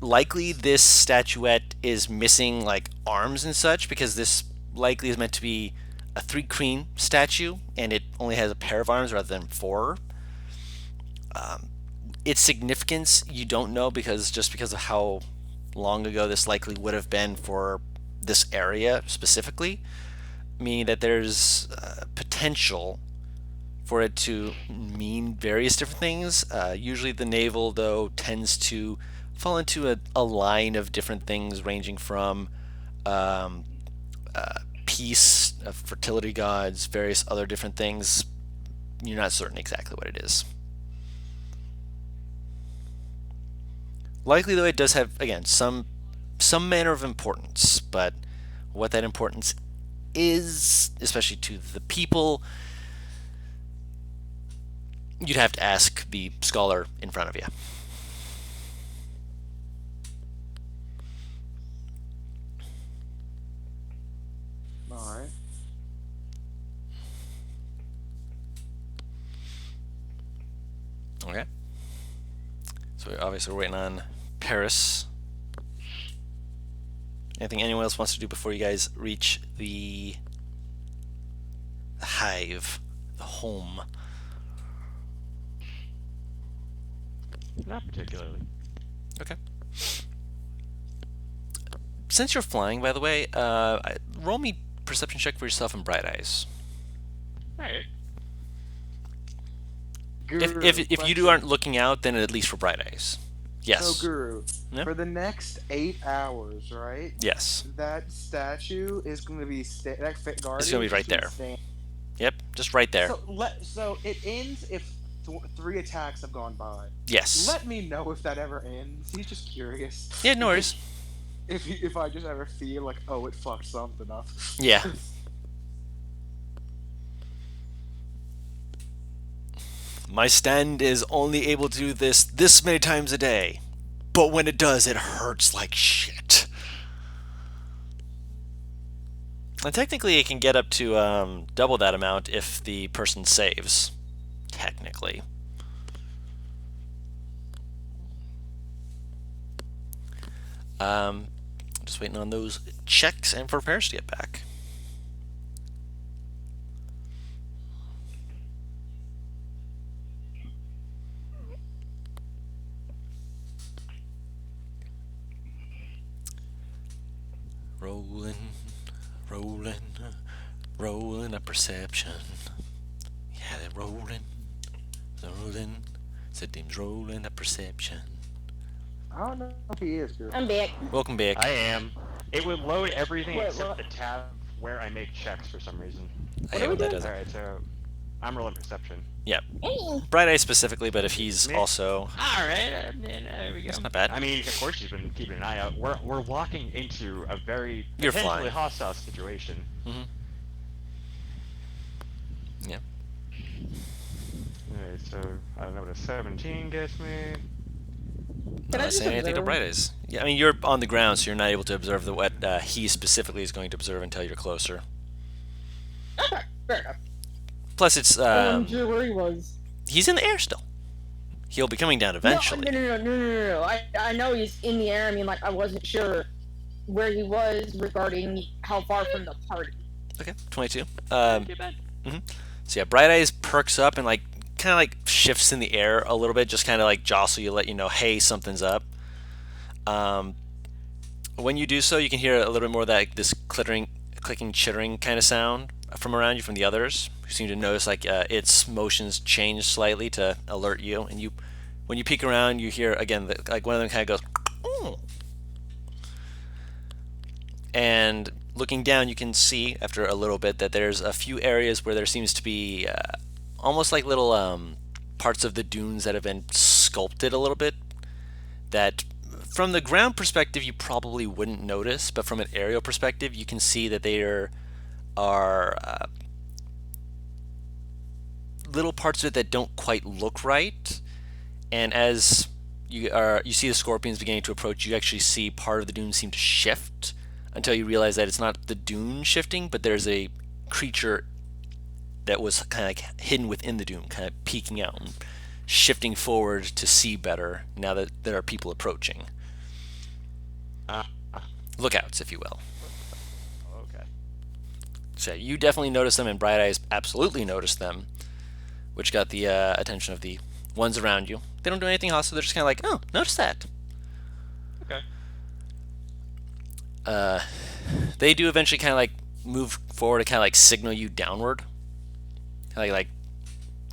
likely this statuette is missing like arms and such because this likely is meant to be a Thri Kreen statue and it only has a pair of arms rather than four. Its significance you don't know because of how long ago this likely would have been for this area specifically, meaning that there's potential for it to mean various different things. Usually the navel, though, tends to fall into a line of different things ranging from peace, fertility gods, various other different things. You're not certain exactly what it is. Likely, though, it does have, again, some manner of importance, but what that importance is, especially to the people, You'd have to ask the scholar in front of you. All right. Okay. So obviously we're waiting on Paris. Anything anyone else wants to do before you guys reach the hive, the home? Not particularly. Okay. Since you're flying, by the way, roll me perception check for yourself and Bright Eyes. Alright. Guru, If you aren't looking out, then at least for Bright Eyes. Yes. So, Guru, Yeah. for the next 8 hours, right? Yes. That statue is going to be that guardian. It's gonna be is right gonna there. stand- Yep. Just right there. So it ends if 3 attacks have gone by. Yes. Let me know if that ever ends. He's just curious. Yeah. No worries. If I just ever feel like, oh, it fucked something up. Yeah. My stand is only able to do this many times a day, but when it does, it hurts like shit. And technically, it can get up to double that amount if the person saves. Technically. Just waiting on those checks and for Paris to get back. Rolling, rolling, rolling a perception. Yeah, they're rolling, rolling. Saidim's rolling a perception. I don't know if he is, Guru. I'm back. Welcome back. I am. It would load everything Wait, except what? the tab where I make checks for some reason. I hate when that does it. Alright, so I'm rolling perception. Yeah. Bright Eye specifically, but if he's Me? also... Alright, there we go. That's not bad. I mean, of course she's been keeping an eye out. We're walking into a very You're potentially flying. hostile situation. Mm-hmm. Yeah. Alright, so I don't know what a 17 gets me. Can I Not just saying anything to observe? Bright Eyes. Yeah, I mean, you're on the ground, so you're not able to observe what he specifically is going to observe until you're closer. Okay, fair enough. Plus, it's... I wasn't sure where he was. he's in the air still. He'll be coming down eventually. No. I know he's in the air. I mean, like, I wasn't sure where he was regarding how far from the party. Okay, 22. Too bad. So yeah, Bright Eyes perks up and like kind of like shifts in the air a little bit, just kind of like jostle you, let you know, hey, something's up. When you do so, you can hear a little bit more of that this clicking, chittering kind of sound from around you from the others, who seem to notice like its motions change slightly to alert you. And you, when you peek around, you hear again like one of them kind of goes, "Oh." And looking down, you can see after a little bit that there's a few areas where there seems to be almost like little parts of the dunes that have been sculpted a little bit that from the ground perspective you probably wouldn't notice, but from an aerial perspective you can see that there are little parts of it that don't quite look right. And as you see the scorpions beginning to approach, you actually see part of the dune seem to shift until you realize that it's not the dune shifting, but there's a creature that was kind of like hidden within the dune, kind of peeking out and shifting forward to see better now that there are people approaching. Lookouts, if you will. Okay. So you definitely notice them, and Bright Eyes absolutely noticed them, which got the attention of the ones around you. They don't do anything hostile, they're just kind of like, oh, notice that. Okay. They do eventually kind of like move forward to kind of like signal you downward. Kind of like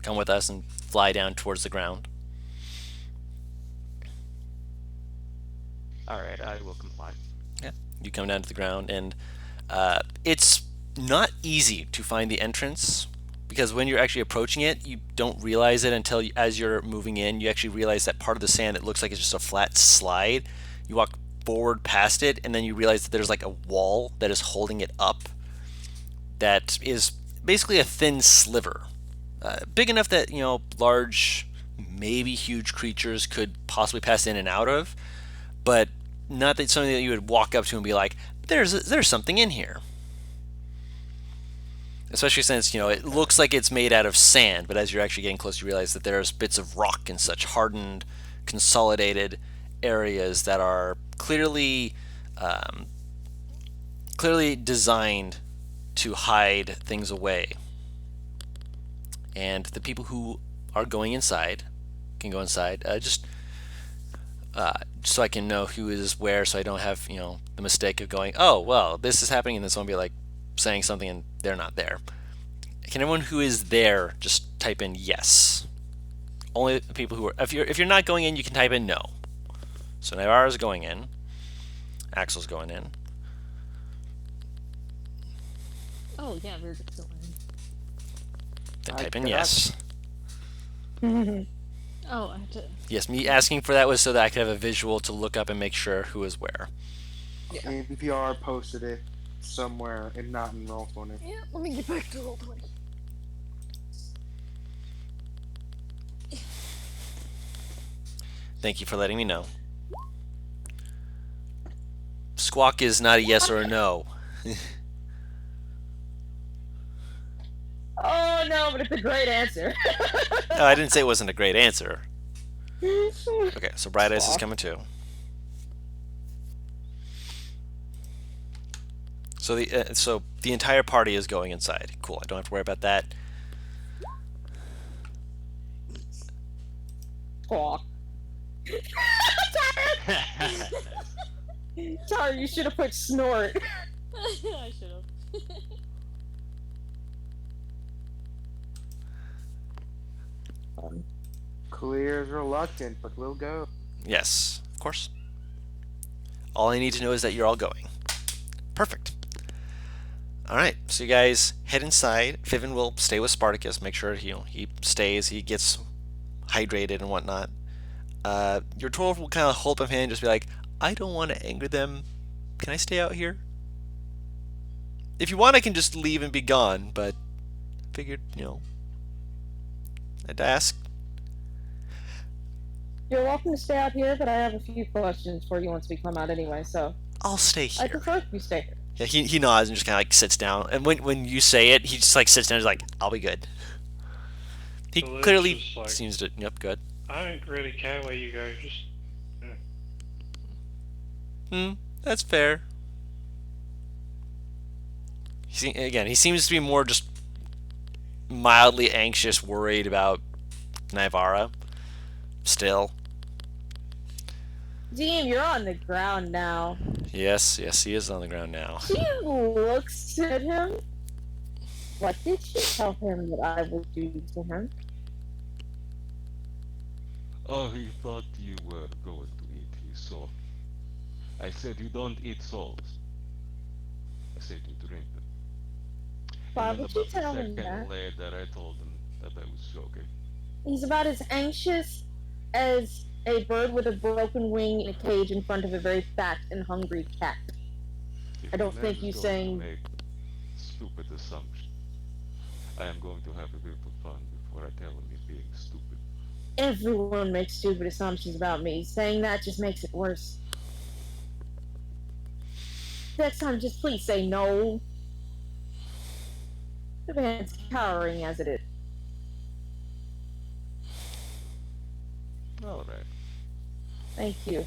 come with us and fly down towards the ground. Alright, I will comply. Yeah, you come down to the ground, and it's not easy to find the entrance because when you're actually approaching it, you don't realize it until as you're moving in, you actually realize that part of the sand that looks like it's just a flat slide. You walk forward past it, and then you realize that there's like a wall that is holding it up that is basically a thin sliver big enough that large, maybe huge creatures could possibly pass in and out of, but not that something that you would walk up to and be like, there's something in here. Especially since it looks like it's made out of sand, but as you're actually getting close, you realize that there's bits of rock and such hardened, consolidated areas that are clearly designed to hide things away. And the people who are going inside can go inside. Just so I can know who is where, so I don't have the mistake of going, oh well, this is happening, and then someone be like saying something and they're not there. Can everyone who is there just type in yes? Only the people who are. If you're not going in, you can type in no. So Navarra's going in. Axel's going in. Oh yeah, we're just going. Then I type in cannot- yes. Oh, I have to. Yes, me asking for that was so that I could have a visual to look up and make sure who is where. APR posted it somewhere and not in Roll20. Yeah, let me get back to Roll20. Thank you for letting me know. Squawk is not a yes or a no. Oh no, but it's a great answer. No, I didn't say it wasn't a great answer. Okay, so Bright Eyes is coming too. So the entire party is going inside. Cool. I don't have to worry about that. Squawk. Sorry, you should have put snort. I should have. Clear is reluctant, but we'll go. Yes, of course. All I need to know is that you're all going. Perfect. All right, so you guys head inside. Fiven will stay with Spartacus, make sure he stays, he gets hydrated and whatnot. Your dwarf will kind of hold up his hand and just be like, I don't want to anger them. Can I stay out here? If you want, I can just leave and be gone, but figured, I'd ask. You're welcome to stay out here, but I have a few questions for you once we come out anyway, so I'll stay I here. prefer if you stay here. Yeah, he nods and just kind of like sits down. And when you say it, he just like sits down and is like, I'll be good. He So it's clearly just like- seems to, yep, good. I don't really care where you go, just That's fair. He seems to be more just mildly anxious, worried about Naivara. Still. Dean, you're on the ground now. Yes, he is on the ground now. She looks at him. What did she tell him that I would do to him? Oh, he thought you were going to eat his soul. I said you don't eat souls. I said you drink them. Why And then would you about a tell him second that? later, I told him that I was joking. He's about as anxious as a bird with a broken wing in a cage in front of a very fat and hungry cat. If I don't the man think is you going saying- to make stupid assumptions, I am going to have a bit of fun before I tell him he's being stupid. Everyone makes stupid assumptions about me. Saying that just makes it worse. Next time, just please say no. The man's cowering as it is. All right. Thank you.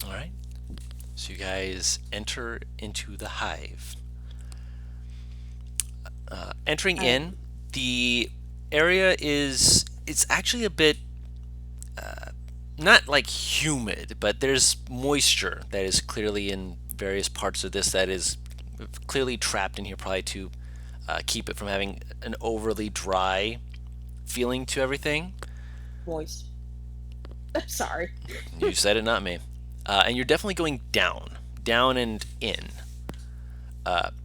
All right. So you guys enter into the hive. Entering in, the area it's actually a bit not like humid, but there's moisture that is clearly in various parts of this that is clearly trapped in here, probably to keep it from having an overly dry feeling to everything. Moist. I'm sorry. You said it, not me. And you're definitely going down and in.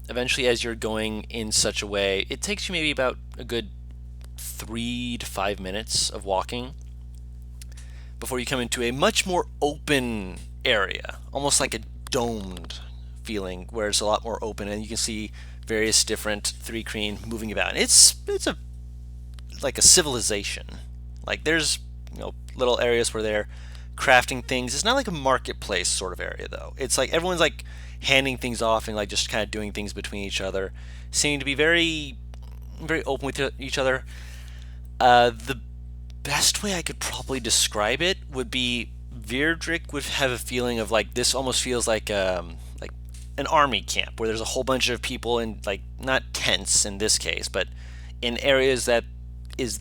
Eventually, as you're going in such a way, it takes you maybe about a good 3 to 5 minutes of walking before you come into a much more open area, almost like a domed feeling, where it's a lot more open, and you can see various different Thri Kreen moving about. And it's a like a civilization. Like there's little areas where they're crafting things. It's not like a marketplace sort of area though. It's like everyone's like handing things off and like just kind of doing things between each other, seeming to be very very open with each other. The best way I could probably describe it would be Virdrick would have a feeling of like this almost feels like an army camp where there's a whole bunch of people in like not tents in this case, but in areas that is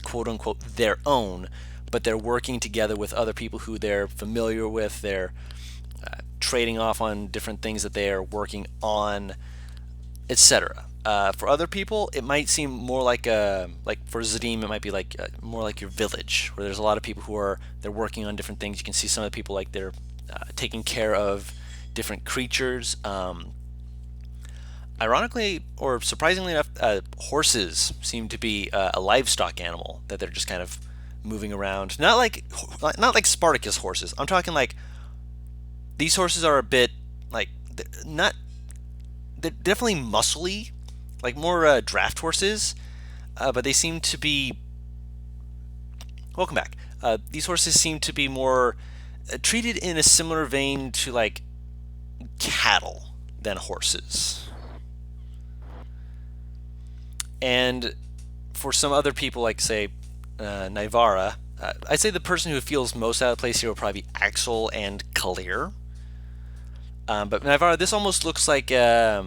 quote unquote their own, but they're working together with other people who they're familiar with. They're trading off on different things that they are working on, etc. For other people, it might seem more like for Zadim, it might be like more like your village, where there's a lot of people who they're working on different things. You can see some of the people like they're taking care of different creatures. Ironically, or surprisingly enough, horses seem to be a livestock animal that they're just kind of moving around. Not like Spartacus horses. I'm talking like these horses are a bit like they're definitely muscly, like more draft horses, but they seem to be. Welcome back. These horses seem to be more treated in a similar vein to like cattle than horses. And for some other people, like say Naivara, I'd say the person who feels most out of place here will probably be Axel and Kalir. But Naivara, this almost looks like a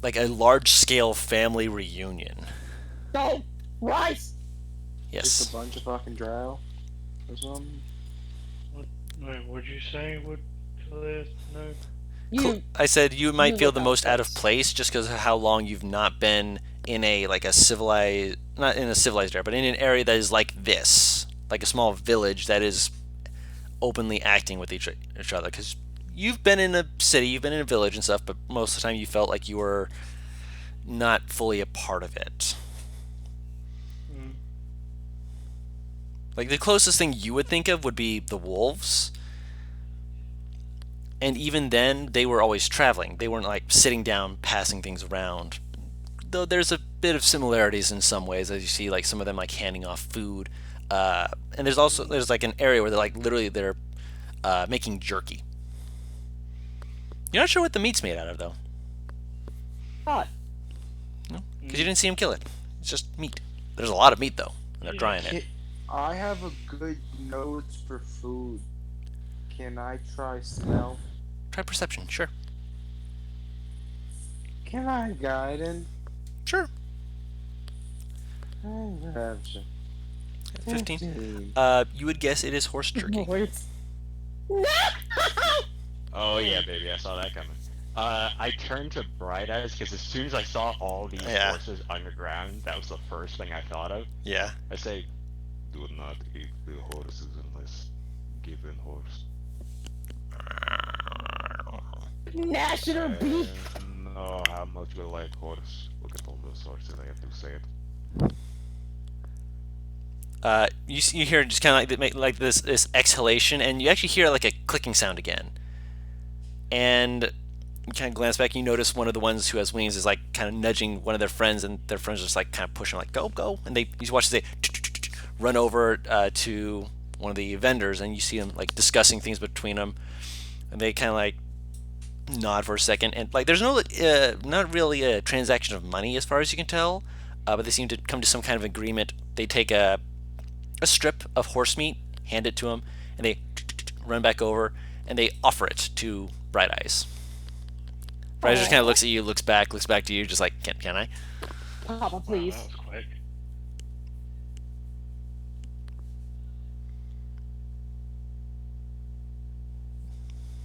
large-scale family reunion. Oh, Rice! Yes. Just a bunch of fucking drow or something. Wait, what'd you say? What? No. I said you might you feel look the out most out of place. place just because of how long you've not been in a civilized, not in a civilized area, but in an area that is like this, like a small village that is openly acting with each other. Because you've been in a city, you've been in a village and stuff, but most of the time you felt like you were not fully a part of it. Mm. Like the closest thing you would think of would be the wolves. And even then, they were always traveling. They weren't like sitting down, passing things around. Though there's a bit of similarities in some ways, as you see, like some of them like handing off food. And there's like an area where they're like literally they're making jerky. You're not sure what the meat's made out of though. God. No, because you didn't see him kill it. It's just meat. There's a lot of meat though, and they're drying it. I have a good nose for food. Can I try smell? Try perception, sure. Can I guidance? Sure. Perception. 15. You would guess it is horse jerky. Words. Oh yeah, baby, I saw that coming. I turned to Bright Eyes because as soon as I saw all these Yeah. horses underground, that was the first thing I thought of. Yeah. I say, Do not eat the horses unless given horse. National beef. No, how much you like horse? Look at all those horses, I have to say it. You hear just kind of like this exhalation, and you actually hear like a clicking sound again. And you kind of glance back, and you notice one of the ones who has wings is like kind of nudging one of their friends, and their friends just like kind of pushing like go, and you watch as they run over to one of the vendors, and you see them like discussing things between them, and they kind of like nod for a second, and like there's not really a transaction of money as far as you can tell, but they seem to come to some kind of agreement. They take a strip of horse meat, hand it to him, and they run back over and they offer it to Bright Eyes. Bright Eyes just kind of looks at you, looks back to you, just like can I? Papa, Wow, please. that was quick.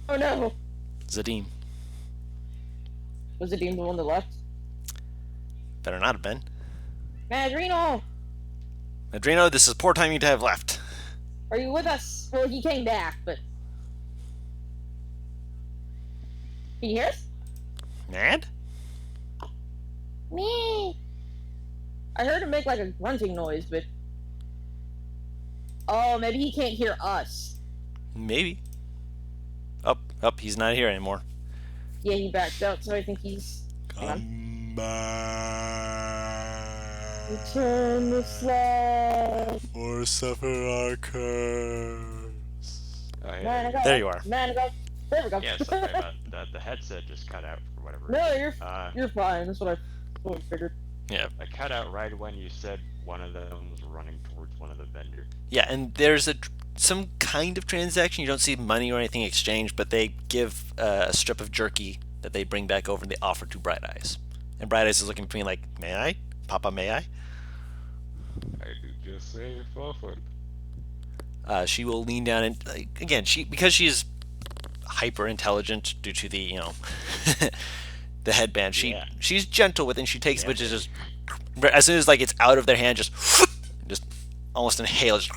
Oh no. Zadim. Was it being the one that left? Better not have been. Madrino, Adreno, this is poor timing to have left. are you with us? Well, he came back, but. Can you hear us? Mad? Me. I heard him make like a grunting noise, but. Oh, maybe he can't hear us. Maybe. Up, he's not here anymore. Yeah, he backed out, so I think he's. Come back. Return the flag. Or suffer our curse. Man, I got There it. you are. Man, I got it. There we go. Yeah, sorry about that. The headset just cut out for whatever No, reason. you're fine. That's what I figured. Yeah. I cut out right when you said one of them was running towards one of the vendors. Yeah, and there's some kind of transaction. You don't see money or anything exchanged, but they give a strip of jerky that they bring back over and they offer to Bright Eyes. And Bright Eyes is looking at me like, may I? Papa, may I? I did just say if offered. She will lean down and, again, because she is hyper intelligent due to the, the headband, she's gentle with it, and she takes it, but just, as soon as, like, it's out of their hand, just almost inhale, just,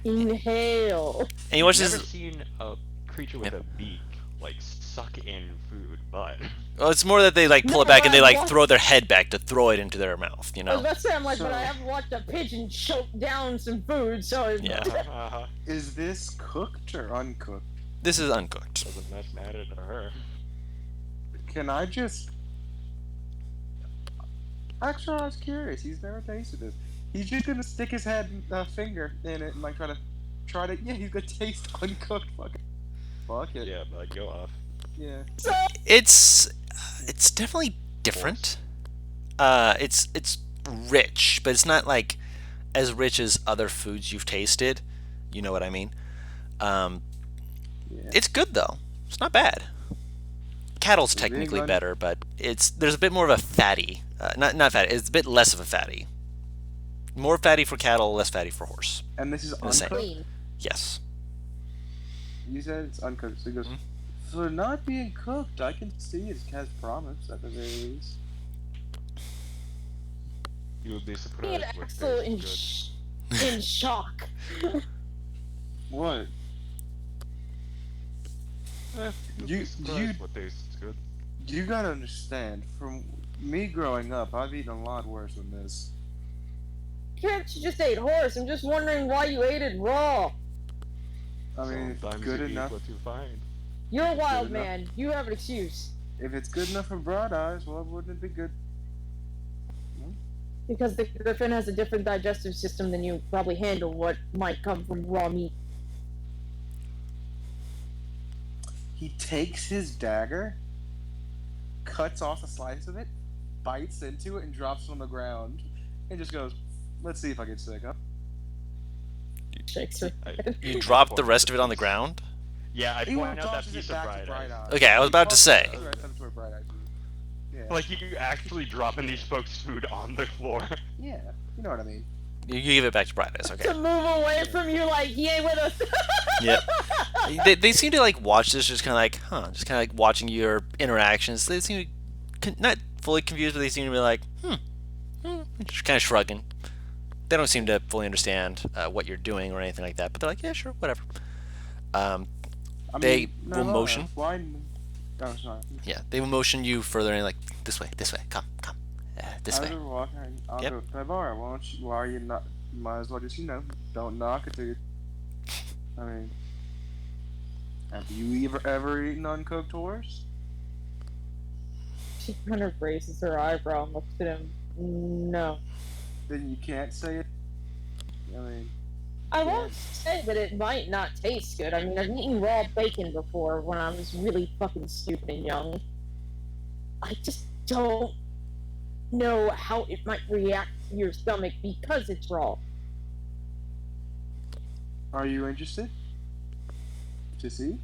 Inhale. and you watch I've never this. seen a creature with a beak like suck in food, but Well, it's more that they like pull No, it back and they like what? throw their head back to throw it into their mouth, I was about to say, I'm like, So- but I haven't watched a pigeon choke down some food, so Yeah. Is this cooked or uncooked? This is uncooked. Doesn't matter to her. Can I just? Actually, I was curious. He's never tasted this. He's just gonna stick his finger in it and like try to. Yeah, he's gonna taste uncooked. Fuck it. Yeah, but go off. Yeah. It's definitely different. It's rich, but it's not like as rich as other foods you've tasted. You know what I mean? Yeah. It's good though. It's not bad. Cattle's Is it technically good? better, but there's a bit more of a fatty. Not fatty. It's a bit less of a fatty. More fatty for cattle, less fatty for horse. And this is The same. uncooked. clean. Yes. You said it's uncooked, so he goes. Mhm. For not being cooked, I can see it has promise at the very least. You'll be Me surprised and what Axel tastes good. in shock. What? You'll You- be surprised what tastes good. You gotta understand, from me growing up, I've eaten a lot worse than this. Can't you just ate horse? I'm just wondering why you ate it raw. I mean, if it's Sometimes good you eat enough. what you find. You're a wild enough. man. You have an excuse. If it's good enough for Broad Eyes, well, wouldn't it be good? Because the griffin has a different digestive system than you, probably handle what might come from raw meat. He takes his dagger, cuts off a slice of it, bites into it, and drops it on the ground, and just goes, "Let's see if I get sick." Huh? Shakes her. You drop the rest of it on the ground? yeah, I He point out that tosses piece it of back to bright eyes. Okay, I was about to say. He tosses the rest of it to where Bright Eyes is. Yeah. Like you actually dropping these folks' food on the floor. Yeah, you know what I mean. You give it back to Bright Eyes, To okay. move away from you like he ain't with us. Yep. They seem to like watch this just kind of like, just kind of like watching your interactions. They seem to not fully confused, but they seem to be like, just kind of shrugging. They don't seem to fully understand what you're doing or anything like that, but they're like, yeah, sure, whatever. I They no, will no, motion. Why? No, it's not. Yeah, they will motion you further and like, this way, come, this way. I'll go walk. I'll Yep. go to my bar. Why are you not? Might as well just don't knock until you. I mean, have you ever eaten uncooked horse? She kind of raises her eyebrow and looks at him. No. Then you can't say it. I mean, I won't say that it might not taste good. I mean, I've eaten raw bacon before when I was really fucking stupid and young. I just don't know how it might react to your stomach because it's raw. are you interested to see?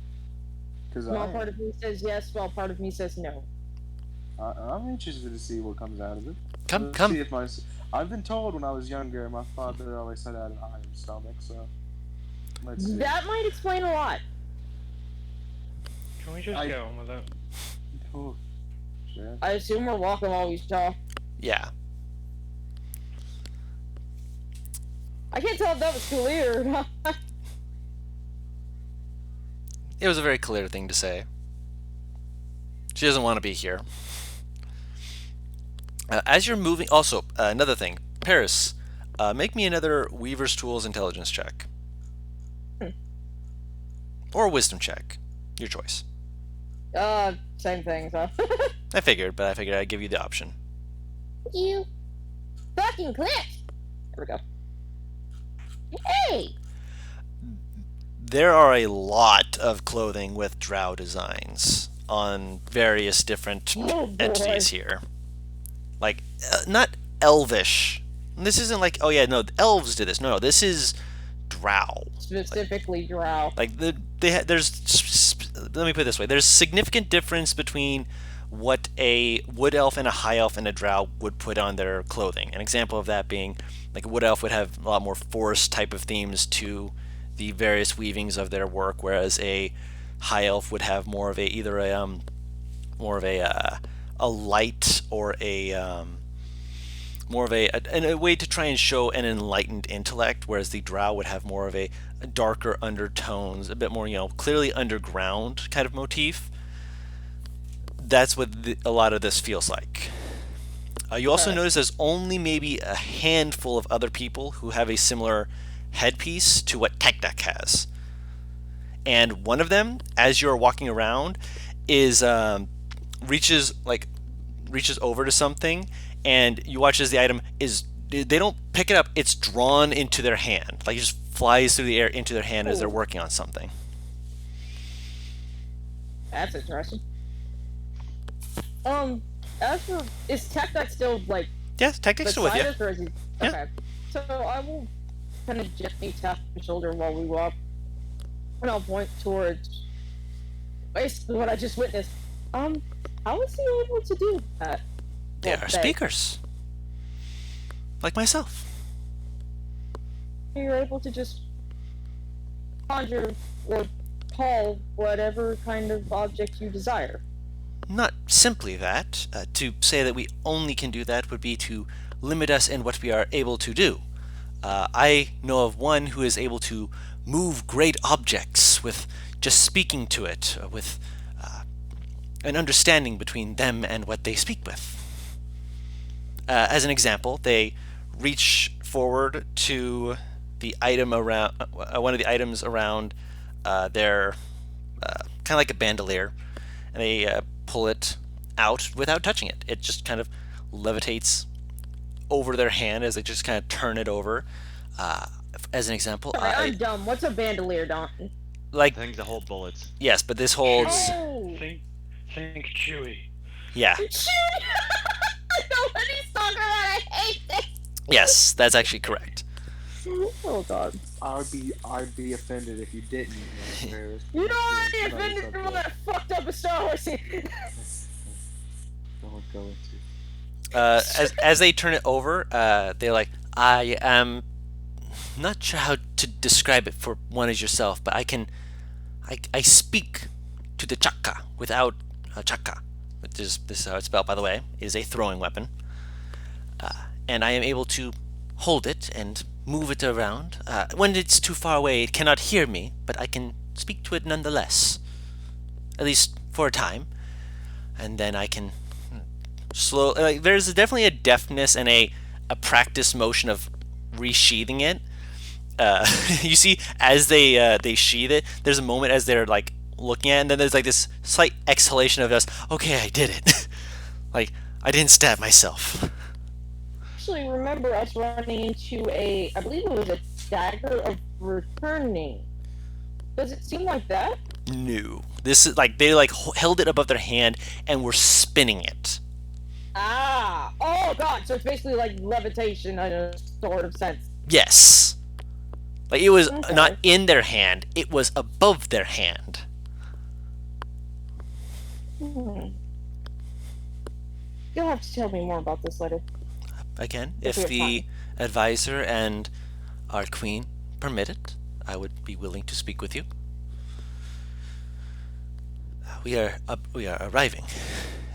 Because Small part of me says yes, small part of me says no. I'm interested to see what comes out of it. Come, Let's come. See if I've been told when I was younger, my father always said I had an iron stomach. So let's see. That might explain a lot. Can we just I- get on with it? Oh, sure. I assume we're walking while we talk. Yeah. I can't tell if that was clear or not. It was a very clear thing to say. She doesn't want to be here. As you're moving, also, another thing. Paris, make me another Weaver's Tools intelligence check. Or a wisdom check. Your choice. Same thing, so. I figured, but I figured I'd give you the option. You fucking clips! There we go. Hey! There are a lot of clothing with drow designs on various different Oh, boy. entities here. Like, not elvish. This isn't like, oh yeah, no, elves did this. No, this is drow. Specifically drow. Like, let me put it this way. There's significant difference between what a wood elf and a high elf and a drow would put on their clothing. An example of that being, like, a wood elf would have a lot more forest type of themes to the various weavings of their work, whereas a high elf would have more of a light or a way to try and show an enlightened intellect, whereas the drow would have more of a darker undertones, a bit more, clearly underground kind of motif. That's what a lot of this feels like. You also notice there's only maybe a handful of other people who have a similar headpiece to what Tekdak has. And one of them, as you're walking around, is reaches over to something, and you watch as the item is, they don't pick it up, it's drawn into their hand. Like, it just flies through the air into their hand as they're working on something. That's interesting. As for, is Tekdak still, like, Yes, Tekdak's still with you. beside us, or is he... Yeah. Okay. So I will kind of gently tap his shoulder while we walk, and I'll point towards basically what I just witnessed. How was he able to do that? They are speakers. Like myself. You're able to just conjure or call whatever kind of object you desire. Not simply that. To say that we only can do that would be to limit us in what we are able to do. I know of one who is able to move great objects with just speaking to it, with an understanding between them and what they speak with. As an example, they reach forward to the item around one of the items around their kind of like a bandolier, and they pull it out without touching it. It just kind of levitates over their hand as they just kind of turn it over. As an example, Sorry, I'm dumb. What's a bandolier, Don? like, I think the whole bullets. yes, but this holds, Oh! Think Chewy. yeah, Shoot! I know what he's talking about. I hate this. yes, that's actually correct. Oh god. I'd be offended if you didn't. Harris. You know Yeah, I'm another offended from subject. that fucked up a Star Wars scene. Don't go into. As they turn it over, they're like, I am not sure how to describe it for one as yourself, but I speak to the chakka without chakka, which is, this is how it's spelled, by the way, is a throwing weapon. And I am able to hold it and move it around. When it's too far away, it cannot hear me, but I can speak to it nonetheless, at least for a time. And then I can slow. Like, there's definitely a deftness and a practice motion of resheathing it. You see, as they sheath it, there's a moment as they're like looking at it, and then there's like this slight exhalation of just, okay, I did it. Like, I didn't stab myself. Actually, remember us running into I believe it was a dagger of returning. Does it seem like that? No, this is like they like held it above their hand and were spinning it. Ah! Oh god, so it's basically like levitation in a sort of sense. Yes, like it was Okay. not in their hand; it was above their hand. You'll have to tell me more about this later. Again, If if we have the advisor and our queen permit it, I would be willing to speak with you. We are arriving.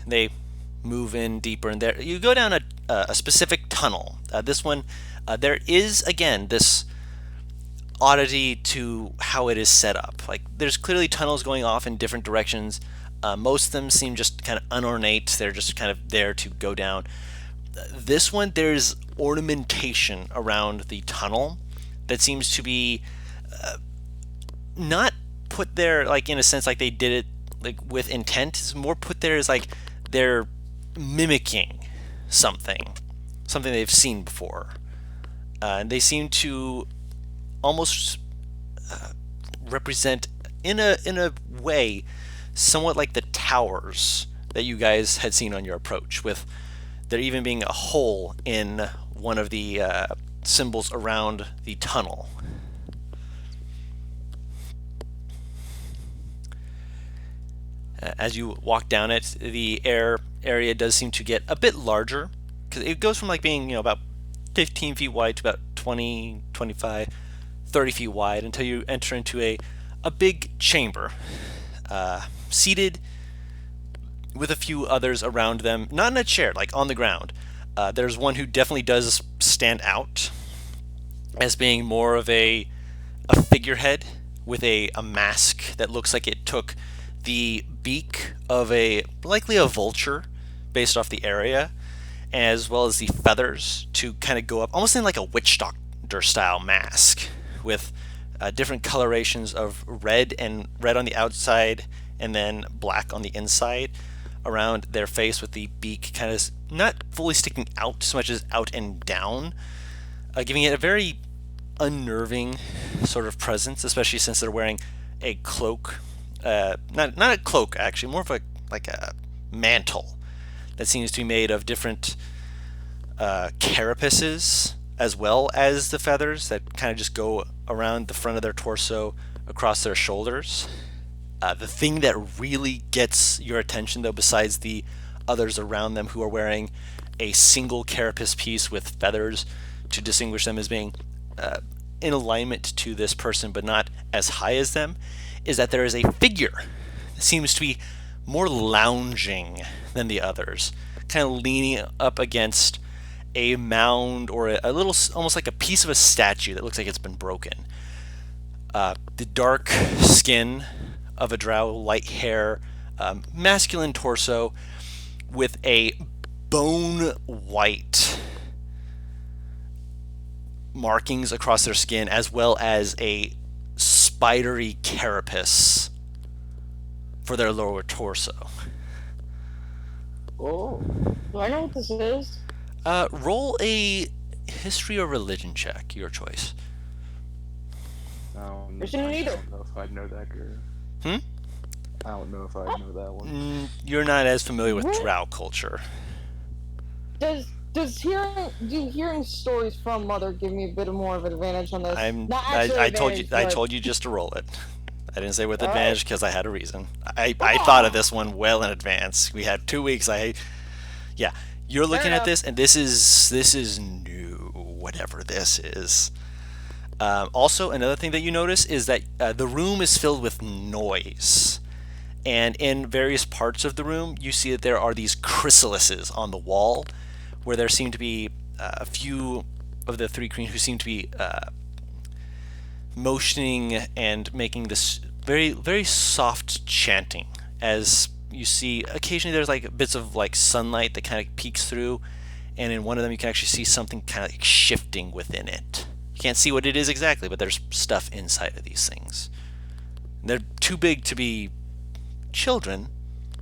They move in deeper, and there you go down a specific tunnel. This one, there is again this oddity to how it is set up. Like, there's clearly tunnels going off in different directions. Most of them seem just kind of unornate. They're just kind of there to go down. This one, there's ornamentation around the tunnel that seems to be not put there like in a sense like they did it like with intent. It's more put there as like they're mimicking something, something they've seen before, and they seem to almost represent in a way somewhat like the towers that you guys had seen on your approach, with there even being a hole in one of the symbols around the tunnel. As you walk down it, the air area does seem to get a bit larger, because it goes from like being about 15 feet wide to about 20, 25, 30 feet wide until you enter into a big chamber, seated with a few others around them, not in a chair, like on the ground. There's one who definitely does stand out as being more of a figurehead with a mask that looks like it took the beak of likely a vulture based off the area, as well as the feathers to kind of go up, almost in like a witch doctor style mask with different colorations of red on the outside and then black on the inside around their face, with the beak kind of not fully sticking out so much as out and down, giving it a very unnerving sort of presence, especially since they're wearing a cloak. Not a cloak, actually, more of a mantle that seems to be made of different carapaces, as well as the feathers that kind of just go around the front of their torso, across their shoulders. The thing that really gets your attention, though, besides the others around them who are wearing a single carapace piece with feathers to distinguish them as being in alignment to this person but not as high as them, is that there is a figure that seems to be more lounging than the others, kind of leaning up against a mound or a little, almost like a piece of a statue that looks like it's been broken. The dark skin of a drow, light hair, masculine torso with a bone white markings across their skin, as well as a spidery carapace for their lower torso. Oh, do I know what this is? Roll a history or religion check, your choice. I shouldn't either. don't know if I'd know that girl. I don't know if I'd know that one. You're not as familiar with What? drow culture. Does hearing stories from Mother give me a bit more of an advantage on this? Not actually I told you advantage, but- I told you just to roll it. I didn't say with All advantage because I had a reason. I thought of this one well in advance. We had 2 weeks. Yeah, you're looking at enough. this, and this is new. Whatever this is. Also, another thing that you notice is that the room is filled with noise. And in various parts of the room, you see that there are these chrysalises on the wall, where there seem to be a few of the Thri who seem to be motioning and making this very, very soft chanting. As you see, occasionally there's like bits of like sunlight that kind of peeks through, and in one of them you can actually see something kind of like shifting within it. You can't see what it is exactly, but there's stuff inside of these things. They're too big to be children,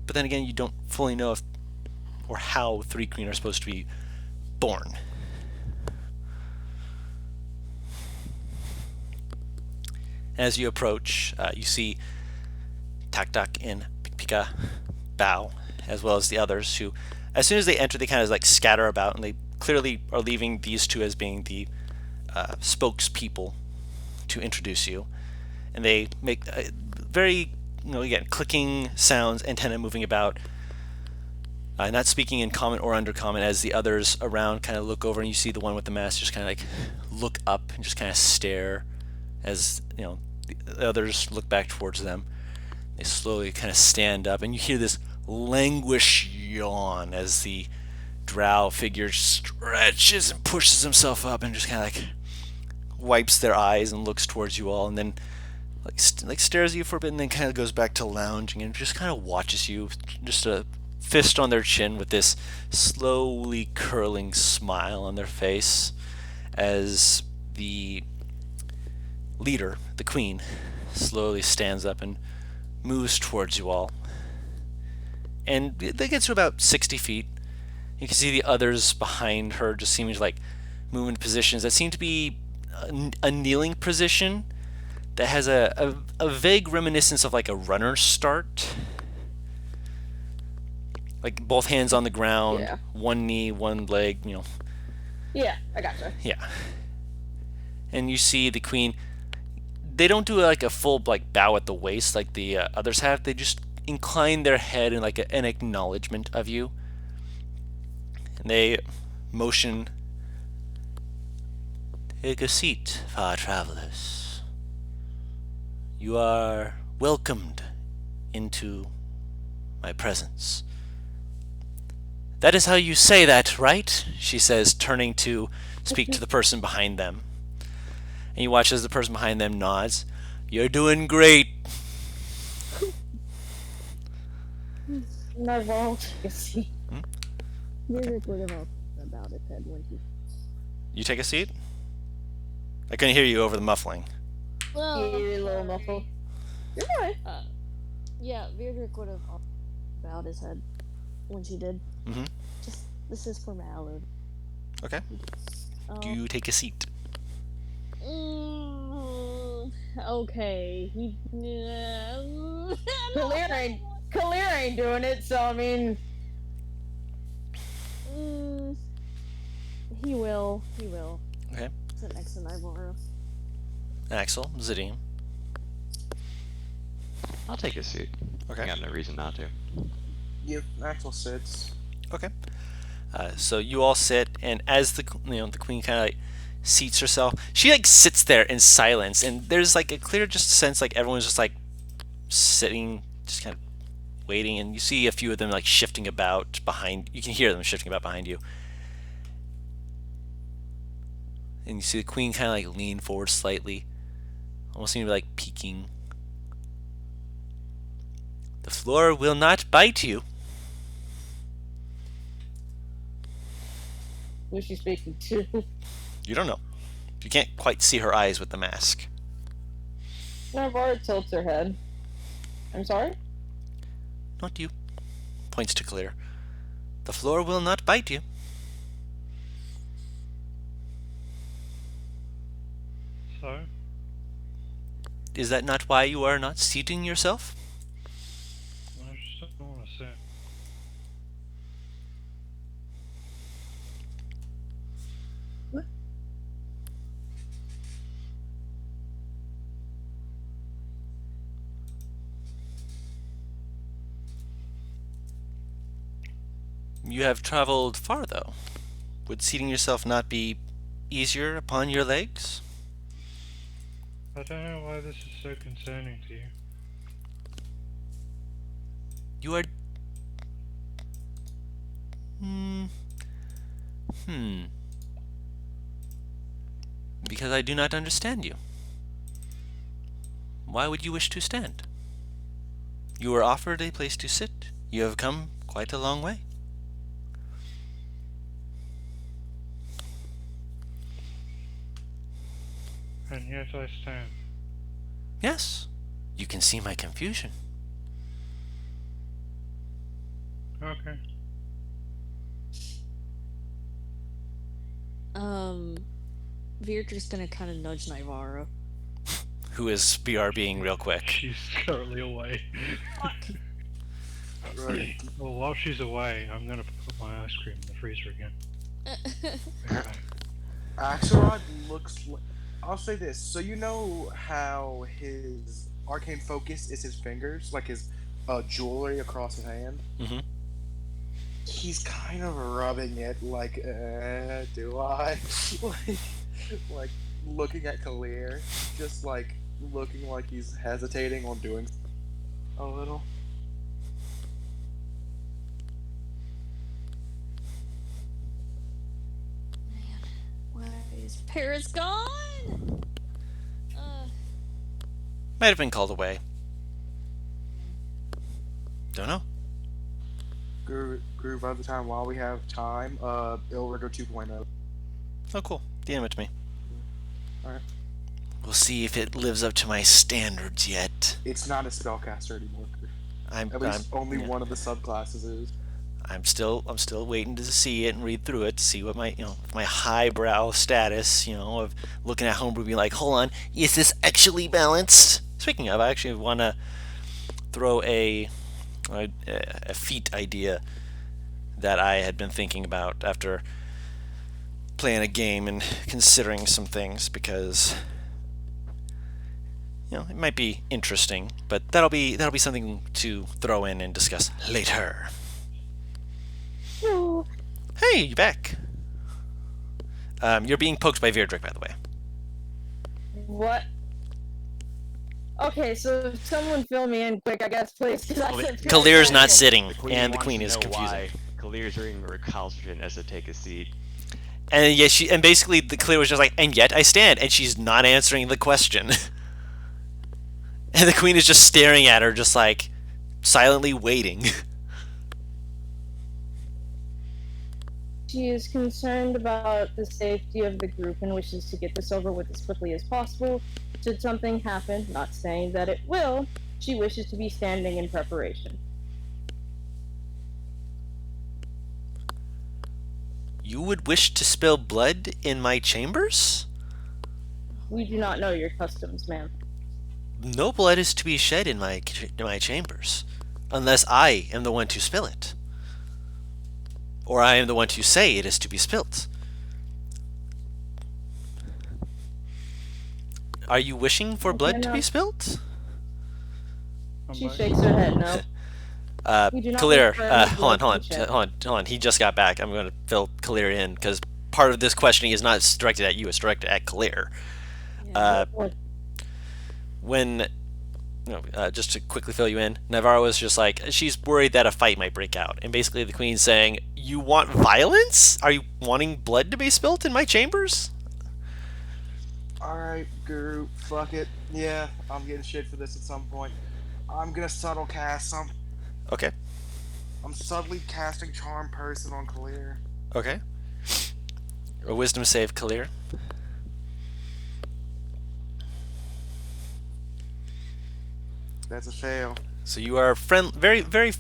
but then again, you don't fully know if or how Thri are supposed to be born. As you approach, you see Tak and Pika bow, as well as the others who, as soon as they enter, they kind of like scatter about, and they clearly are leaving these two as being the spokespeople to introduce you. And they make very, again, clicking sounds, antenna moving about, not speaking in common or undercommon, as the others around kind of look over, and you see the one with the mask just kind of like look up and just kind of stare as the others look back towards them. They slowly kind of stand up, and you hear this languish yawn as the drow figure stretches and pushes himself up and just kind of like wipes their eyes and looks towards you all, and then like stares at you for a bit, and then kind of goes back to lounging and just kind of watches you, just a fist on their chin with this slowly curling smile on their face, as the leader, the queen, slowly stands up and moves towards you all, and they get to about 60 feet. You can see the others behind her just seeming to like move into positions that seem to be a kneeling position that has a vague reminiscence of like a runner's start. Like both hands on the ground, Yeah. one knee, one leg, Yeah, I gotcha. Yeah. And you see the queen. They don't do like a full like bow at the waist like the others have. They just incline their head in like an acknowledgement of you. And they motion. Take a seat, far travelers. You are welcomed into my presence. That is how you say that, right? She says, turning to speak to the person behind them. And you watch as the person behind them nods. You're doing great. Narval, take a seat. Music would have about his head when he. You take a seat? I couldn't hear you over the muffling. Oh, You little sorry. muffle. You're right. Yeah, Beardrick would have bowed his head when she did. Mm-hmm. Just this is formality. Okay. Do you take a seat? Okay. Kalir ain't doing it, so I mean, He will. He will. Okay. Sit next to Naivara. Axel, Zadim. I'll take a seat. Okay. I got no reason not to. Yep, Axel sits. Okay. So you all sit, and as the queen kind of like seats herself, she like sits there in silence, and there's like a clear just sense like everyone's just like sitting, just kind of waiting, and you see a few of them like shifting about behind. You can hear them shifting about behind you, and you see the queen kind of like lean forward slightly, almost seem to be like peeking. The floor will not bite you. who's she speaking to? You don't know. You can't quite see her eyes with the mask. Narvar tilts her head. I'm sorry? Not you. Points to Clear. The floor will not bite you. So? Is that not why you are not seating yourself? I just don't want to sit. You have traveled far, though. Would seating yourself not be easier upon your legs? I don't know why this is so concerning to you. You are... Because I do not understand you. Why would you wish to stand? You were offered a place to sit. You have come quite a long way. And yet I stand. Yes, you can see my confusion. Okay. Beardrick's gonna kind of nudge Naivara. Who is BRBing real quick. She's currently away. Right. Well, while she's away, I'm gonna put my ice cream in the freezer again. Okay. Axelrod looks like... I'll say this. So you know how his arcane focus is his fingers? Like his jewelry across his hand? Mm-hmm. He's kind of rubbing it like, do I? like looking at Kalir. Just like looking like he's hesitating on doing a little. Why is Paris gone? Might have been called away. Don't know. Groove other time while we have time. Illrigger 2.0. Oh, cool. DM it to me. Alright. We'll see if it lives up to my standards yet. It's not a spellcaster anymore. At least only one of the subclasses is. I'm still waiting to see it and read through it to see what my my highbrow status of looking at homebrew being like, hold on, is this actually balanced? Speaking of, I actually want to throw a feat idea that I had been thinking about after playing a game and considering some things, because it might be interesting, but that'll be something to throw in and discuss later. Oh, Hey, you're back. You're being poked by Virdrick, by the way. what? Okay, so someone fill me in quick, I guess, please. 'Cause I can't feel Kalir's it. not sitting, The and the wants queen to is know confusing. why Kalir's being recalcitrant as to take a seat. And yeah, and basically the Kalir was just like, and yet I stand, and she's not answering the question. And the queen is just staring at her, just like silently waiting. She is concerned about the safety of the group and wishes to get this over with as quickly as possible. Should something happen, not saying that it will, she wishes to be standing in preparation. You would wish to spill blood in my chambers? We do not know your customs, ma'am. No blood is to be shed in my chambers, unless I am the one to spill it, or I am the one to say it is to be spilt. Are you wishing for blood to be no. spilt? She shakes her head, no. We do not Kalir, prefer any hold blood to be shed. on. He just got back. I'm going to fill Kalir in because part of this questioning is not directed at you; it's directed at Kalir. When, just to quickly fill you in, Navarro was just like, she's worried that a fight might break out, and basically the queen's saying, "You want violence? Are you wanting blood to be spilt in my chambers?" Alright, Guru, fuck it. Yeah, I'm getting shit for this at some point. I'm gonna subtle cast some. Okay. I'm subtly casting Charm Person on Kalir. Okay. A wisdom save, Kalir. That's a fail. So you are very, very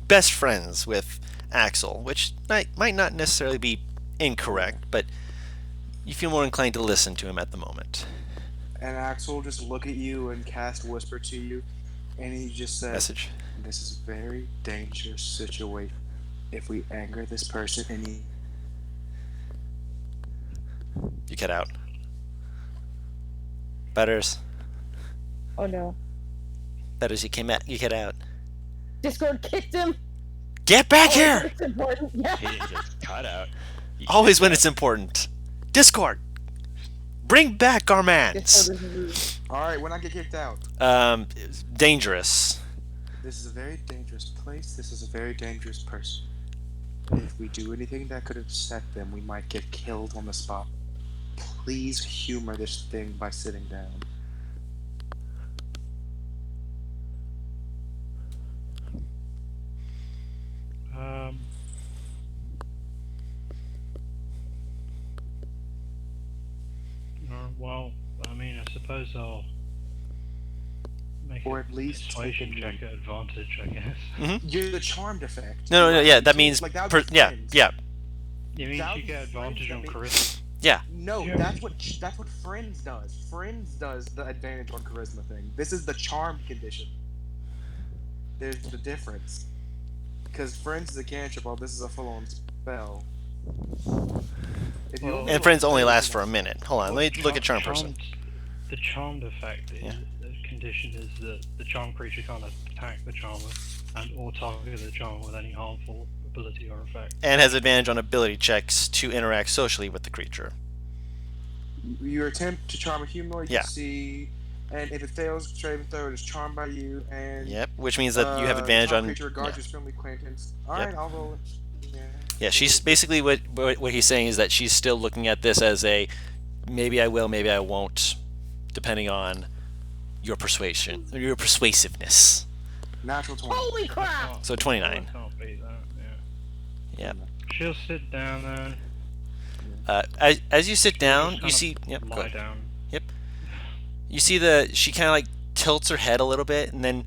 best friends with Axel, which might not necessarily be incorrect, but you feel more inclined to listen to him at the moment. And Axel will just look at you and cast Whisper to you, and he just says, Message. "This is a very dangerous situation. If we anger this person any..." You cut out. Butters. Oh no. Butters, you cut out. Discord kicked him! Get back Oh, here! it's important. Yeah. He didn't just cut out. He Always kicked when out. it's important. Discord! Bring back our mans! Discord is rude. Alright, when I get kicked out. Dangerous. This is a very dangerous place. This is a very dangerous person. If we do anything that could upset them, we might get killed on the spot. Please humor this thing by sitting down. Well, I mean, I suppose I'll make Or a at least persuasion take check at advantage, I guess. You're the charmed effect. No, yeah, that means... Like, that would be yeah, friends. yeah. You mean That you would get be friends, advantage that on mean- charisma? Yeah. No, Yeah. that's what friends does. Friends does the advantage on charisma thing. This is the charmed condition. There's the difference. Because friends is a cantrip, while this is a full-on spell. If you Well- only And friends roll only charisma- last for a minute. Hold on, let me look at Charm Person. The charmed effect is, Yeah. the condition is that the charmed creature can't attack the charmer and or target the charmer with any harmful ability or effect. And has advantage on ability checks to interact socially with the creature. You attempt to charm a humanoid, Yeah. you see, and if it fails, saving throw, it is charmed by you, and Yep, which means that you have advantage charmed on... creature regards Yeah. his friendly acquaintance. Alright, I'll roll it. Yeah, she's basically what he's saying is that she's still looking at this as a maybe I will, maybe I won't, depending on your persuasion, your persuasiveness. Natural 20. Holy crap! So 29. I can't beat that, yeah. Yeah. She'll sit down then. As you sit down, Just you kind see. of Yep. Go lie ahead. down. You see she kind of like tilts her head a little bit and then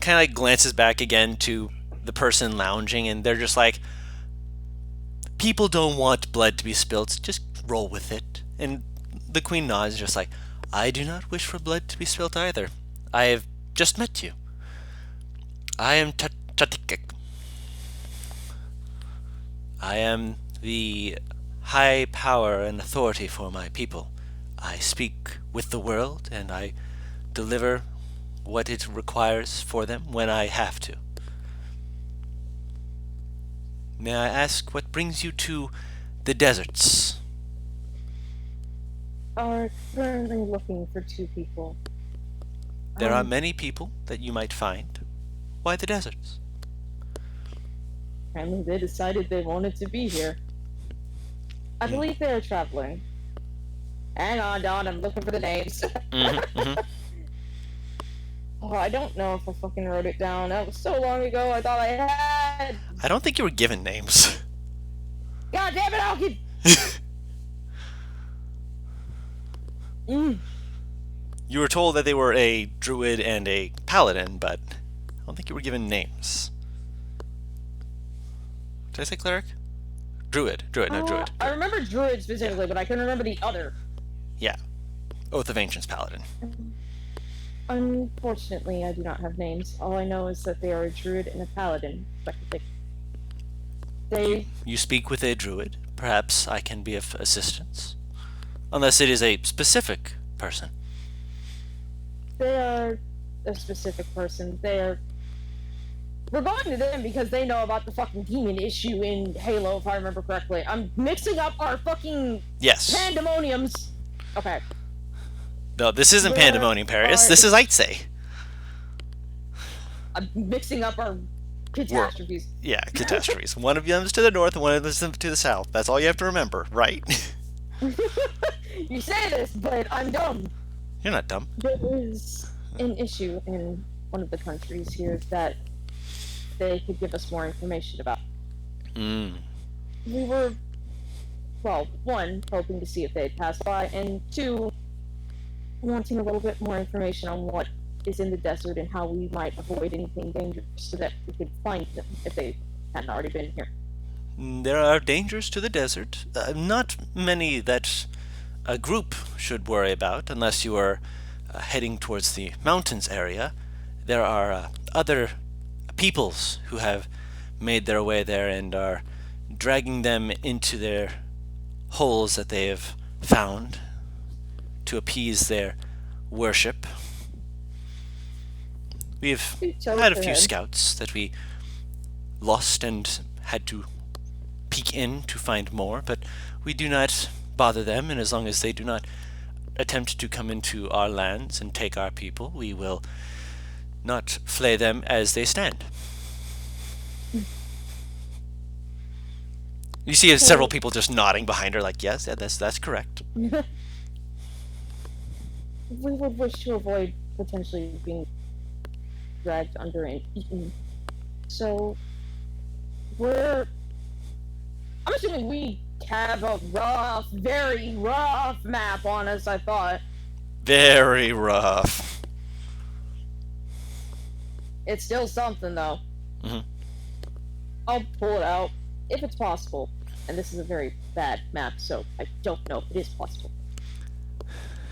kind of like glances back again to the person lounging, and they're just like, people don't want blood to be spilt. Just roll with it. And the queen nods, just like, I do not wish for blood to be spilt either. I have just met you. I am Chatikek. I am the high power and authority for my people. I speak with the world, and I deliver what it requires for them when I have to. May I ask what brings you to the deserts? Are currently looking for 2 people. There are many people that you might find. Why the deserts? Apparently they decided they wanted to be here. I believe they are traveling. Hang on, Don, I'm looking for the names. Oh, I don't know if I fucking wrote it down. That was so long ago, I thought I had. I don't think you were given names. God damn it, I'll keep. You were told that they were a druid and a paladin, but I don't think you were given names. Did I say cleric? Druid, no druid. I remember druid specifically, but I couldn't remember the other. Yeah. Oath of Ancients paladin. Unfortunately, I do not have names. All I know is that they are a druid and a paladin. You speak with a druid. Perhaps I can be of assistance. Unless it is a specific person. They are a specific person. We're going to them because they know about the fucking demon issue in Halo, if I remember correctly. I'm mixing up our fucking pandemoniums. Okay. No, this isn't Pandemonium, Paris. This is Ait'seh. I'm mixing up our catastrophes. Yeah, catastrophes. One of them is to the north and one of them is to the south. That's all you have to remember, right? You say this, but I'm dumb. You're not dumb. There is an issue in one of the countries here that they could give us more information about. We were, well, 1, hoping to see if they'd pass by, and 2, wanting a little bit more information on what is in the desert and how we might avoid anything dangerous so that we could find them if they hadn't already been here. There are dangers to the desert. Not many that a group should worry about unless you are heading towards the mountains area. There are other peoples who have made their way there and are dragging them into their holes that they have found to appease their worship. We've had a few scouts that we lost and had to peek in to find more, but we do not bother them, and as long as they do not attempt to come into our lands and take our people, we will not flay them as they stand. You see several people just nodding behind her like, yes, yeah, that's correct. We would wish to avoid potentially being dragged under and eaten. So, I'm assuming we have a rough, very rough map on us, I thought. Very rough. It's still something, though. I'll pull it out, if it's possible. And this is a very bad map, so I don't know if it is possible.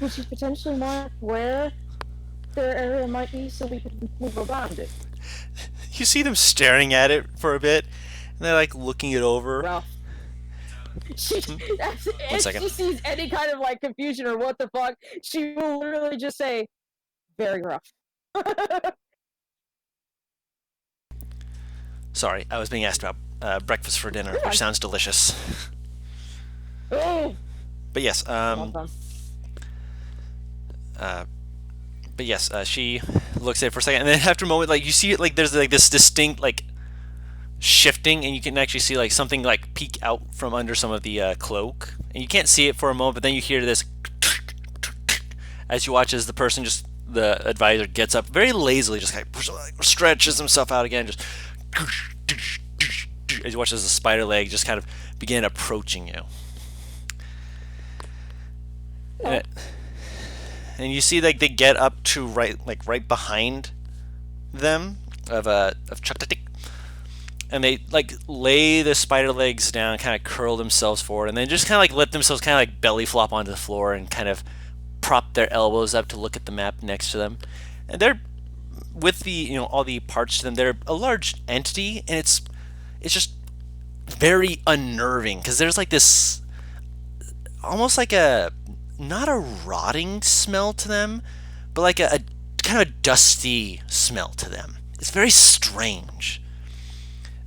Would you potentially mark where their area might be so we could move around it? You see them staring at it for a bit, and they're like looking it over. Rough. If second. she sees any kind of like confusion or what the fuck, she will literally just say, very rough. Sorry, I was being asked about breakfast for dinner, which sounds delicious. Oh! But yes, she looks at it for a second, and then after a moment, like you see it, like there's like this distinct like shifting, and you can actually see like something like peek out from under some of the cloak, and you can't see it for a moment, but then you hear this as you watch as the advisor gets up very lazily, just kind of stretches himself out again, just as you watch as the spider leg just kind of begin approaching you. And you see like they get up to right behind them of Chuktatik, and they like lay the spider legs down, kind of curl themselves forward, and then just kind of like let themselves kind of like belly flop onto the floor and kind of prop their elbows up to look at the map next to them. And they're with the all the parts to them. They're a large entity, and it's just very unnerving because there's like this almost like a not a rotting smell to them, but like a kind of a dusty smell to them. It's very strange.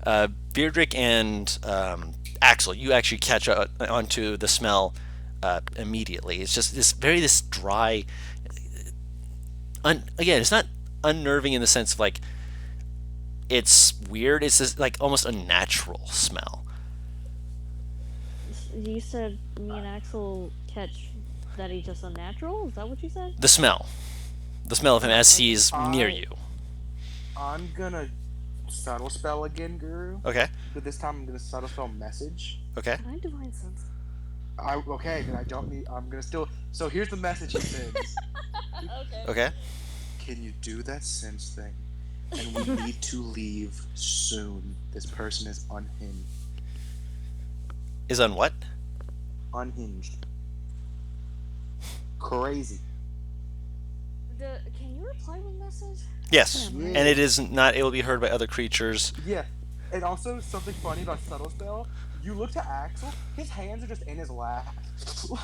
Beardrick and Axel, you actually catch onto the smell immediately. It's just this dry. Again, it's not unnerving in the sense of like it's weird. It's this like almost unnatural smell. You said me and Axel catch that he's just unnatural? Is that what you said? The smell of him as he's near you. I'm gonna subtle spell again, Guru. Okay. But this time I'm gonna subtle spell message. Okay. Can I divine sense? Okay, then I don't need. I'm gonna still. So here's the message he sends. Okay. Okay. Can you do that sense thing? And we need to leave soon. This person is unhinged. Is on what? Unhinged. Crazy. Can you reply with message? Yes. Yeah, And it is not able to be heard by other creatures. Yeah. And also something funny about subtle spell. You look to Axel. His hands are just in his lap,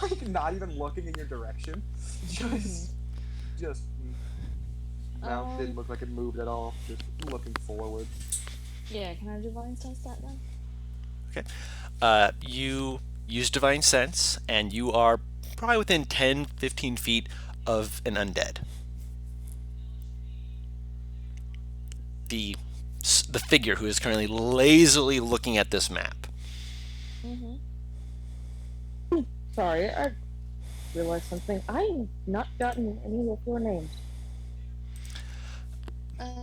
like not even looking in your direction. Just. Mouth didn't look like it moved at all. Just looking forward. Yeah, can I divine sense that then? Okay. You use divine sense, and you are probably within 10, 15 feet of an undead. The figure who is currently lazily looking at this map. Sorry, I realized something. I've not gotten any of your names.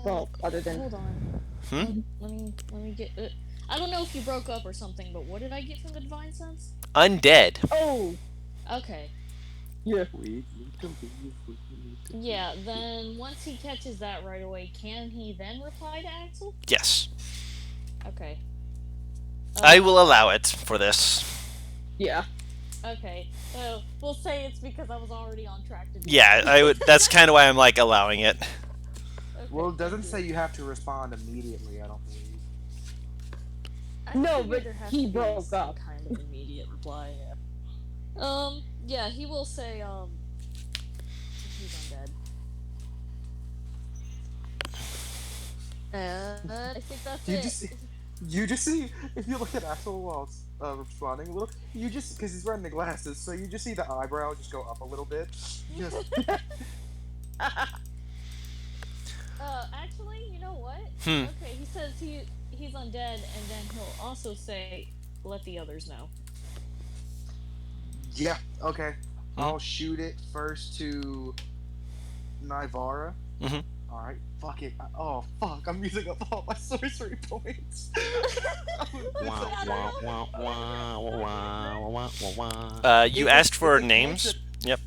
Well, other than Hold on. Let me get. I don't know if you broke up or something, but what did I get from the divine sense? Undead. Oh, Okay. yeah. Yeah. Then once he catches that right away, can he then reply to Axel? Yes. Okay. I will allow it for this. Yeah. Okay. So we'll say it's because I was already on track to do Yeah, that. I would. That's kind of why I'm like allowing it. Okay, Well, it doesn't thank say you. you have to respond immediately, I don't believe. I No, figured but there has he to be broke some up. kind of immediate reply. Yeah. Yeah, he will say. He's undead. I think that's it. You just see, if you look at Axel while responding a little, you just, because he's wearing the glasses, so you just see the eyebrow just go up a little bit. Just, Actually, you know what? Okay, he says he's undead, and then he'll also say, "Let the others know." yeah, okay. I'll shoot it first to Nivara. Alright, fuck it. Oh, fuck, I'm using up all my sorcery points. You It's asked for it's a names. cantrip- Yep.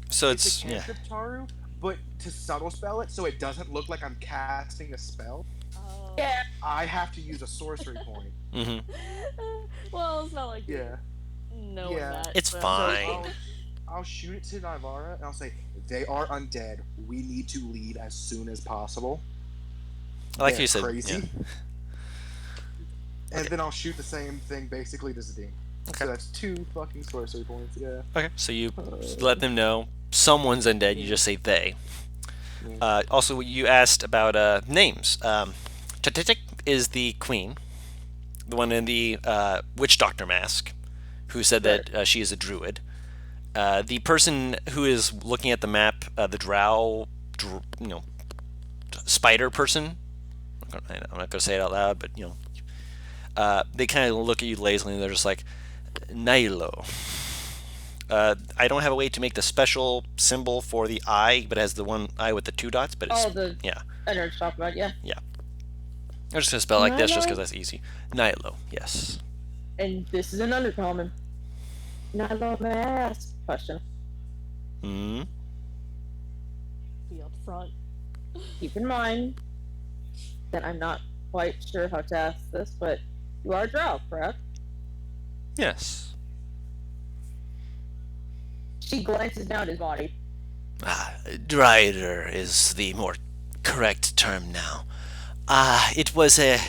So It's a yeah. cantrip Taru, but to subtle spell it so it doesn't look like I'm casting a spell, Yeah. I have to use a sorcery point. Well, it's not like Yeah. knowing Yeah. that. It's so- fine. I'll shoot it to Nivara and I'll say, they are undead. We need to leave as soon as possible. I like They're you said. crazy. Yeah. And Okay. then I'll shoot the same thing basically to Zadine. Okay. So that's 2 fucking sorcery points, yeah. Okay. So you let them know someone's undead. You just say they. Also, you asked about names. Tatitik is the queen, the one in the witch doctor mask, who said that she is a druid. The person who is looking at the map, the drow, spider person. I'm not going to say it out loud, but they kind of look at you lazily and they're just like, Nilo. I don't have a way to make the special symbol for the eye, but it has the one eye with the 2 dots. But it's, yeah. I know what you're talking about, yeah. I'm just going to spell it like this just Nilo? because that's easy. Nilo, yes. And this is an undercommon. Nilo, may I ask a question? Be up front. Keep in mind, then I'm not quite sure how to ask this, but you are a drow, correct? Yes. She glances down at his body. Drider is the more correct term now. It was an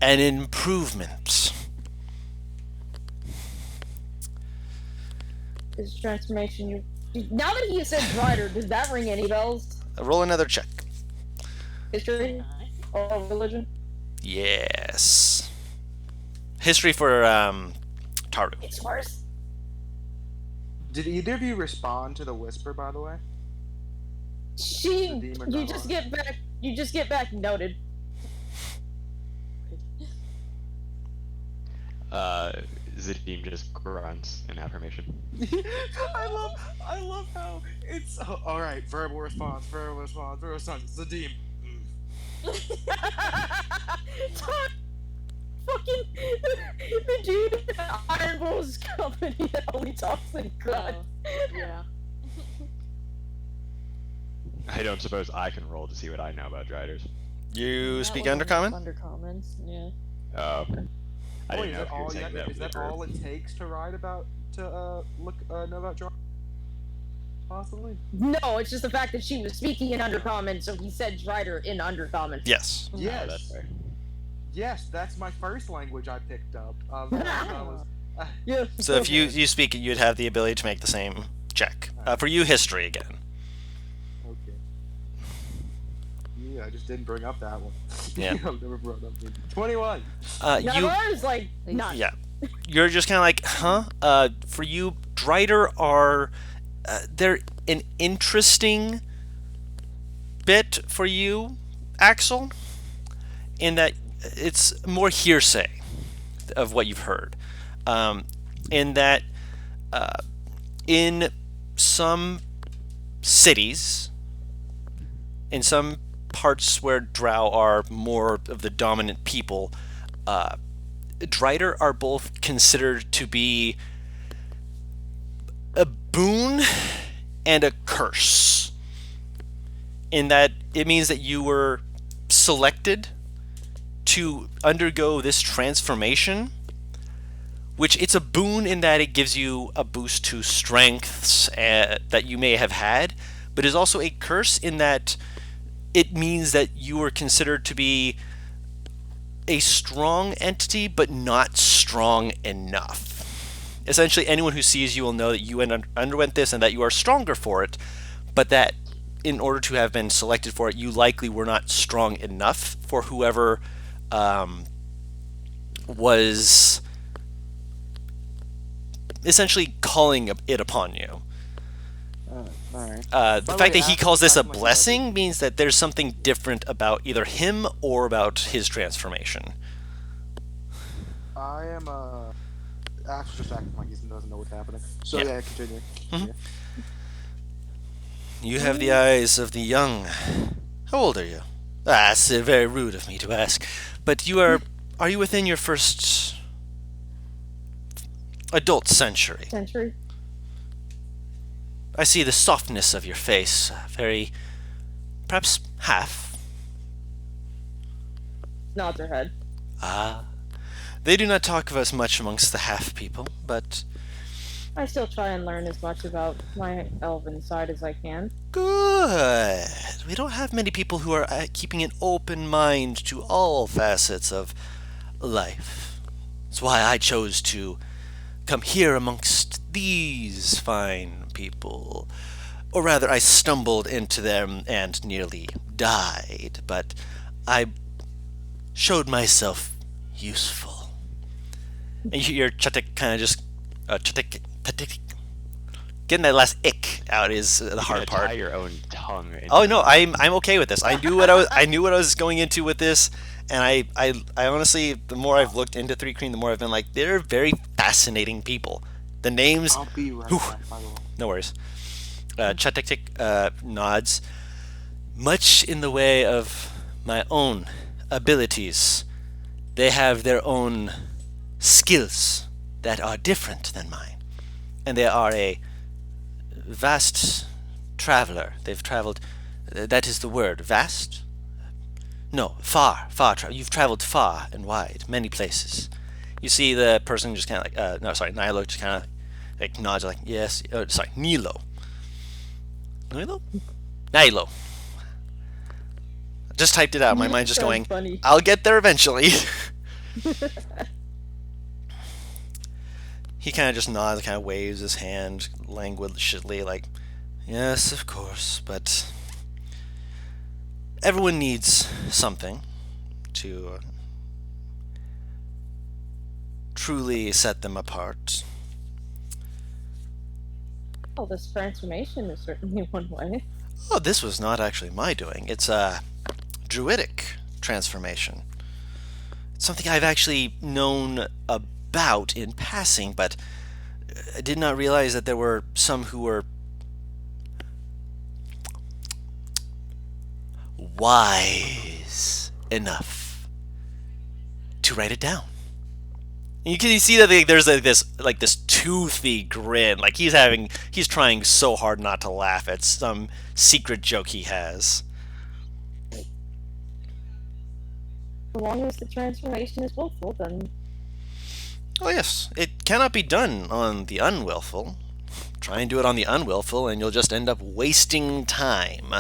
improvement. His transformation, now that he said Drider, does that ring any bells? Roll another check. History? Or religion? Yes. History for Taru. It's worse. Did either of you respond to the whisper, by the way? You demon just get back. You just get back. Noted. Zadim just grunts in affirmation. I love how it's all right. Verbal response. Zadim. Fucking the dude at Iron Bull's company that only talks in grunt. Yeah. I don't suppose I can roll to see what I know about Driders. You That speak was Undercommon? Undercommons, yeah. Oh. I didn't Is know if that you were all? saying that Is that was all it takes to write about know about John? Possibly. No, it's just the fact that she was speaking in Undercommon, so he said Drider in Undercommon. Yes. Oh, Yes. that's fair. Yes, that's my first language I picked up. Yeah. So if you speak it, you'd have the ability to make the same check. For you, history again. Okay. Yeah, I just didn't bring up that one. Yeah. I've never brought up it. 21. You. Ours like not. Yeah. You're just kind of like, huh? For you, Drider are they're an interesting bit for you, Axel, in that it's more hearsay of what you've heard. In that, in some cities, in some parts where drow are more of the dominant people, Drider are both considered to be a boon and a curse. In that it means that you were selected to undergo this transformation, which it's a boon in that it gives you a boost to strengths that you may have had, but is also a curse in that it means that you are considered to be a strong entity, but not strong enough. Essentially, anyone who sees you will know that you underwent this and that you are stronger for it, but that in order to have been selected for it, you likely were not strong enough for whoever was essentially calling it upon you. Alright. The fact that he calls this a blessing means that there's something different about either him or about his transformation. I am Axel just acting like he doesn't know what's happening. So Yeah. yeah, continue. Mhm. Yeah. You have the eyes of the young. How old are you? It's very rude of me to ask, but are you within your first adult century? Century. I see the softness of your face, very, perhaps half. Nods her head. They do not talk of us much amongst the half people, but I still try and learn as much about my elven side as I can. good. We don't have many people who are keeping an open mind to all facets of life. That's why I chose to come here amongst these fine people. Or rather, I stumbled into them and nearly died, but I showed myself useful. And your Chatik kind of just Chatik getting that last ick out is the hard part. Tie your own tongue. Oh no, I'm okay with this. I knew what I was going into with this, and I honestly, the more I've looked into Thri, the more I've been like, they're very fascinating people. The names, I'll be right Whew. back, by the way. no worries. Chatik nods. Much in the way of my own abilities, they have their own skills that are different than mine, and they are a vast traveler. They've traveled. That is the word, vast. No, far, far. You've traveled far and wide, many places. You see the person just kind of like, no, sorry, Nilo just kind of like nods, like, yes, sorry, Nilo. Nilo? Nilo. Just typed it out. My mind's just going, Funny. I'll get there eventually. He kind of just nods, kind of waves his hand languidly, like, yes, of course, but everyone needs something to truly set them apart. Well, this transformation is certainly one way. Oh, this was not actually my doing. It's a druidic transformation. It's something I've actually known about in passing, but I did not realize that there were some who were wise enough to write it down. And you can see that there's this toothy grin, like he's trying so hard not to laugh at some secret joke he has. As long as the transformation is willful, then Oh yes, it cannot be done on the unwillful. Try and do it on the unwillful, and you'll just end up wasting time.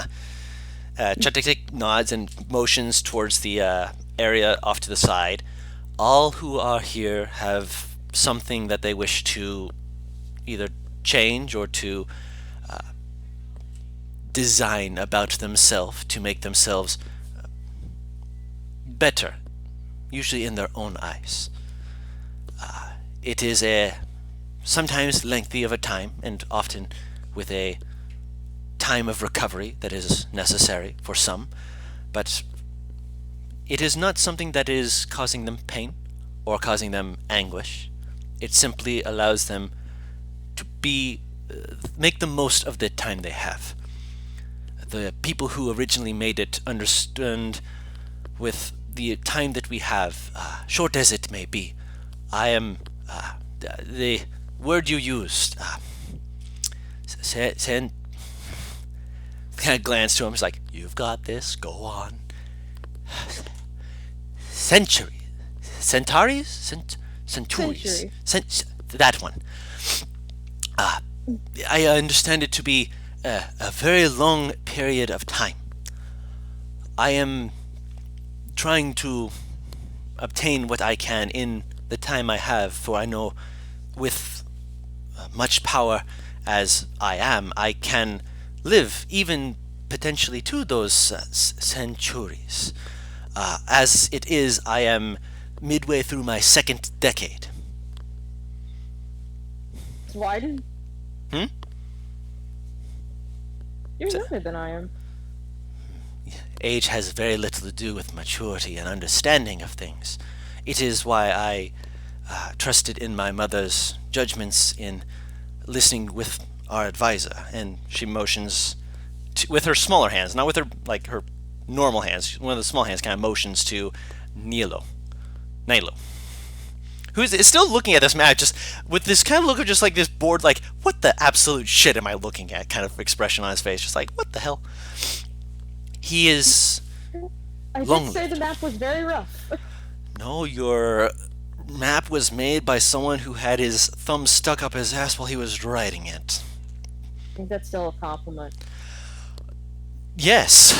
Chaptik nods and motions towards the area off to the side. All who are here have something that they wish to either change or to design about themselves to make themselves better, usually in their own eyes. It is a sometimes lengthy of a time, and often with a time of recovery that is necessary for some, but it is not something that is causing them pain or causing them anguish. It simply allows them to make the most of the time they have. The people who originally made it understand with the time that we have, short as it may be. I am the word you used. Kind of glanced to him. He's like, "You've got this. Go on." Centuries, centaurs, centuries, that one. I understand it to be a very long period of time. I am trying to obtain what I can in the time I have, for I know with much power as I am, I can live even potentially to those centuries. As it is, I am midway through my second decade. Wyden, Hmm? you're younger than I am. Age has very little to do with maturity and understanding of things. It is why I trusted in my mother's judgments in listening with our advisor. And she motions with her smaller hands, not with her normal hands. One of the small hands kind of motions to Nilo, who is still looking at this map, just with this kind of look of just like this bored, like, what the absolute shit am I looking at kind of expression on his face, just like, what the hell. He is I did lonely. say the map was very rough. No, your map was made by someone who had his thumb stuck up his ass while he was writing it. I think that's still a compliment. Yes,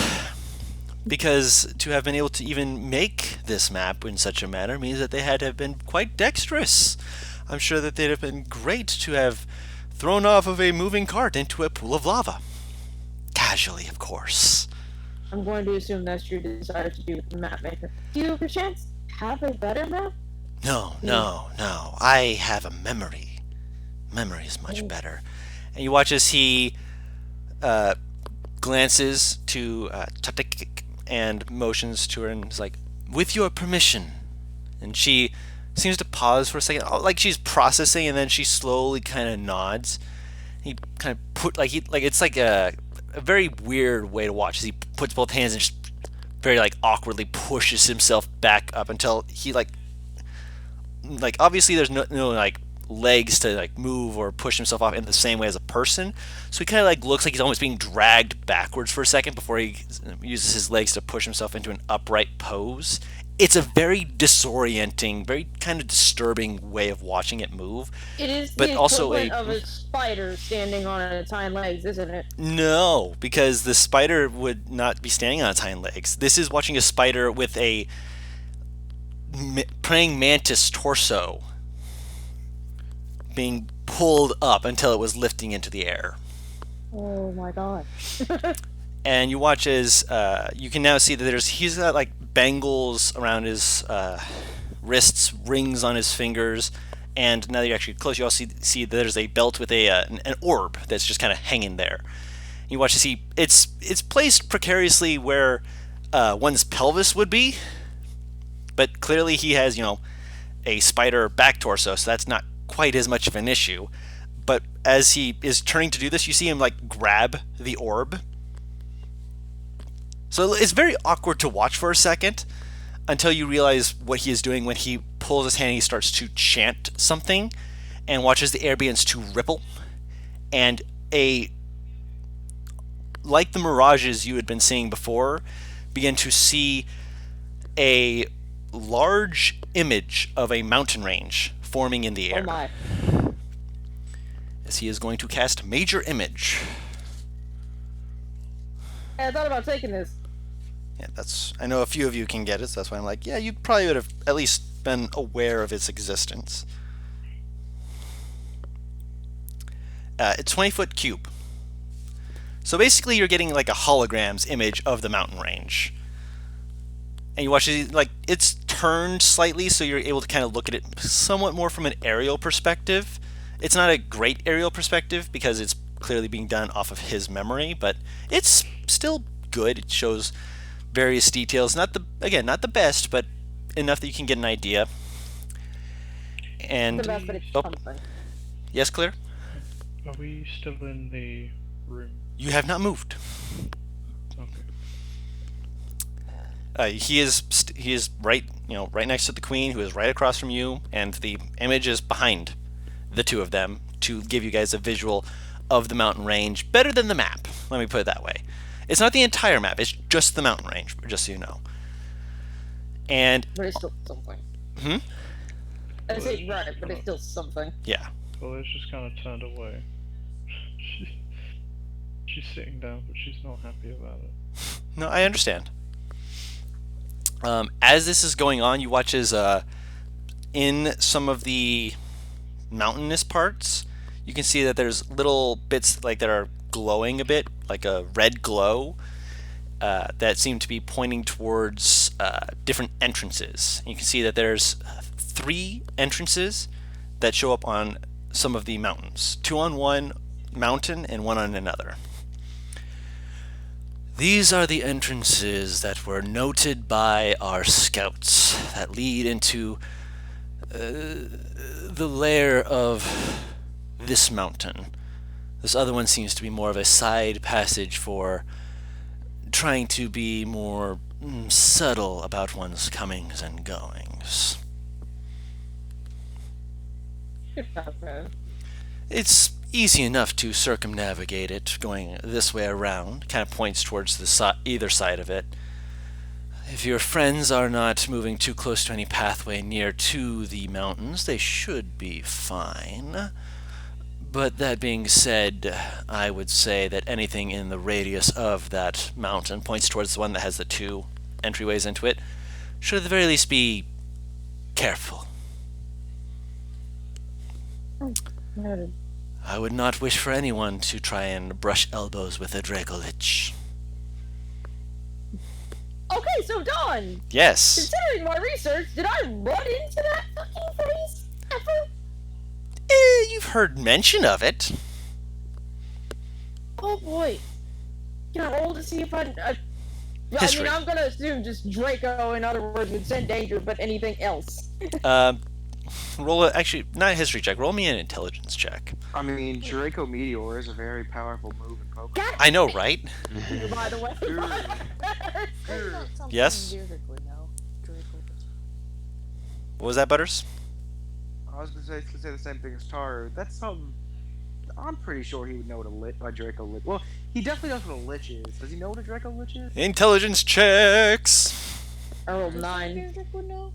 because to have been able to even make this map in such a manner means that they had to have been quite dexterous. I'm sure that they'd have been great to have thrown off of a moving cart into a pool of lava. Casually, of course. I'm going to assume that's your desire to be with the map maker. Do you, perchance, have a better map? No. I have a memory. Memory is much better. And you watch as he glances to Chaptik and motions to her and is like, "With your permission." And she seems to pause for a second, like she's processing, and then she slowly kind of nods. He kind of it's like a very weird way to watch as he puts both hands and just very awkwardly pushes himself back up until he like obviously there's no legs to like move or push himself off in the same way as a person. So he kind of like looks like he's almost being dragged backwards for a second before he uses his legs to push himself into an upright pose. It's a very disorienting, very kind of disturbing way of watching it move. It is but the also equivalent of a spider standing on its hind legs, isn't it? No, because the spider would not be standing on its hind legs. This is watching a spider with a praying mantis torso being pulled up until it was lifting into the air. Oh my god. And you watch as you can now see that he's got like bangles around his wrists, rings on his fingers, and now that you're actually close, you also see that there's a belt with an orb that's just kind of hanging there. You watch to see it's placed precariously where one's pelvis would be, but clearly he has a spider back torso, so that's not quite as much of an issue. But as he is turning to do this, you see him like grab the orb. So it's very awkward to watch for a second until you realize what he is doing when he pulls his hand and he starts to chant something and watches the air begins to ripple. And like the mirages you had been seeing before, begin to see a large image of a mountain range forming in the air. Oh my. As he is going to cast Major Image. I thought about taking this. Yeah, I know a few of you can get it, so that's why I'm like, yeah, you probably would have at least been aware of its existence. It's 20-foot cube. So basically you're getting like a hologram's image of the mountain range. And you watch it, like, it's turned slightly, so you're able to kind of look at it somewhat more from an aerial perspective. It's not a great aerial perspective because it's clearly being done off of his memory, but it's still good. It shows various details. Not the best, but enough that you can get an idea. And The best, but it's something. yes, Claire? Are we still in the room? You have not moved. Okay. He is right next to the queen, who is right across from you, and the image is behind the two of them to give you guys a visual of the mountain range better than the map. Let me put it that way. It's not the entire map, it's just the mountain range, just so you know. And But it's still something. I say right, but it's still something. yeah. Well, it's just kind of turned away. She's sitting down, but she's not happy about it. No, I understand. As this is going on, you watch as in some of the mountainous parts, you can see that there's little bits like that are glowing a bit, like a red glow, that seem to be pointing towards different entrances. You can see that there's 3 entrances that show up on some of the mountains, 2 on one mountain and 1 on another. These are the entrances that were noted by our scouts that lead into the lair of this mountain. This other one seems to be more of a side passage for trying to be more subtle about one's comings and goings. It's easy enough to circumnavigate it going this way around. Kind of points towards the either side of it. If your friends are not moving too close to any pathway near to the mountains, they should be fine. But that being said, I would say that anything in the radius of that mountain, points towards the one that has the 2 entryways into it, should at the very least be careful. Noted. I would not wish for anyone to try and brush elbows with a Dracolich. Okay, so Don, Yes. considering my research, did I run into that fucking phrase ever? You've heard mention of it. Oh boy. Can I roll to see if I History. I'm gonna assume just Draco, in other words, would send danger, but anything else. Actually, not a history check. Roll me an intelligence check. I mean, Draco Meteor is a very powerful move in Pokemon. I know, right? By the way. That's not something Yes? Draco would know. Draco would- What was that, Butters? I was gonna say the same thing as Taru. That's something. I'm pretty sure he would know what a Draco Lich. Well, he definitely knows what a Lich is. Does he know what a Draco Lich is? Intelligence checks. I rolled Does 9. Beardrick would know?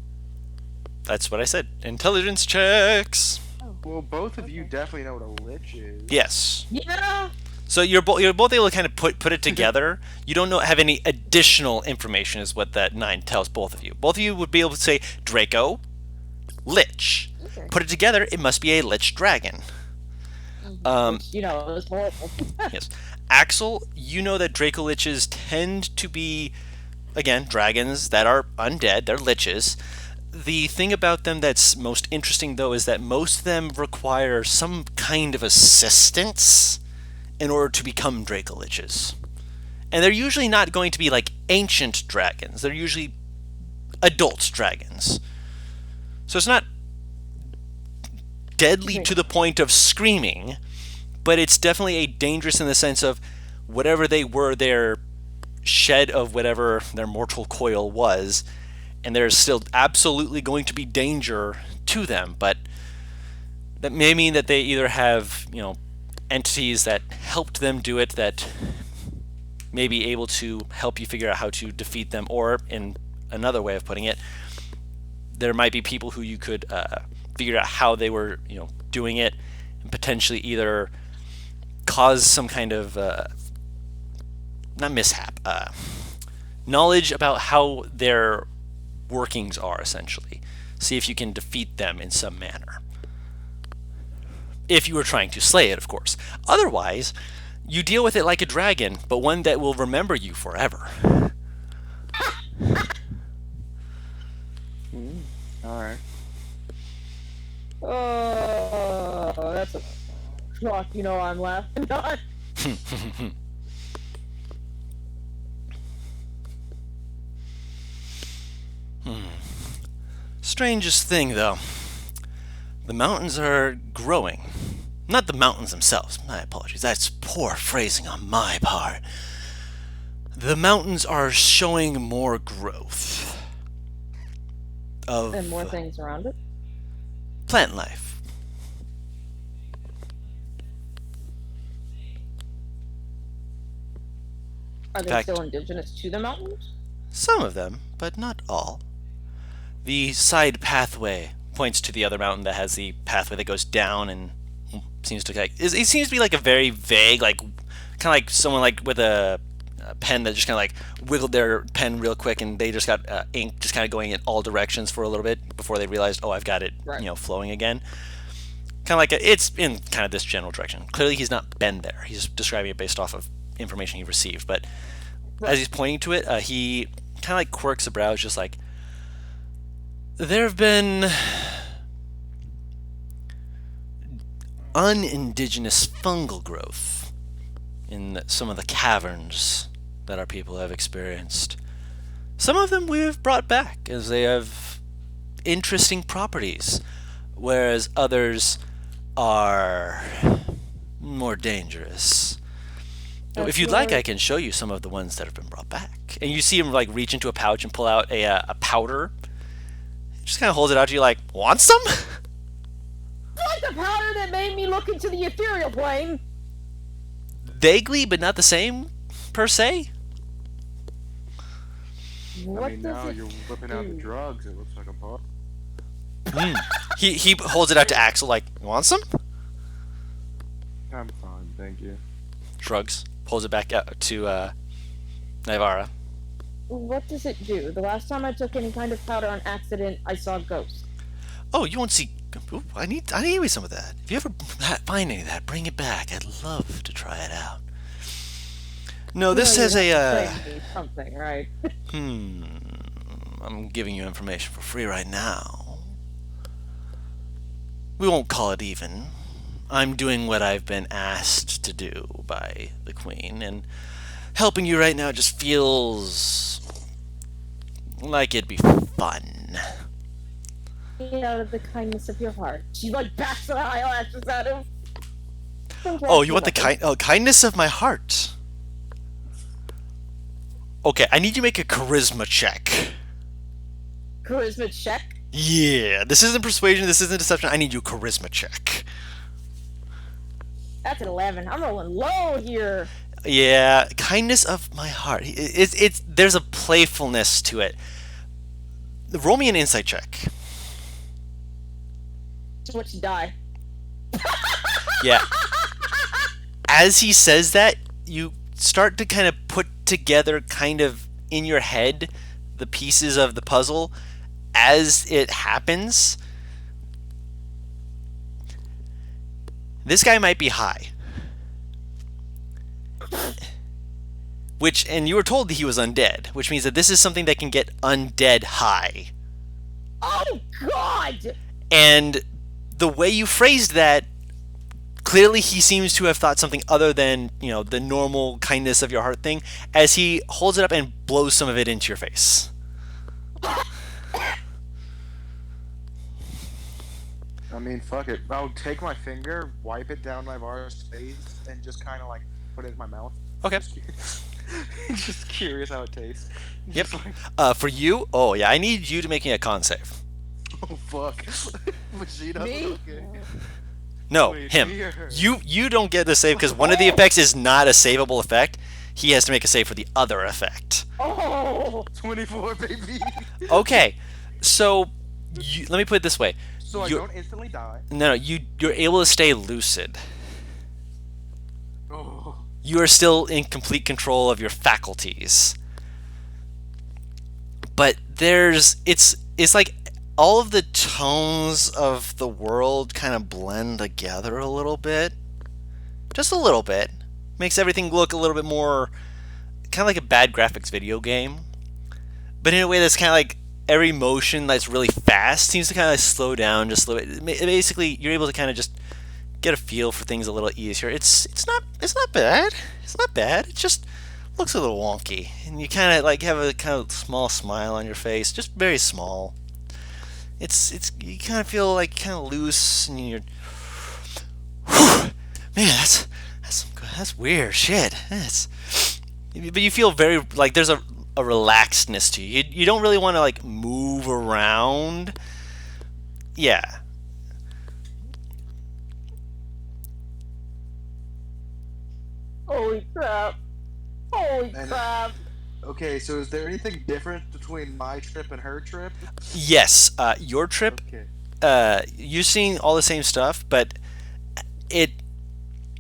That's what I said. Intelligence checks. Oh. Well, both of you Okay. definitely know what a Lich is. Yes. Yeah. So you're both able to kind of put it together. You don't have any additional information, is what that 9 tells both of you. Both of you would be able to say Draco, Lich. Okay. Put it together, it must be a Lich dragon. Which, you know, is horrible. Yes. Axel, you know that Draco Liches tend to be, again, dragons that are undead. They're liches. The thing about them that's most interesting, though, is that most of them require some kind of assistance in order to become Draco Liches. And they're usually not going to be like ancient dragons. They're usually adult dragons. So it's not deadly to the point of screaming, but it's definitely a dangerous in the sense of whatever they were, their shed of whatever their mortal coil was, and there's still absolutely going to be danger to them, but that may mean that they either have, entities that helped them do it that may be able to help you figure out how to defeat them, or in another way of putting it, there might be people who you could figure out how they were, doing it, and potentially either cause some kind of not mishap, knowledge about how their workings are, essentially. See if you can defeat them in some manner. If you were trying to slay it, of course. Otherwise, you deal with it like a dragon, but one that will remember you forever. Alright. Oh, that's a clock, I'm laughing on. Strangest thing, though. The mountains are growing. Not the mountains themselves. My apologies. That's poor phrasing on my part. The mountains are showing more growth. And more things around it. Plant life. Are they fact- still indigenous to the mountains? Some of them, but not all. The side pathway points to the other mountain that has the pathway that goes down and seems to it seems to be like a very vague, like kind of like someone like with a pen that just kind of like wiggled their pen real quick, and they just got ink just kind of going in all directions for a little bit before they realized, oh, I've got it, Right. Flowing again. Kind of like it's in kind of this general direction. Clearly, he's not been there. He's describing it based off of information he received. But Right. as he's pointing to it, he kind of like quirks a brow, just like, there have been unindigenous fungal growth in some of the caverns that our people have experienced. Some of them we have brought back as they have interesting properties, whereas others are more dangerous. If you'd like, I can show you some of the ones that have been brought back. And you see him like reach into a pouch and pull out a powder. He just kind of holds it out to you like, want some? Like the powder that made me look into the ethereal plane. Vaguely, but not the same, per se. What I mean, does now it you're whipping out the do? drugs. It looks like a bug. He holds it out to Axel like, want some? I'm fine, thank you. Shrugs. Pulls it back out to Naivara. What does it do? The last time I took any kind of powder on accident, I saw ghosts. Oh, you won't see. Ooh, I need some of that. If you ever find any of that, bring it back. I'd love to try it out. No, this Well, has you a. have to say me something, right? I'm giving you information for free right now. We won't call it even. I'm doing what I've been asked to do by the Queen, and helping you right now just feels like it'd be fun. Out of the kindness of your heart. She like backs her eyelashes at him. Oh, you want the kindness of my heart? Okay, I need you to make a charisma check. Charisma check? Yeah, this isn't persuasion. This isn't deception. I need you charisma check. That's an 11. I'm rolling low here. Yeah, kindness of my heart. It's there's a playfulness to it. Roll me an insight check. Just what you die. Yeah. As he says that, you start to kind of put together, kind of in your head, the pieces of the puzzle as it happens. This guy might be high. And you were told that he was undead, which means that this is something that can get undead high. Oh, God! And the way you phrased that, clearly he seems to have thought something other than, the normal kindness of your heart thing, as he holds it up and blows some of it into your face. I mean, fuck it. I'll take my finger, wipe it down my bar's face, and just kind of like put it in my mouth. Okay. Just curious how it tastes. Yep. Just like, For you, I need you to make me a con save. oh fuck. Vegeta. Me? Okay. No, Wait, him. me or her? You don't get the save because one of the effects is not a savable effect. He has to make a save for the other effect. Oh! 24, baby. Okay, so let me put it this way. So I You're- don't instantly die. No, you're able to stay lucid. Oh. You are still in complete control of your faculties. But it's like all of the tones of the world kind of blend together a little bit. Just a little bit. Makes everything look a little bit more kind of like a bad graphics video game. But in a way that's kind of like every motion that's really fast seems to kind of slow down just a little bit. Basically, you're able to kind of just get a feel for things a little easier. It's not bad. It's not bad. It just looks a little wonky, and you kind of like have a kind of small smile on your face, just very small. It's you kind of feel like kind of loose, and you're, man, that's weird shit. But you feel very like there's a relaxedness to you. You don't really want to like move around. Yeah. Holy crap. Holy And- crap. Okay, so is there anything different between my trip and her trip? Yes. Your trip. Okay. You're seeing all the same stuff, but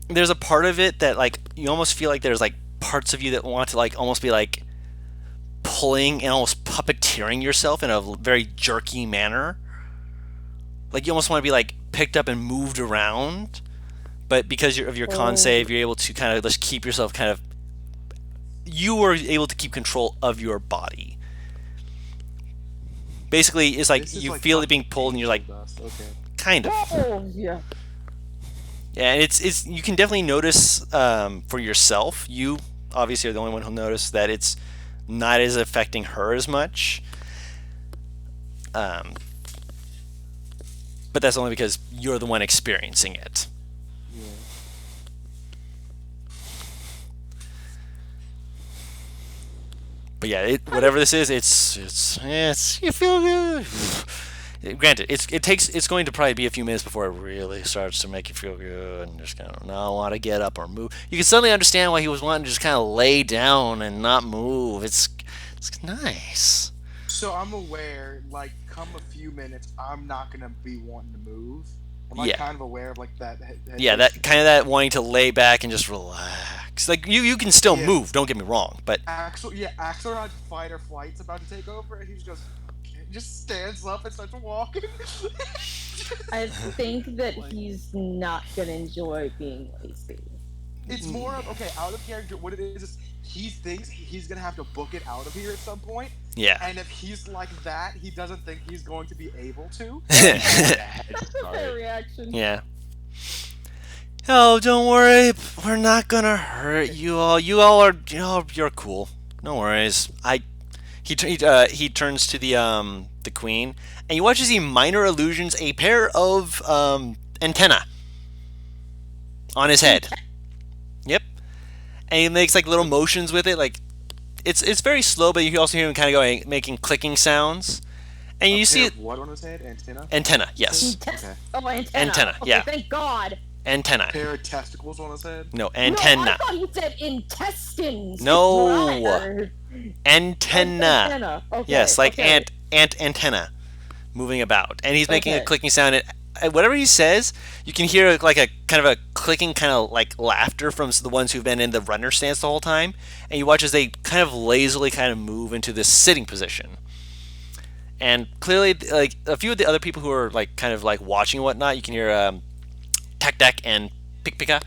there's a part of it that like you almost feel like there's like parts of you that want to like almost be like pulling and almost puppeteering yourself in a very jerky manner. Like you almost want to be like picked up and moved around, but because of your con save, you're able to kind of just keep yourself kind of. You were able to keep control of your body. Basically, it's like This is you like feel it being pulled, and you're like, dust. Okay. kind of. Oh, yeah. Yeah, and it's you can definitely notice for yourself. You obviously are the only one who'll notice that it's not as affecting her as much. But that's only because you're the one experiencing it. Yeah. But yeah, whatever this is, it's you feel good. Granted, it's going to probably be a few minutes before it really starts to make you feel good and just kind of not want to get up or move. You can suddenly understand why he was wanting to just kind of lay down and not move. It's nice. So I'm aware, like, come a few minutes, I'm not gonna be wanting to move. Am I Yeah. kind of aware of like that? Yeah, that kind of that wanting to lay back and just relax. Like you can still Yeah. move. Don't get me wrong, but Axelrod's fight or flight's about to take over, and he just stands up and starts walking. I think that he's not gonna enjoy being lazy. It's more of okay, out of character. What it is he thinks he's gonna have to book it out of here at some point, yeah. and if he's like that, he doesn't think he's going to be able to. That's a fair reaction. Yeah. Oh, don't worry. We're not gonna hurt you all. You're cool. No worries. He turns to the queen, and you watch as he minor illusions a pair of antenna on his head. Yep. And he makes like little motions with it, like it's very slow, but you can also hear him kind of making clicking sounds. And A you see pair it. of what on his head? Antenna? Antenna, yes. Okay. Oh, antenna. Antenna, Okay, yeah. thank God. Antenna. Pair of testicles on his head? No, No, I antenna. thought he said intestines. No. That's what I heard. Antenna. Antenna. Okay. Yes, like okay. ant antenna moving about. And he's making a Okay. clicking sound. And whatever he says, you can hear like a kind of a clicking kind of like laughter from the ones who've been in the runner stance the whole time. And you watch as they kind of lazily kind of move into this sitting position. And clearly, like a few of the other people who are like kind of like watching and whatnot, you can hear Tak Tak and Pika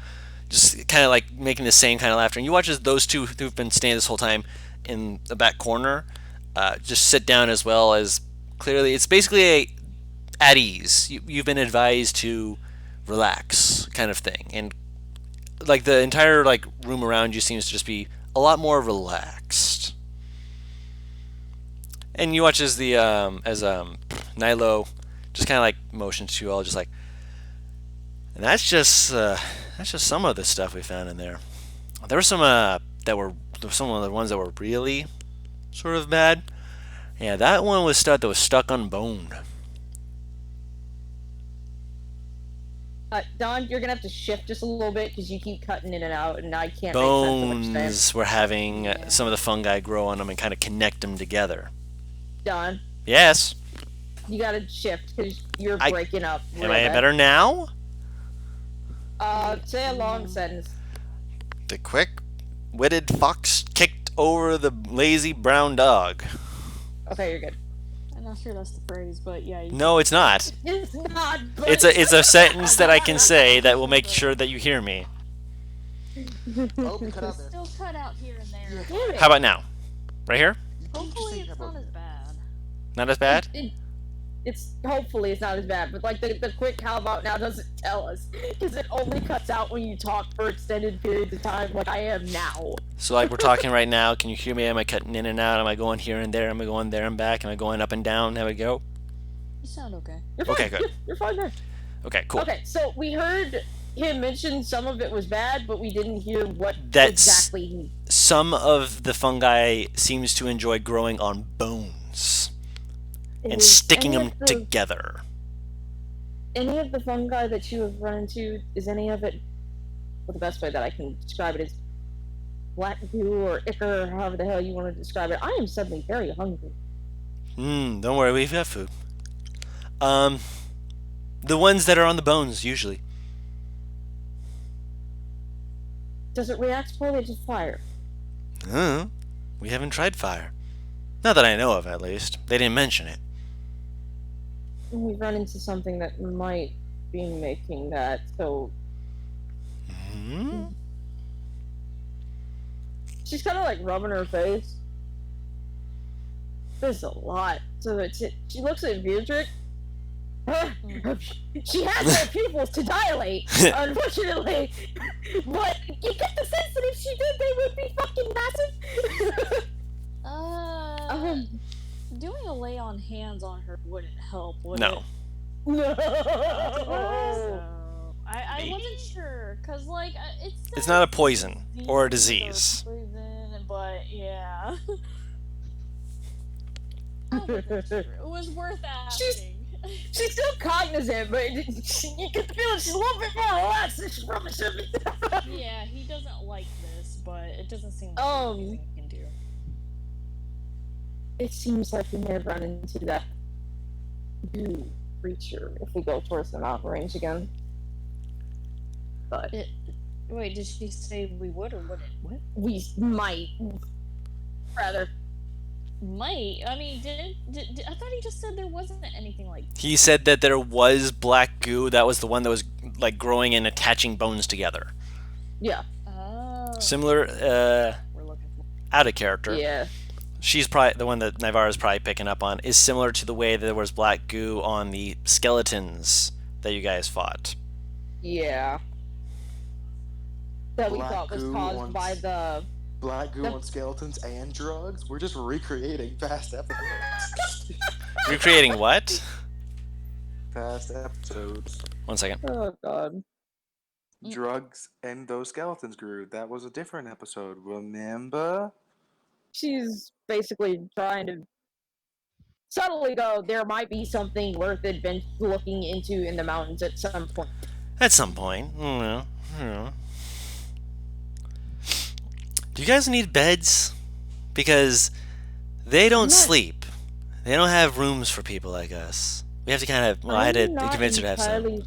just kind of like making the same kind of laughter. And you watch as those two who've been standing this whole time in the back corner just sit down as well. As clearly it's basically at ease. You've been advised to relax kind of thing. And like the entire like room around you seems to just be a lot more relaxed. And you watch as Nilo just kind of like motions to you all, just like, and that's just some of the stuff we found in there. There were some there were some of the ones that were really sort of bad. Yeah, that one was stuff that was stuck on bone. Don, you're gonna have to shift just a little bit because you keep cutting in and out, and I can't make sense of what you're saying. Bones were having some of the fungi grow on them and kind of connect them together. Don, Yes. you gotta shift because you're breaking up. Am I better now? Say a long sentence. The quick-witted fox kicked over the lazy brown dog. Okay, you're good. I'm not sure that's the phrase, but yeah. No, it's not. It's not. But It's a sentence that I can say that will make sure that you hear me. Oh, cut out there. Still cut out here and there. Damn it. How about now? Right here? Hopefully it's not as bad. Not as bad? It's hopefully it's not as bad, but like the quick how about now doesn't tell us because it only cuts out when you talk for extended periods of time, like I am now. So like we're talking right now, can you hear me? Am I cutting in and out? Am I going here and there? Am I going there and back? Am I going up and down? How we go? You sound okay. You're fine. Okay, good. You're fine there. Okay, cool. Okay, so we heard him mention some of it was bad, but we didn't hear what That's exactly. some of the fungi seems to enjoy growing on bones and sticking them together. Any of the fungi that you have run into, is any of it, well, the best way that I can describe it is black goo or ichor, or however the hell you want to describe it. I am suddenly very hungry. Don't worry, we've got food. The ones that are on the bones, usually. Does it react poorly to fire? We haven't tried fire. Not that I know of, at least. They didn't mention it. We've run into something that might be making that, so... She's kind of like rubbing her face. There's a lot. So she looks at Beatrix. She has her pupils to dilate, unfortunately. But you get the sense that if she did, they would be fucking massive. Doing a lay on hands on her wouldn't help, would No. it? No. So, I wasn't sure, cause like It's not a poison or a disease. Poison, but yeah. It was worth asking. She's still cognizant, but you get the feeling she's a little bit more relaxed than she probably should be. Yeah, he doesn't like this, but it doesn't seem like anything he can do. It seems like we may have run into that goo creature if we go towards the mountain range again. But Wait, did she say we would or wouldn't? What? we might, rather. Might. I mean, I thought he just said there wasn't anything like. He said that there was black goo. That was the one that was like growing and attaching bones together. Yeah. Oh. Similar, We're looking for. out of character. Yeah. She's probably the one that Navarra's probably picking up on. Is similar to the way that there was black goo on the skeletons that you guys fought. Yeah. That we Black thought was goo caused on by the. Black goo on skeletons and drugs? We're just recreating past episodes. Recreating what? Past episodes. 1 second. Oh god. Drugs and those skeletons grew. That was a different episode, remember? She's basically trying to subtly though, there might be something worth looking into in the mountains at some point. At some point. I don't know. Do you guys need beds? Because they don't sleep. They don't have rooms for people like us. We have to kind of. Well, I had to convince her to have some.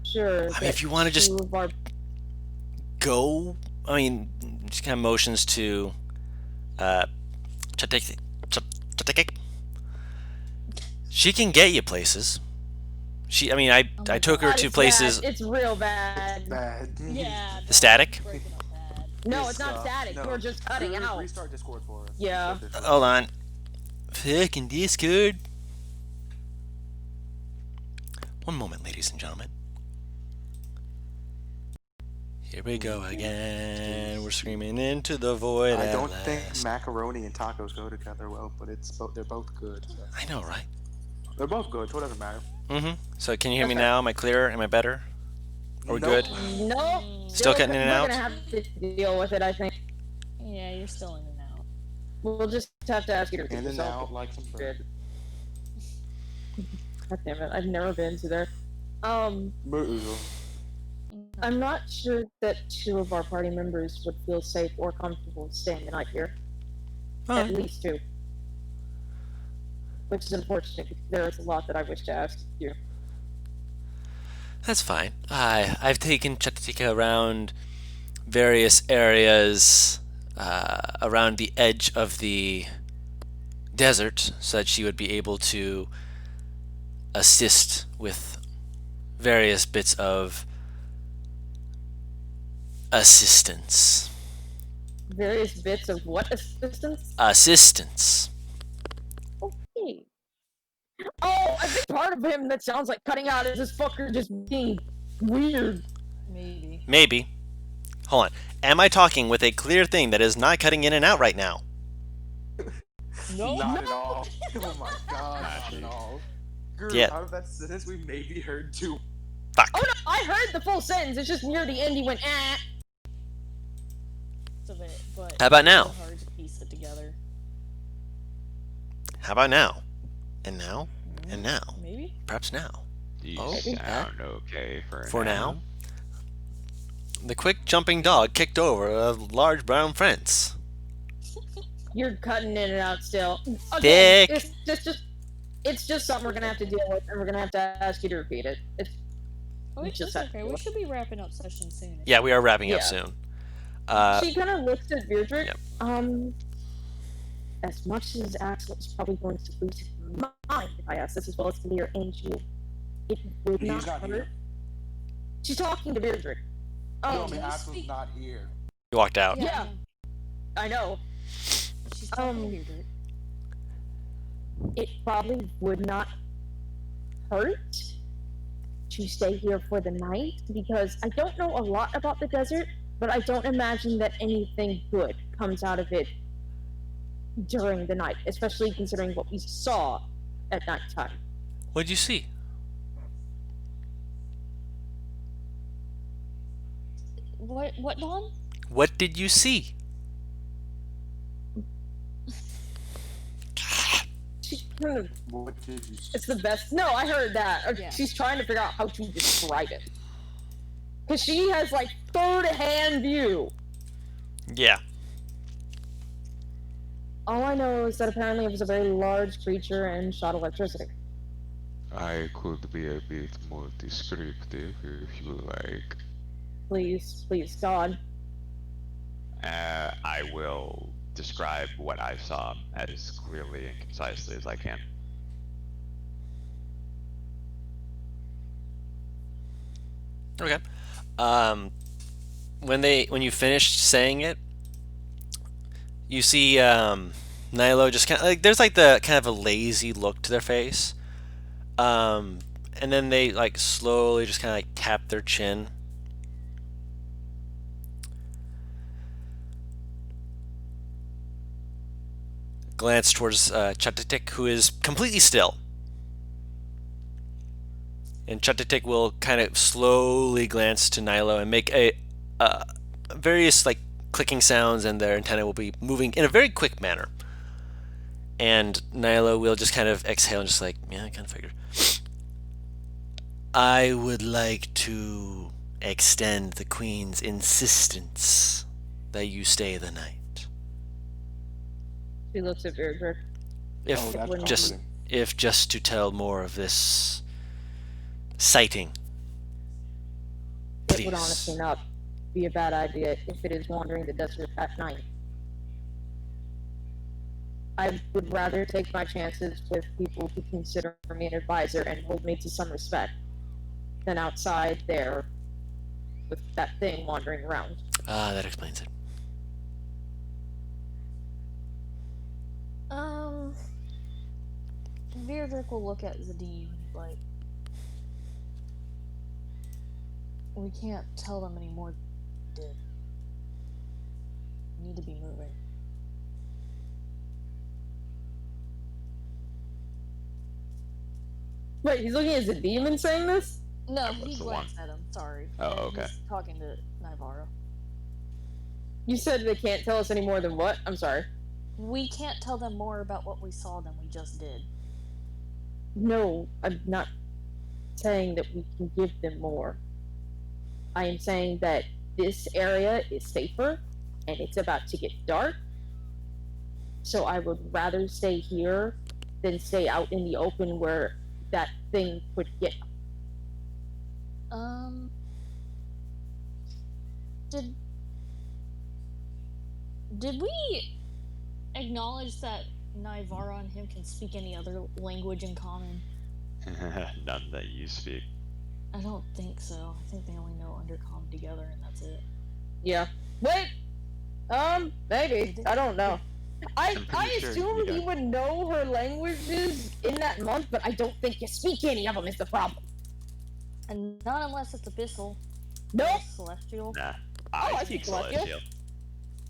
Sure. I mean, if you want to just go, I mean, just kind of motions to Chatek. She can get you places. I mean, I took her to places. It's real bad. Bad. Yeah. The static? Breaking up bad. No, it's not static. No. You're just cutting out. Restart Discord for us. Yeah. Restart Discord. Hold on. Fucking Discord. One moment, ladies and gentlemen. Here we go again. We're screaming into the void. I at don't last. think macaroni and tacos go together well, but they're both good. So. I know, right? They're both good, so it doesn't matter. So can you hear me now? Am I clear? Am I better? Are we Nope. good? No. Still cutting in and out? We're gonna have to deal with it, I think. Yeah, you're still in and out. We'll just have to ask you to repeat In and yourself. out like some bread. God damn it, I've never been to there. Boozle. I'm not sure that 2 of our party members would feel safe or comfortable staying the night here. At least 2. Which is unfortunate because there is a lot that I wish to ask you. That's fine. I've taken Chatika around various areas around the edge of the desert so that she would be able to assist with various bits of assistance. Various bits of what assistance? Assistance. Okay. Oh, I think part of him that sounds like cutting out is this fucker just being weird. Maybe. Maybe. Hold on. Am I talking with a clear thing that is not cutting in and out right now? No. Not at all. Oh my god, not at all. Guru, Yeah. out of that sentence, we maybe heard 2. Fuck. Oh no, I heard the full sentence. It's just near the end he went, eh. Of it, but How about now? it's hard to piece it together. How about now? And now? And now? Maybe. Perhaps now. You Oh, sound okay For now? The quick jumping dog kicked over a large brown fence. You're cutting in and out still. Dick. Again, it's just something we're gonna have to deal with, and we're gonna have to ask you to repeat it. It's just okay. We should be wrapping up session soon. Yeah, we are wrapping up Yeah. soon. She kind of looks at Beardrick. Yep. As much as Axel is probably going to lose his mind if I ask this as well as Lear and you, it would He's not not hurt. here. She's talking to Beardrick. No, Oh, I mean, Axel's not here. You walked out. Yeah. I know. She's talking to Beardrick. It probably would not hurt to stay here for the night because I don't know a lot about the desert, but I don't imagine that anything good comes out of it during the night, especially considering what we saw at nighttime. What'd you see? What, Dawn? What did you see? She's kind of, What did you say? it's the best. No, I heard that. Yeah. She's trying to figure out how to describe it. Because she has, like, third-hand view. Yeah. All I know is that apparently it was a very large creature and shot electricity. I could be a bit more descriptive if you like. Please, please, God. I will describe what I saw as clearly and concisely as I can. Okay. When you finished saying it, you see Nilo just kind of like there's like the kind of a lazy look to their face, and then they like slowly just kind of like tap their chin. Glance towards Chatatik, who is completely still. And Chatatik will kind of slowly glance to Nilo and make a various like clicking sounds, and their antenna will be moving in a very quick manner. And Nyla will just kind of exhale and just like, yeah, I kind of figured. I would like to extend the Queen's insistence that you stay the night. She looks at Beardrick. If Oh, that's just comforting. if just to tell more of this sighting. It would Please. honestly not be a bad idea if it is wandering the desert at night. I would rather take my chances with people who consider me an advisor and hold me to some respect than outside there with that thing wandering around. Ah, that explains it. Beardrick will look at Zadim like, we can't tell them any more than we did. We need to be moving. Wait, he's looking at Zadim and saying this? No, What's he the glanced at him. Sorry. Oh, And okay. He's talking to Naivara. You said they can't tell us any more than what? I'm sorry. We can't tell them more about what we saw than we just did. No, I'm not saying that we can give them more. I am saying that this area is safer and it's about to get dark. So I would rather stay here than stay out in the open where that thing could get. Did we acknowledge that Naivara and him can speak any other language in common? None that you speak. I don't think so. I think they only know Undercomm together and that's it. Yeah. Wait! Maybe. I don't know. I I'm pretty sure assumed you you don't. would know her languages in that month, but I don't think you speak any of them is the problem. And not unless it's Abyssal. Nope. Or Celestial. Nah. I I speak speak Celestial. Celestial.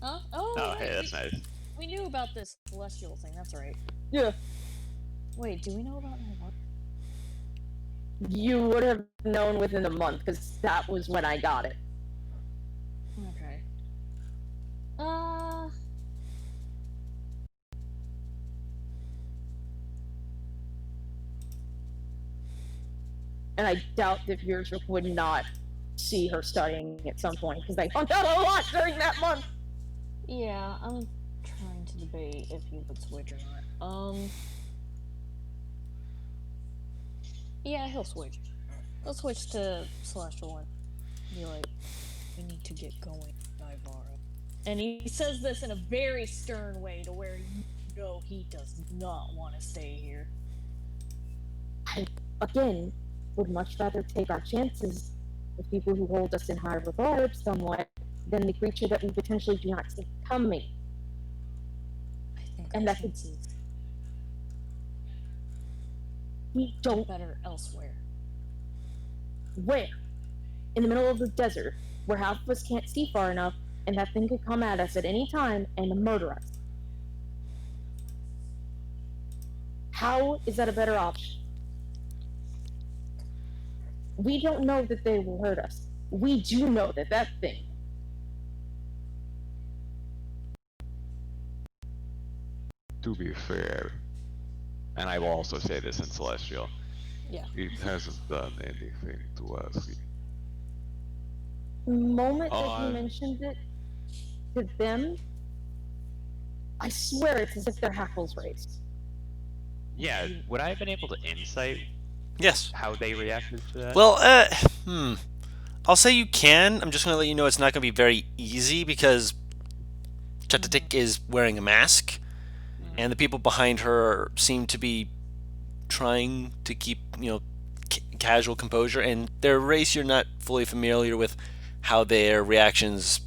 Huh? Oh, Oh, right. hey, that's nice. We knew about this Celestial thing, that's right. Yeah. Wait, do we know about Naivara? You would have known within a month, because that was when I got it. Okay. And I doubt that Beardrick would not see her studying at some point, because they found out a lot during that month. Yeah, I'm trying to debate if he would switch or not. Yeah, he'll switch. He'll switch to Celestial and be like, we need to get going, Naivara. And he says this in a very stern way to where you know he does not want to stay here. I, again, would much rather take our chances with people who hold us in high regard somewhat than the creature that we potentially do not see coming. I think And our that could- chances We don't. better elsewhere. Where? In the middle of the desert, where half of us can't see far enough, and that thing could come at us at any time and murder us. How is that a better option? We don't know that they will hurt us. We do know that that thing. To be fair, and I will also say this in Celestial, Yeah. It hasn't done anything to us. The moment Oh, that you mentioned it to them, I swear it's as if their hackles raised. yeah, would I have been able to insight Yes. how they reacted to that? Well, I'll say you can. I'm just going to let you know it's not going to be very easy because Chatatik is wearing a mask, and the people behind her seem to be trying to keep, casual composure, and their race you're not fully familiar with how their reactions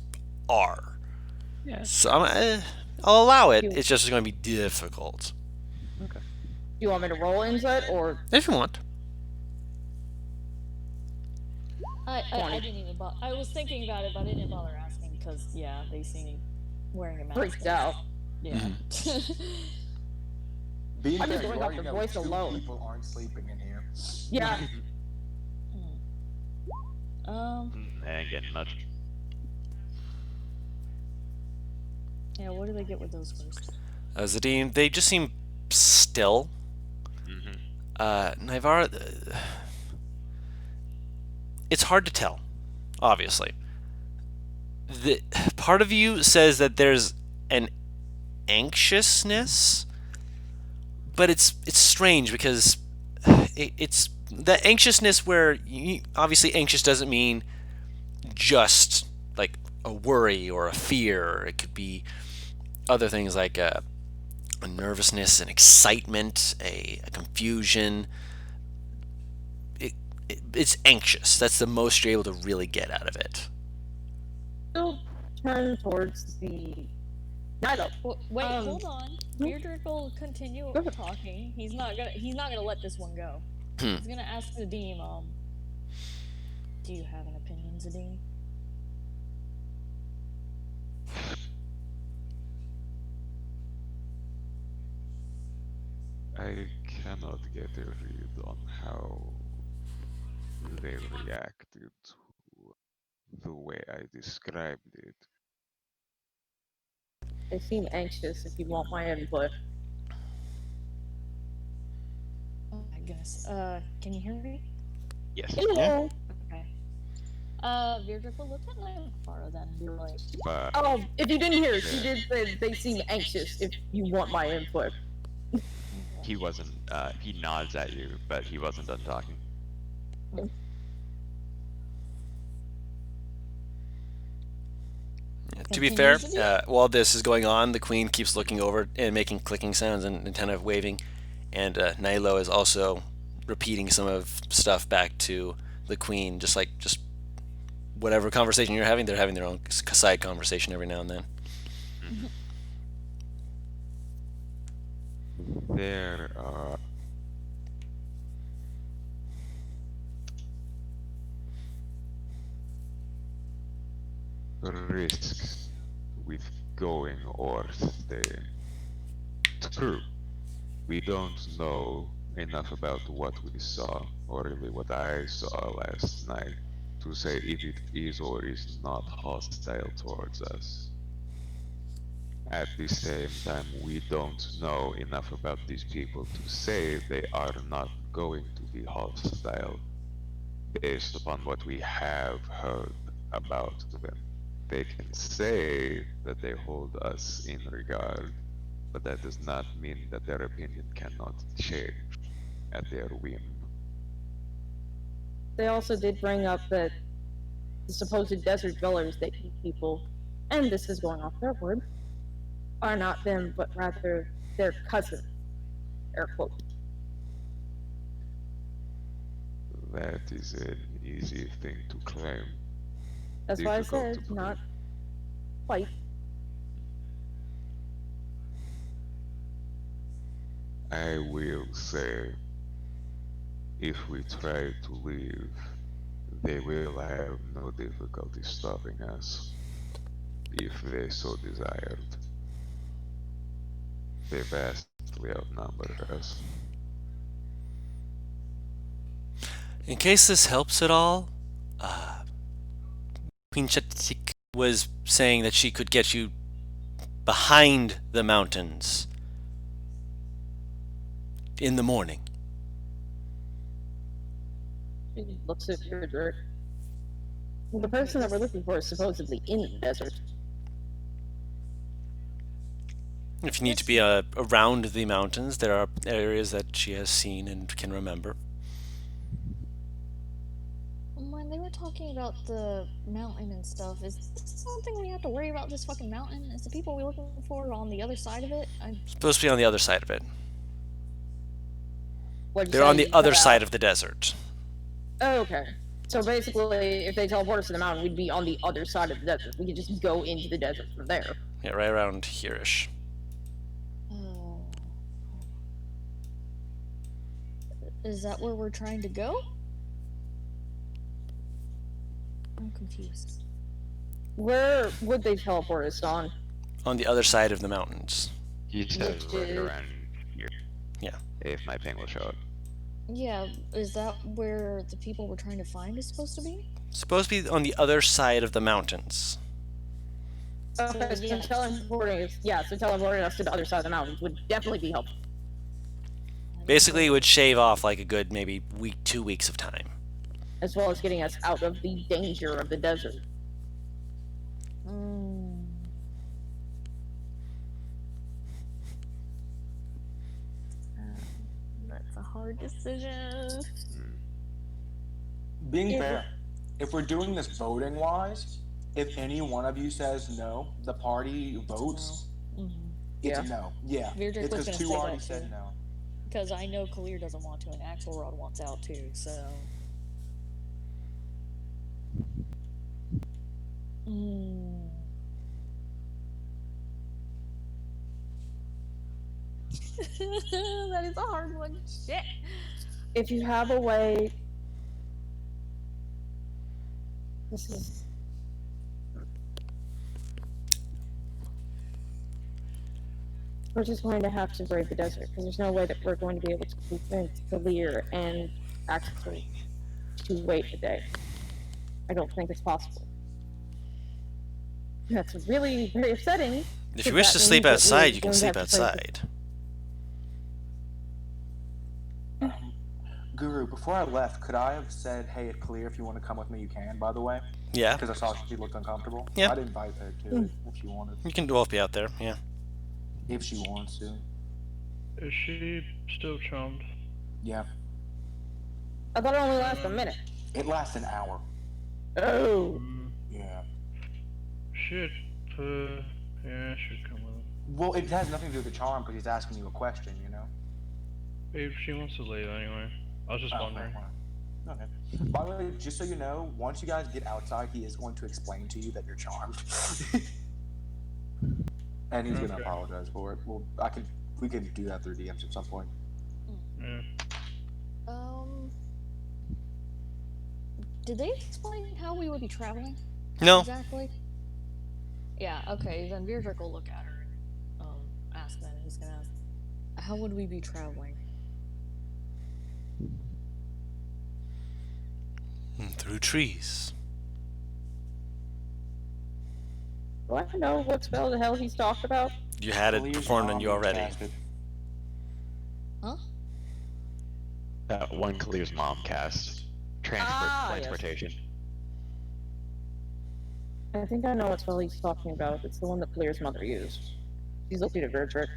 are. Yeah. So I'll allow it. It's just going to be difficult. Do you want me to roll insight or? If you want. I didn't even bother. I was thinking about it, but I didn't bother asking because, yeah, they see me wearing a mask. Freaked out. Yeah. Being I'm just fair, going you off the already know voice 2 alone. people aren't sleeping in here. Yeah. And getting nudged. Yeah, what do they get with those first? Zadim, they just seem still. Naivara, it's hard to tell, obviously. The part of you says that there's an anxiousness, but it's strange because it's the anxiousness where obviously anxious doesn't mean just like a worry or a fear. It could be other things like a nervousness, an excitement, a confusion. It's anxious. That's the most you're able to really get out of it. Still turn towards the Nilo. Wait, hold on. Beardrick will continue talking. He's not gonna let this one go. He's gonna ask Zadim, do you have an opinion, Zadim? I cannot get a read on how they reacted to the way I described it. They seem anxious if you want my input. Oh my goodness. Can you hear me? Yes. Hello. Okay. Beardrick will look at Naivara then and be like, But Oh, if you didn't hear, she did say they seem anxious if you want my input. he wasn't, he nods at you, but he wasn't done talking. To be fair, while this is going on, the queen keeps looking over and making clicking sounds and kind of waving, and Nilo is also repeating some of stuff back to the queen, just whatever conversation you're having, they're having their own side conversation every now and then. There are risks with going or staying. True, we don't know enough about what we saw, or really what I saw last night, to say if it is or is not hostile towards us. At the same time, we don't know enough about these people to say they are not going to be hostile based upon what we have heard about them. They can say that they hold us in regard, but that does not mean that their opinion cannot change at their whim. They also did bring up that the supposed desert dwellers that eat people, and this is going off their word, are not them, but rather their cousin. Air quote. That is an easy thing to claim. That's why I Difficult said to prove. not quite. I will say, if we try to leave, they will have no difficulty stopping us, if they so desired. They vastly outnumber us. In case this helps at all, Queen Chetik was saying that she could get you behind the mountains in the morning. She looks at Beardrick. Well, the person that we're looking for is supposedly in the desert. If you need to be around the mountains, there are areas that she has seen and can remember. when they were talking about the mountain and stuff, is this something we have to worry about, this fucking mountain? Is the people we're looking for on the other side of it? Supposed to be on the other side of it. What'd you They're say? on the You other cut side out? of the desert. Oh, okay. So basically, if they teleport us to the mountain, we'd be on the other side of the desert. We could just go into the desert from there. Yeah, right around here-ish. Oh. Is that where we're trying to go? I'm confused. Where would they teleport us on? On the other side of the mountains. He says Which right is- around here. Yeah. If my ping will show it. Yeah, is that where the people we're trying to find is supposed to be? Supposed to be on the other side of the mountains. Okay, so yeah. teleporting us, so teleporting us to the other side of the mountains would definitely be helpful. Basically, it would shave off like a good maybe week, 2 weeks of time. As well as getting us out of the danger of the desert. That's a hard decision. Being fair, if we're doing this voting wise, if any one of you says no, the party votes. It's a no. Yeah. Virdrick It's was because gonna 2 say already that said too. no. Because I know Kalir doesn't want to, and Axelrod wants out too, so. That is a hard one. Shit. If you have a way, we're just going to have to brave the desert, because there's no way that we're going to be able to convince Kalir and Axel to wait a day. I don't think it's possible. That's really very upsetting. If you wish to sleep outside, you can sleep outside. Guru, before I left, could I have said, hey, it's clear, if you want to come with me, you can, by the way? Yeah. Because I saw she looked uncomfortable. Yeah. I'd invite her too, if she wanted. You can both be out there, yeah. If she wants to. Is she still charmed? Yeah. I thought it only lasts a minute. It lasts an hour. Oh. Yeah. Should come with him. Well, it has nothing to do with the charm, because he's asking you a question, you know? If she wants to leave anyway. I was just wondering. Okay. By the way, just so you know, once you guys get outside, he is going to explain to you that you're charmed. And he's going to apologize for it. Well, we can do that through DMs at some point. Yeah. Did they explain how we would be traveling? No. Exactly? Yeah, okay, then Virdrick will look at her and ask then. He's gonna ask, how would we be traveling? Through trees. Do I know what spell the hell he's talked about? You had it performed on you already. Huh? That one Kalir's mom cast. Transportation. I think I know what spell he's talking about. It's the one that Kalir's mother used. He's looking at Virdrick.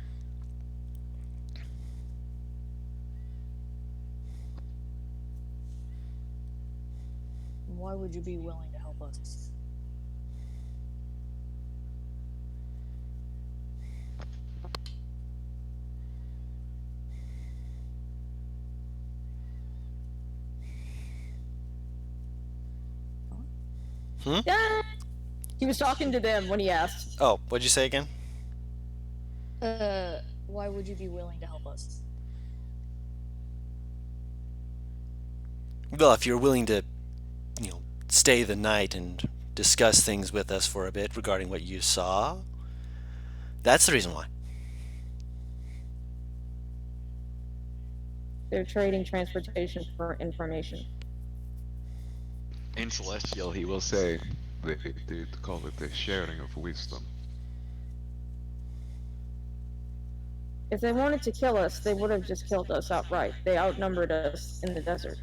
Why would you be willing to help us? Yeah. He was talking to them when he asked. Oh, what'd you say again? Why would you be willing to help us? Well, if you're willing to, stay the night and discuss things with us for a bit regarding what you saw, that's the reason why. They're trading transportation for information. In Celestial, he will say they did call it the sharing of wisdom. If they wanted to kill us, they would have just killed us outright. They outnumbered us in the desert.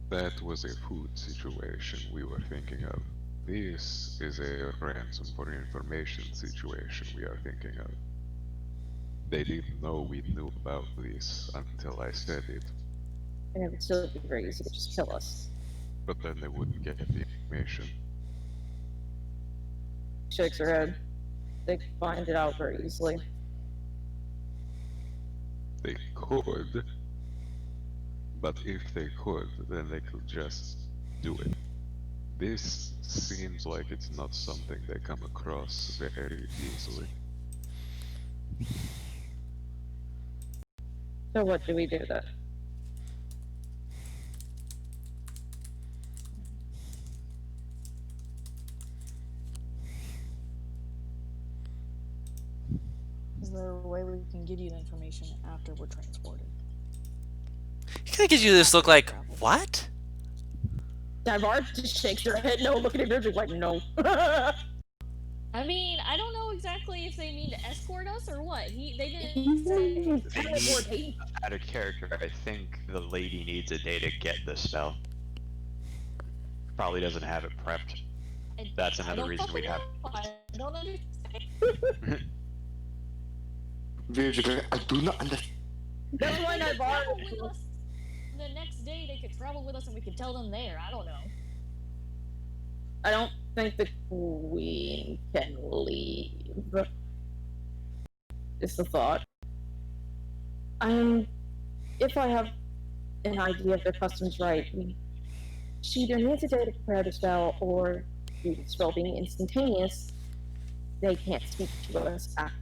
That was a food situation we were thinking of. This is a ransom for information situation we are thinking of. They didn't know we knew about this until I said it. And it would still be very easy to just kill us. But then they wouldn't get the information. Shakes her head. They could find it out very easily. They could. But if they could, then they could just do it. This seems like it's not something they come across very easily. So what do we do then? Is there a way we can give you the information after we're transported? He kind of gives you this look like, what? Divar just shakes her head no, looking at Virdrick like, no. I mean, I don't know exactly if they mean to escort us or what. They didn't He's say. in I need, teleportation. out of character, I think the lady needs a day to get the spell. Probably doesn't have it prepped. That's I another don't reason we'd fucking have. know. I don't understand. Virgil, I do not understand. That's why They could Navarro. travel with us. The next day, they could travel with us, and we could tell them there. I don't know. I don't think the queen can leave. Is the thought. If I have an idea of their customs right, she either needs a day to prepare the spell, or due to the spell being instantaneous, they can't speak to us after.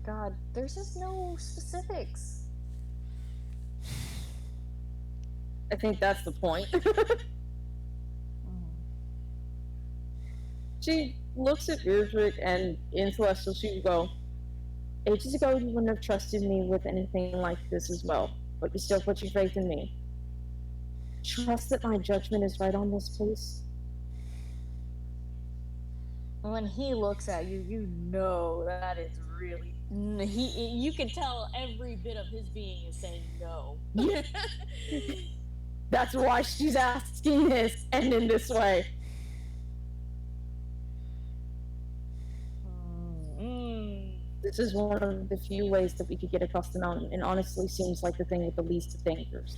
God, there's just no specifics. I think that's the point. She looks at Rudrick, and in Celestial she would go, ages ago you wouldn't have trusted me with anything like this as well, but you still put your faith in me. Trust that my judgment is right on this case. When he looks at you, you know that is really you can tell every bit of his being is saying no. That's why she's asking this, and in this way. This is one of the few ways that we could get across the mountain, and honestly seems like the thing with the least of dangers.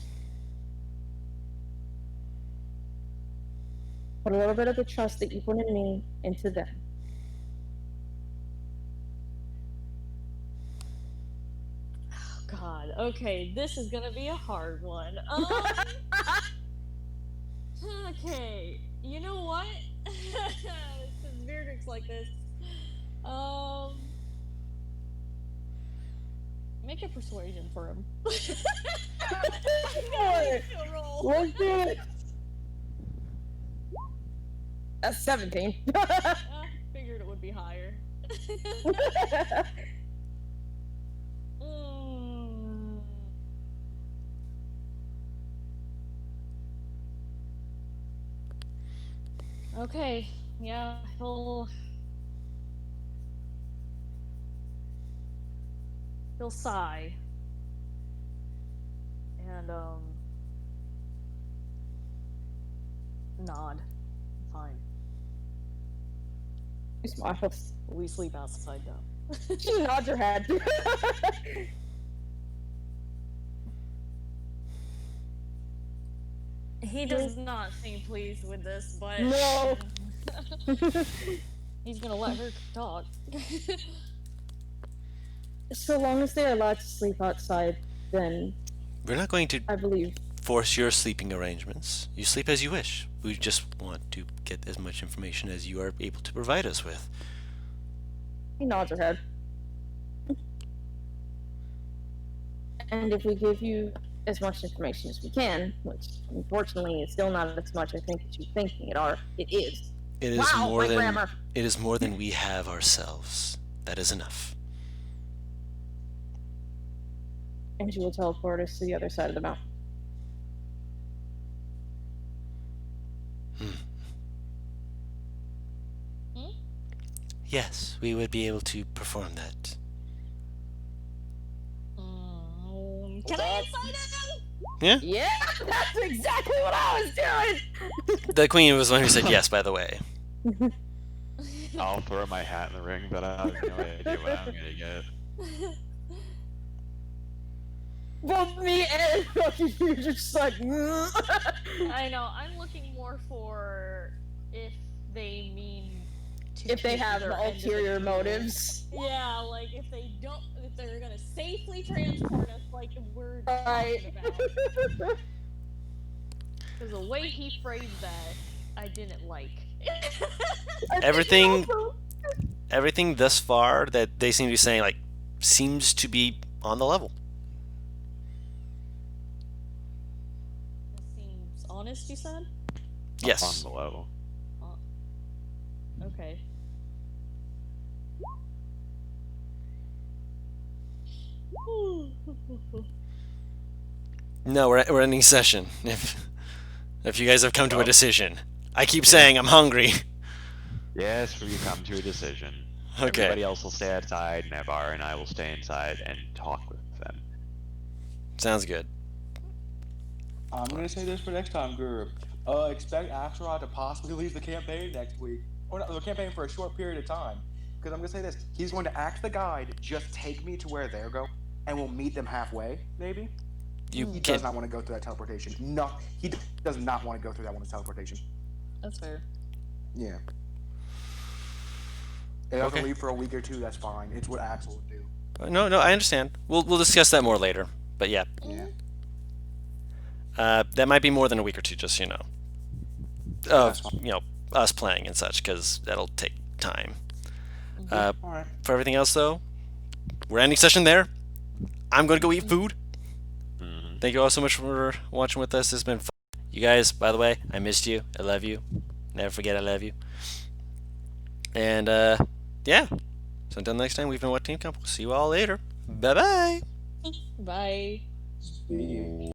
Put a little bit of the trust that you put in me into them. God, okay, this is gonna be a hard one. Okay, you know what? Since Beardrick's like this, make a persuasion for him. Roll. Let's do it. That's 17. Figured it would be higher. Okay, yeah, he'll sigh and nod. Fine. She smiles. We sleep outside though. She nods her head. He does not seem pleased with this, but No. he's gonna let her talk. So long as they're allowed to sleep outside, then We're not going to I believe. force your sleeping arrangements. You sleep as you wish. We just want to get as much information as you are able to provide us with. He nods her head. And if we give you as much information as we can, which unfortunately is still not as much I think as you're thinking it is. It is Wow, more my than grammar. it is more than we have ourselves. That is enough. And she will teleport us to the other side of the mountain. Yes, we would be able to perform that. Can I insight him? Yeah? Yeah, that's exactly what I was doing! The queen was the one who said yes, by the way. I'll throw my hat in the ring, but I have no idea what I'm gonna get. Both me and fucking you just like. I know. I'm looking more for if they mean to. If they take have their end of the ulterior deal. motives. Yeah, like if they're gonna safely transport us, like we're Right. talking about. Because the way he phrased that, I didn't like. Everything thus far that they seem to be saying, like, seems to be on the level. This seems honest, you said? Yes. On the level. Okay. No, we're ending session. If you guys have come to a Oh. decision, I keep saying I'm hungry. Yes, we come to a decision. Okay. Everybody else will stay outside, Nevar and I will stay inside and talk with them. Sounds good. I'm gonna say this for next time, group. Expect Axelrod to possibly leave the campaign next week, or not the campaign for a short period of time. Because I'm gonna say this: he's going to act the guide, just take me to where they're going, and we'll meet them halfway, maybe. You He can't. does not want to go through that teleportation. No, he does not want to go through that one with teleportation. That's fair. Yeah. If I have to Okay. leave for a week or two, that's fine. It's what Axel would do. No, I understand. We'll discuss that more later. But yeah, Yeah. that might be more than a week or two, just so you know. That's fine. Us playing and such, because that'll take time. All right. For everything else, though, we're ending session there. I'm going to go eat food. Mhm. Thank you all so much for watching with us. It's been fun. You guys, by the way, I missed you. I love you. Never forget I love you. And, yeah. So until next time, we've been What Team Comp. We'll see you all later. Bye-bye. Bye. See you.